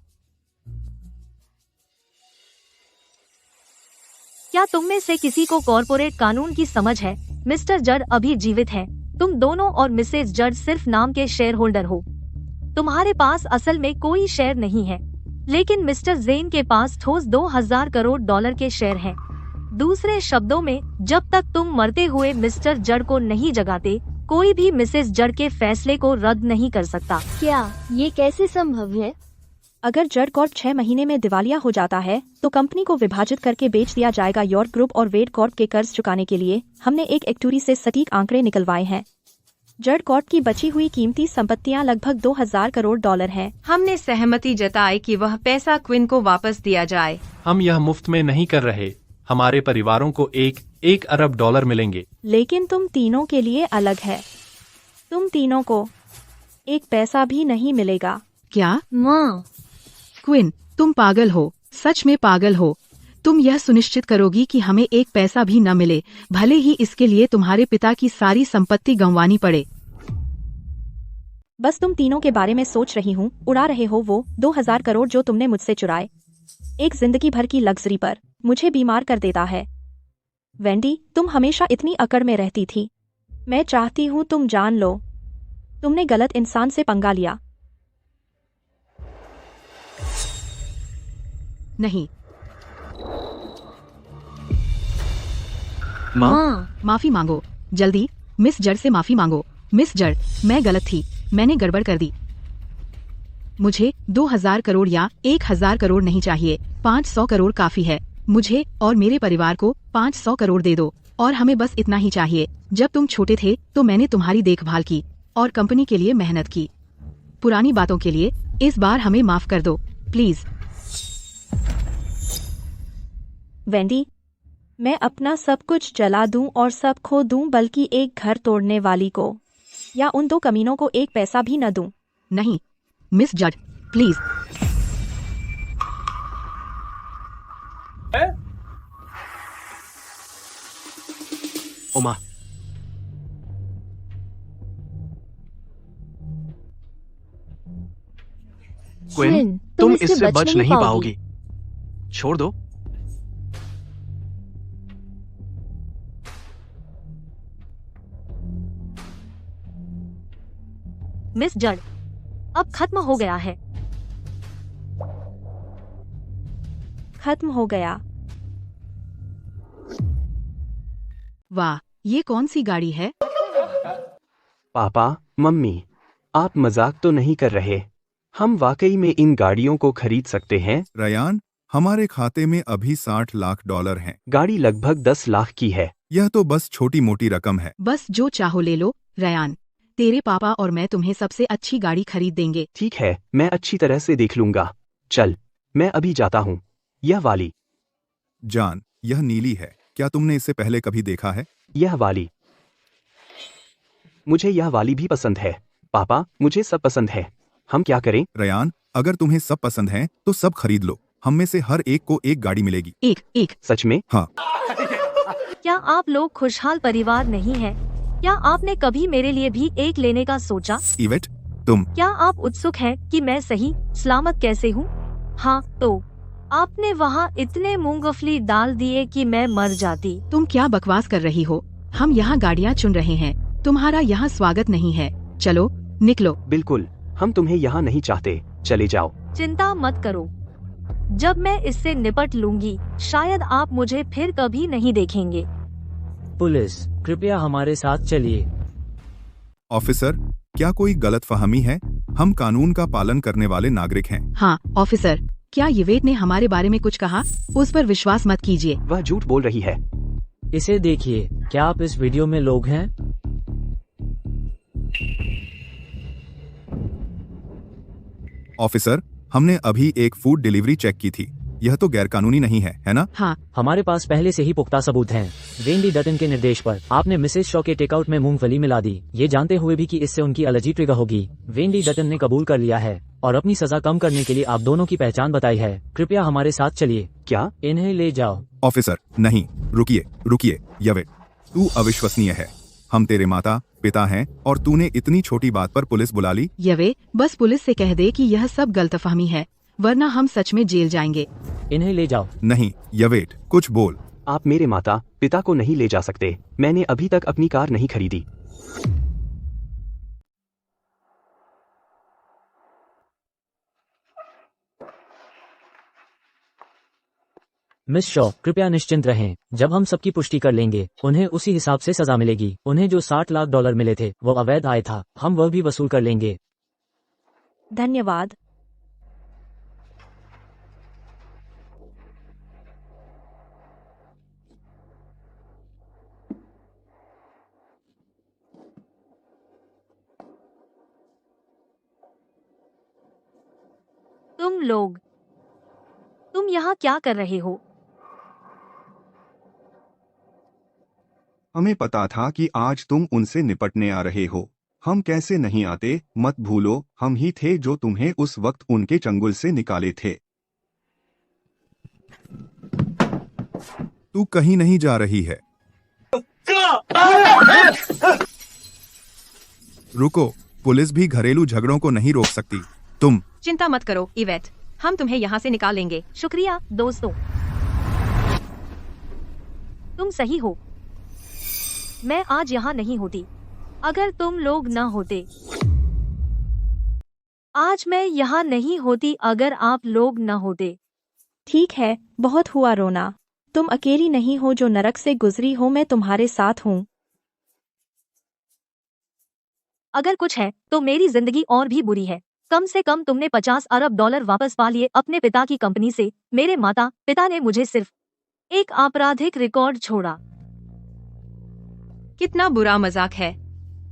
क्या तुम में से किसी को कॉर्पोरेट कानून की समझ है? मिस्टर जड अभी जीवित हैं। तुम दोनों और मिसेज जड सिर्फ नाम के शेयर होल्डर हो। तुम्हारे पास असल में कोई शेयर नहीं है, लेकिन मिस्टर जेन के पास ठोस 2000 करोड़ डॉलर के शेयर हैं। दूसरे शब्दों में, जब तक तुम मरते हुए मिस्टर जड को नहीं जगाते, कोई भी मिसेज जड के फैसले को रद्द नहीं कर सकता। क्या ये कैसे संभव है? अगर जड कॉर्प 6 महीने में दिवालिया हो जाता है तो कंपनी को विभाजित करके बेच दिया जाएगा। यॉर्क ग्रुप और वेट कॉर्प के कर्ज चुकाने के लिए हमने एक एक्टुरी से सटीक आंकड़े निकलवाए हैं। जड कॉर्प की बची हुई कीमती संपत्तियां लगभग 2000 करोड़ डॉलर हैं। हमने सहमति जताई कि वह पैसा क्विन को वापस दिया जाए। हम यह मुफ्त में नहीं कर रहे। हमारे परिवारों को 1 अरब डॉलर मिलेंगे। लेकिन तुम तीनों के लिए अलग है। तुम तीनों को एक पैसा भी नहीं मिलेगा। क्या? माँ, क्विन, तुम पागल हो, सच में पागल हो। तुम यह सुनिश्चित करोगी कि हमें एक पैसा भी न मिले, भले ही इसके लिए तुम्हारे पिता की सारी संपत्ति गंवानी पड़े। बस तुम तीनों के बारे में सोच रही हूँ। उड़ा रहे हो वो 2000 करोड़ जो तुमने मुझसे चुराए। एक जिंदगी भर की लग्जरी पर मुझे बीमार कर देता है। वेंडी, तुम हमेशा इतनी अकड़ में रहती थी। मैं चाहती हूँ तुम जान लो, तुमने गलत इंसान से पंगा लिया। नहीं। माँ, माफी मांगो जल्दी। मिस जड से माफी मांगो। मिस जड, मैं गलत थी, मैंने गड़बड़ कर दी। मुझे 2000 करोड़ या 1000 करोड़ नहीं चाहिए, 500 करोड़ काफी है। मुझे और मेरे परिवार को 500 करोड़ दे दो, और हमें बस इतना ही चाहिए। जब तुम छोटे थे तो मैंने तुम्हारी देखभाल की और कंपनी के लिए मेहनत की। पुरानी बातों के लिए इस बार हमें माफ कर दो प्लीज। वेंडी, मैं अपना सब कुछ जला दूं और सब खो दूं, बल्कि एक घर तोड़ने वाली को या उन दो कमीनों को एक पैसा भी न दूं। नहीं मिस जड, प्लीज। उमा, क्विन, तुम इससे बच नहीं पाओगी। छोड़ दो। मिस जड, अब खत्म हो गया है। खत्म हो गया। वाह, ये कौन सी गाड़ी है? पापा, मम्मी, आप मजाक तो नहीं कर रहे? हम वाकई में इन गाड़ियों को खरीद सकते हैं? रयान, हमारे खाते में अभी $60 लाख हैं। गाड़ी लगभग 10 लाख की है। यह तो बस छोटी मोटी रकम है। बस जो चाहो ले लो रयान, तेरे पापा और मैं तुम्हें सबसे अच्छी गाड़ी खरीद देंगे। ठीक है, मैं अच्छी तरह से देख लूंगा। चल, मैं अभी जाता हूँ। यह वाली। जान, यह नीली है। क्या तुमने इससे पहले कभी देखा है? यह वाली। मुझे यह वाली भी पसंद है। पापा, मुझे सब पसंद है। हम क्या करें? रयान, अगर तुम्हें सब पसंद है तो सब खरीद लो। हम में से हर एक को एक गाड़ी मिलेगी। एक। सच में? हाँ। क्या आप लोग खुशहाल परिवार नहीं हैं? क्या आपने कभी मेरे लिए भी एक लेने का सोचा? इवेट, तुम क्या आप उत्सुक हैं कि मैं सही सलामत कैसे हूँ? हाँ, तो आपने वहाँ इतने मूंगफली डाल दिए कि मैं मर जाती। तुम क्या बकवास कर रही हो? हम यहाँ गाड़ियाँ चुन रहे हैं, तुम्हारा यहाँ स्वागत नहीं है। चलो निकलो। बिल्कुल, हम तुम्हें यहाँ नहीं चाहते। चले जाओ। चिंता मत करो, जब मैं इससे निपट लूंगी शायद आप मुझे फिर कभी नहीं देखेंगे। पुलिस, कृपया हमारे साथ चलिए। ऑफिसर, क्या कोई गलतफहमी है? हम कानून का पालन करने वाले नागरिक हैं। हाँ ऑफिसर, क्या यवेट ने हमारे बारे में कुछ कहा? उस पर विश्वास मत कीजिए। वह झूठ बोल रही है। इसे देखिए, क्या आप इस वीडियो में लोग हैं? ऑफिसर, हमने अभी एक फूड डिलीवरी चेक की थी। यह तो गैरकानूनी नहीं है, है ना? हाँ, हमारे पास पहले से ही पुख्ता सबूत हैं। वेंडी डटन के निर्देश पर आपने मिसेस शॉ के टेकआउट में मूंगफली मिला दी, ये जानते हुए भी कि इससे उनकी एलर्जी ट्रिगर होगी। वेंडी डटन ने कबूल कर लिया है और अपनी सजा कम करने के लिए आप दोनों की पहचान बताई है। कृपया हमारे साथ चलिए। क्या? इन्हें ले जाओ। ऑफिसर, नहीं, रुकिए यवेट, तू अविश्वसनीय है। हम तेरे माता पिता हैं और तूने इतनी छोटी बात पर पुलिस बुला ली। यवे, बस पुलिस से कह दे कि यह सब गलतफहमी है, वरना हम सच में जेल जाएंगे। इन्हें ले जाओ। नहीं यवेट, कुछ बोल। आप मेरे माता पिता को नहीं ले जा सकते। मैंने अभी तक अपनी कार नहीं खरीदी। मिस शॉ, कृपया निश्चिंत रहें। जब हम सबकी पुष्टि कर लेंगे उन्हें उसी हिसाब से सजा मिलेगी। उन्हें जो $60 लाख मिले थे वो अवैध आय था, हम वह भी वसूल कर लेंगे। धन्यवाद। तुम यहाँ क्या कर रहे हो? हमें पता था कि आज तुम उनसे निपटने आ रहे हो। हम कैसे नहीं आते, मत भूलो, हम ही थे जो तुम्हें उस वक्त उनके चंगुल से निकाले थे। तू कहीं नहीं जा रही है। रुको, पुलिस भी घरेलू झगड़ों को नहीं रोक सकती। तुम चिंता मत करो इवेट, हम तुम्हें यहाँ से निकाल लेंगे। शुक्रिया दोस्तों, तुम सही हो। मैं आज यहाँ नहीं होती अगर तुम लोग न होते। आज मैं यहाँ नहीं होती अगर आप लोग न होते। ठीक है, बहुत हुआ रोना। तुम अकेली नहीं हो जो नरक से गुजरी हो, मैं तुम्हारे साथ हूँ। अगर कुछ है तो मेरी जिंदगी और भी बुरी है। कम से कम तुमने $50 अरब वापस पा लिए अपने पिता की कंपनी से। मेरे माता पिता ने मुझे सिर्फ एक आपराधिक रिकॉर्ड छोड़ा। कितना बुरा मजाक है।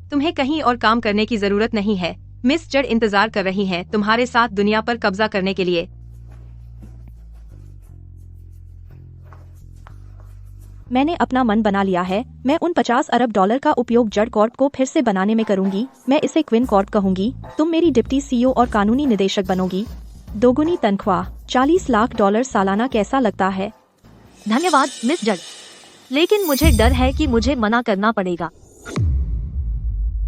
तुम्हें कहीं और काम करने की जरूरत नहीं है। मिस जड इंतजार कर रही हैं तुम्हारे साथ दुनिया पर कब्जा करने के लिए। मैंने अपना मन बना लिया है। मैं उन 50 अरब डॉलर का उपयोग जड कॉर्प को फिर से बनाने में करूंगी। मैं इसे क्विन कॉर्प कहूंगी। तुम मेरी डिप्टी सीईओ और कानूनी निदेशक बनोगी। दोगुनी तनख्वाह, 40 लाख डॉलर सालाना, कैसा लगता है? धन्यवाद मिस जड, लेकिन मुझे डर है कि मुझे मना करना पड़ेगा।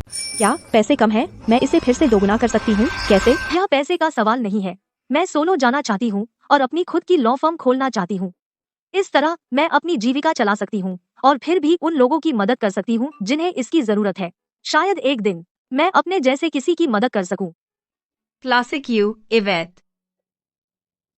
क्या पैसे कम है? मैं इसे फिर से दोगुना कर सकती हूँ। कैसे? यह पैसे का सवाल नहीं है। मैं सोलो जाना चाहती हूँ और अपनी खुद की लॉ फर्म खोलना चाहती हूँ। इस तरह मैं अपनी जीविका चला सकती हूँ और फिर भी उन लोगों की मदद कर सकती हूँ जिन्हें इसकी जरूरत है। शायद एक दिन मैं अपने जैसे किसी की मदद कर सकूँ। Classic you इवेट।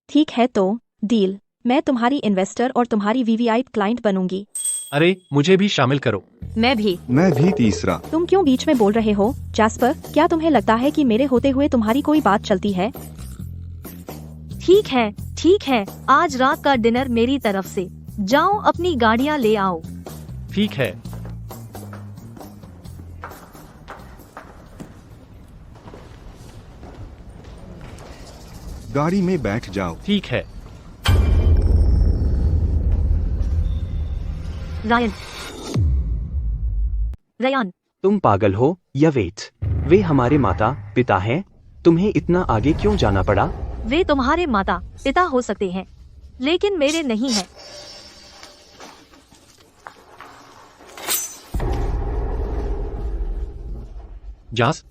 ठीक है तो डील। मैं तुम्हारी इन्वेस्टर और तुम्हारी वीवीआईपी क्लाइंट बनूंगी। अरे मुझे भी शामिल करो। मैं भी। मैं भी तीसरा। तुम क्यों बीच में बोल रहे हो जैस्पर? क्या तुम्हें लगता है कि मेरे होते हुए तुम्हारी कोई बात चलती है? ठीक है, आज रात का डिनर मेरी तरफ से। जाओ अपनी गाड़ियाँ ले आओ। ठीक है। गाड़ी में बैठ जाओ। ठीक है। रयान। तुम पागल हो या वेट? वे हमारे माता पिता हैं। तुम्हें इतना आगे क्यों जाना पड़ा? वे तुम्हारे माता पिता हो सकते हैं, लेकिन मेरे नहीं हैं। जास,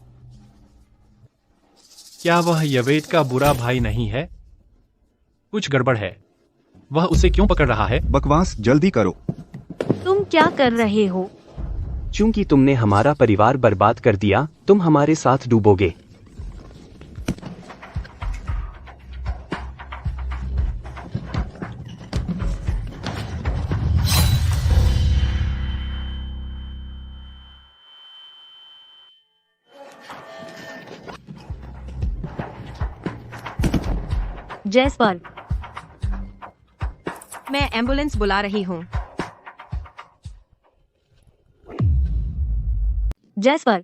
क्या वह यवेट का बुरा भाई नहीं है? कुछ गड़बड़ है। वह उसे क्यों पकड़ रहा है? बकवास जल्दी करो। तुम क्या कर रहे हो? चूंकि तुमने हमारा परिवार बर्बाद कर दिया, तुम हमारे साथ डूबोगे। जैस्पर, मैं एम्बुलेंस बुला रही हूँ। जैस्पर,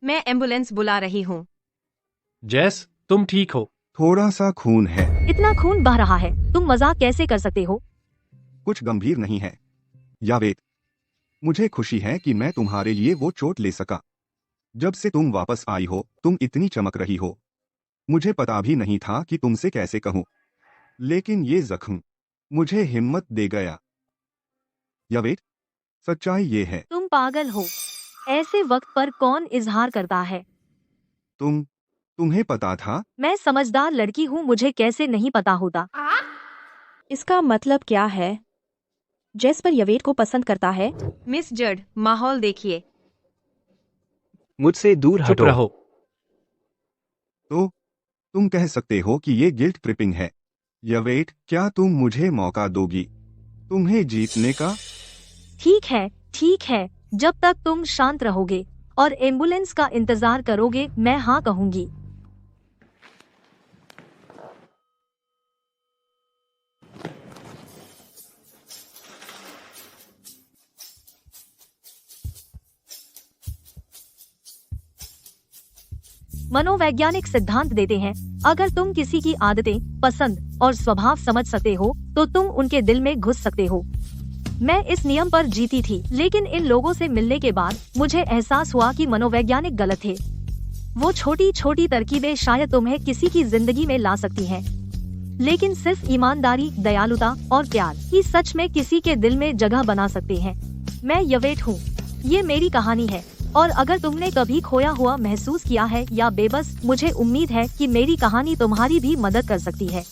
मैं एम्बुलेंस बुला रही हूँ। जैस, तुम ठीक हो? थोड़ा सा खून है। इतना खून बह रहा है, तुम मजाक कैसे कर सकते हो? कुछ गंभीर नहीं है। यावेत, मुझे खुशी है कि मैं तुम्हारे लिए वो चोट ले सका। जब से तुम वापस आई हो, तुम इतनी चमक रही हो। मुझे पता भी नहीं था कि तुमसे कैसे कहूं, लेकिन ये जख्म मुझे हिम्मत दे गया। यावेत, सच्चाई ये है। तुम पागल हो। ऐसे वक्त पर कौन इजहार करता है? तुम्हें पता था? मैं समझदार लड़की हूँ, मुझे कैसे नहीं पता होता? इसका मतलब क्या है? जैस्पर यवेट को पसंद करता है? मिस जड, माहौल देखिए। मुझसे दूर चुप हटो। रहो। तो तुम कह सकते हो कि ये गिल्ट ट्रिपिंग है। यवेट, क्या तुम मुझे मौका दोगी तुम्हें जीतने का? ठीक है, जब तक तुम शांत रहोगे और एम्बुलेंस का इंतजार करोगे, मैं हाँ कहूंगी। मनोवैज्ञानिक सिद्धांत देते हैं, अगर तुम किसी की आदतें, पसंद और स्वभाव समझ सकते हो तो तुम उनके दिल में घुस सकते हो। मैं इस नियम पर जीती थी, लेकिन इन लोगों से मिलने के बाद मुझे एहसास हुआ कि मनोवैज्ञानिक गलत थे। वो छोटी छोटी तरकीबें शायद तुम्हें किसी की जिंदगी में ला सकती हैं, लेकिन सिर्फ ईमानदारी, दयालुता और प्यार ही सच में किसी के दिल में जगह बना सकते हैं। मैं यवेट हूँ, ये मेरी कहानी है, और अगर तुमने कभी खोया हुआ महसूस किया है या बेबस, मुझे उम्मीद है कि मेरी कहानी तुम्हारी भी मदद कर सकती है।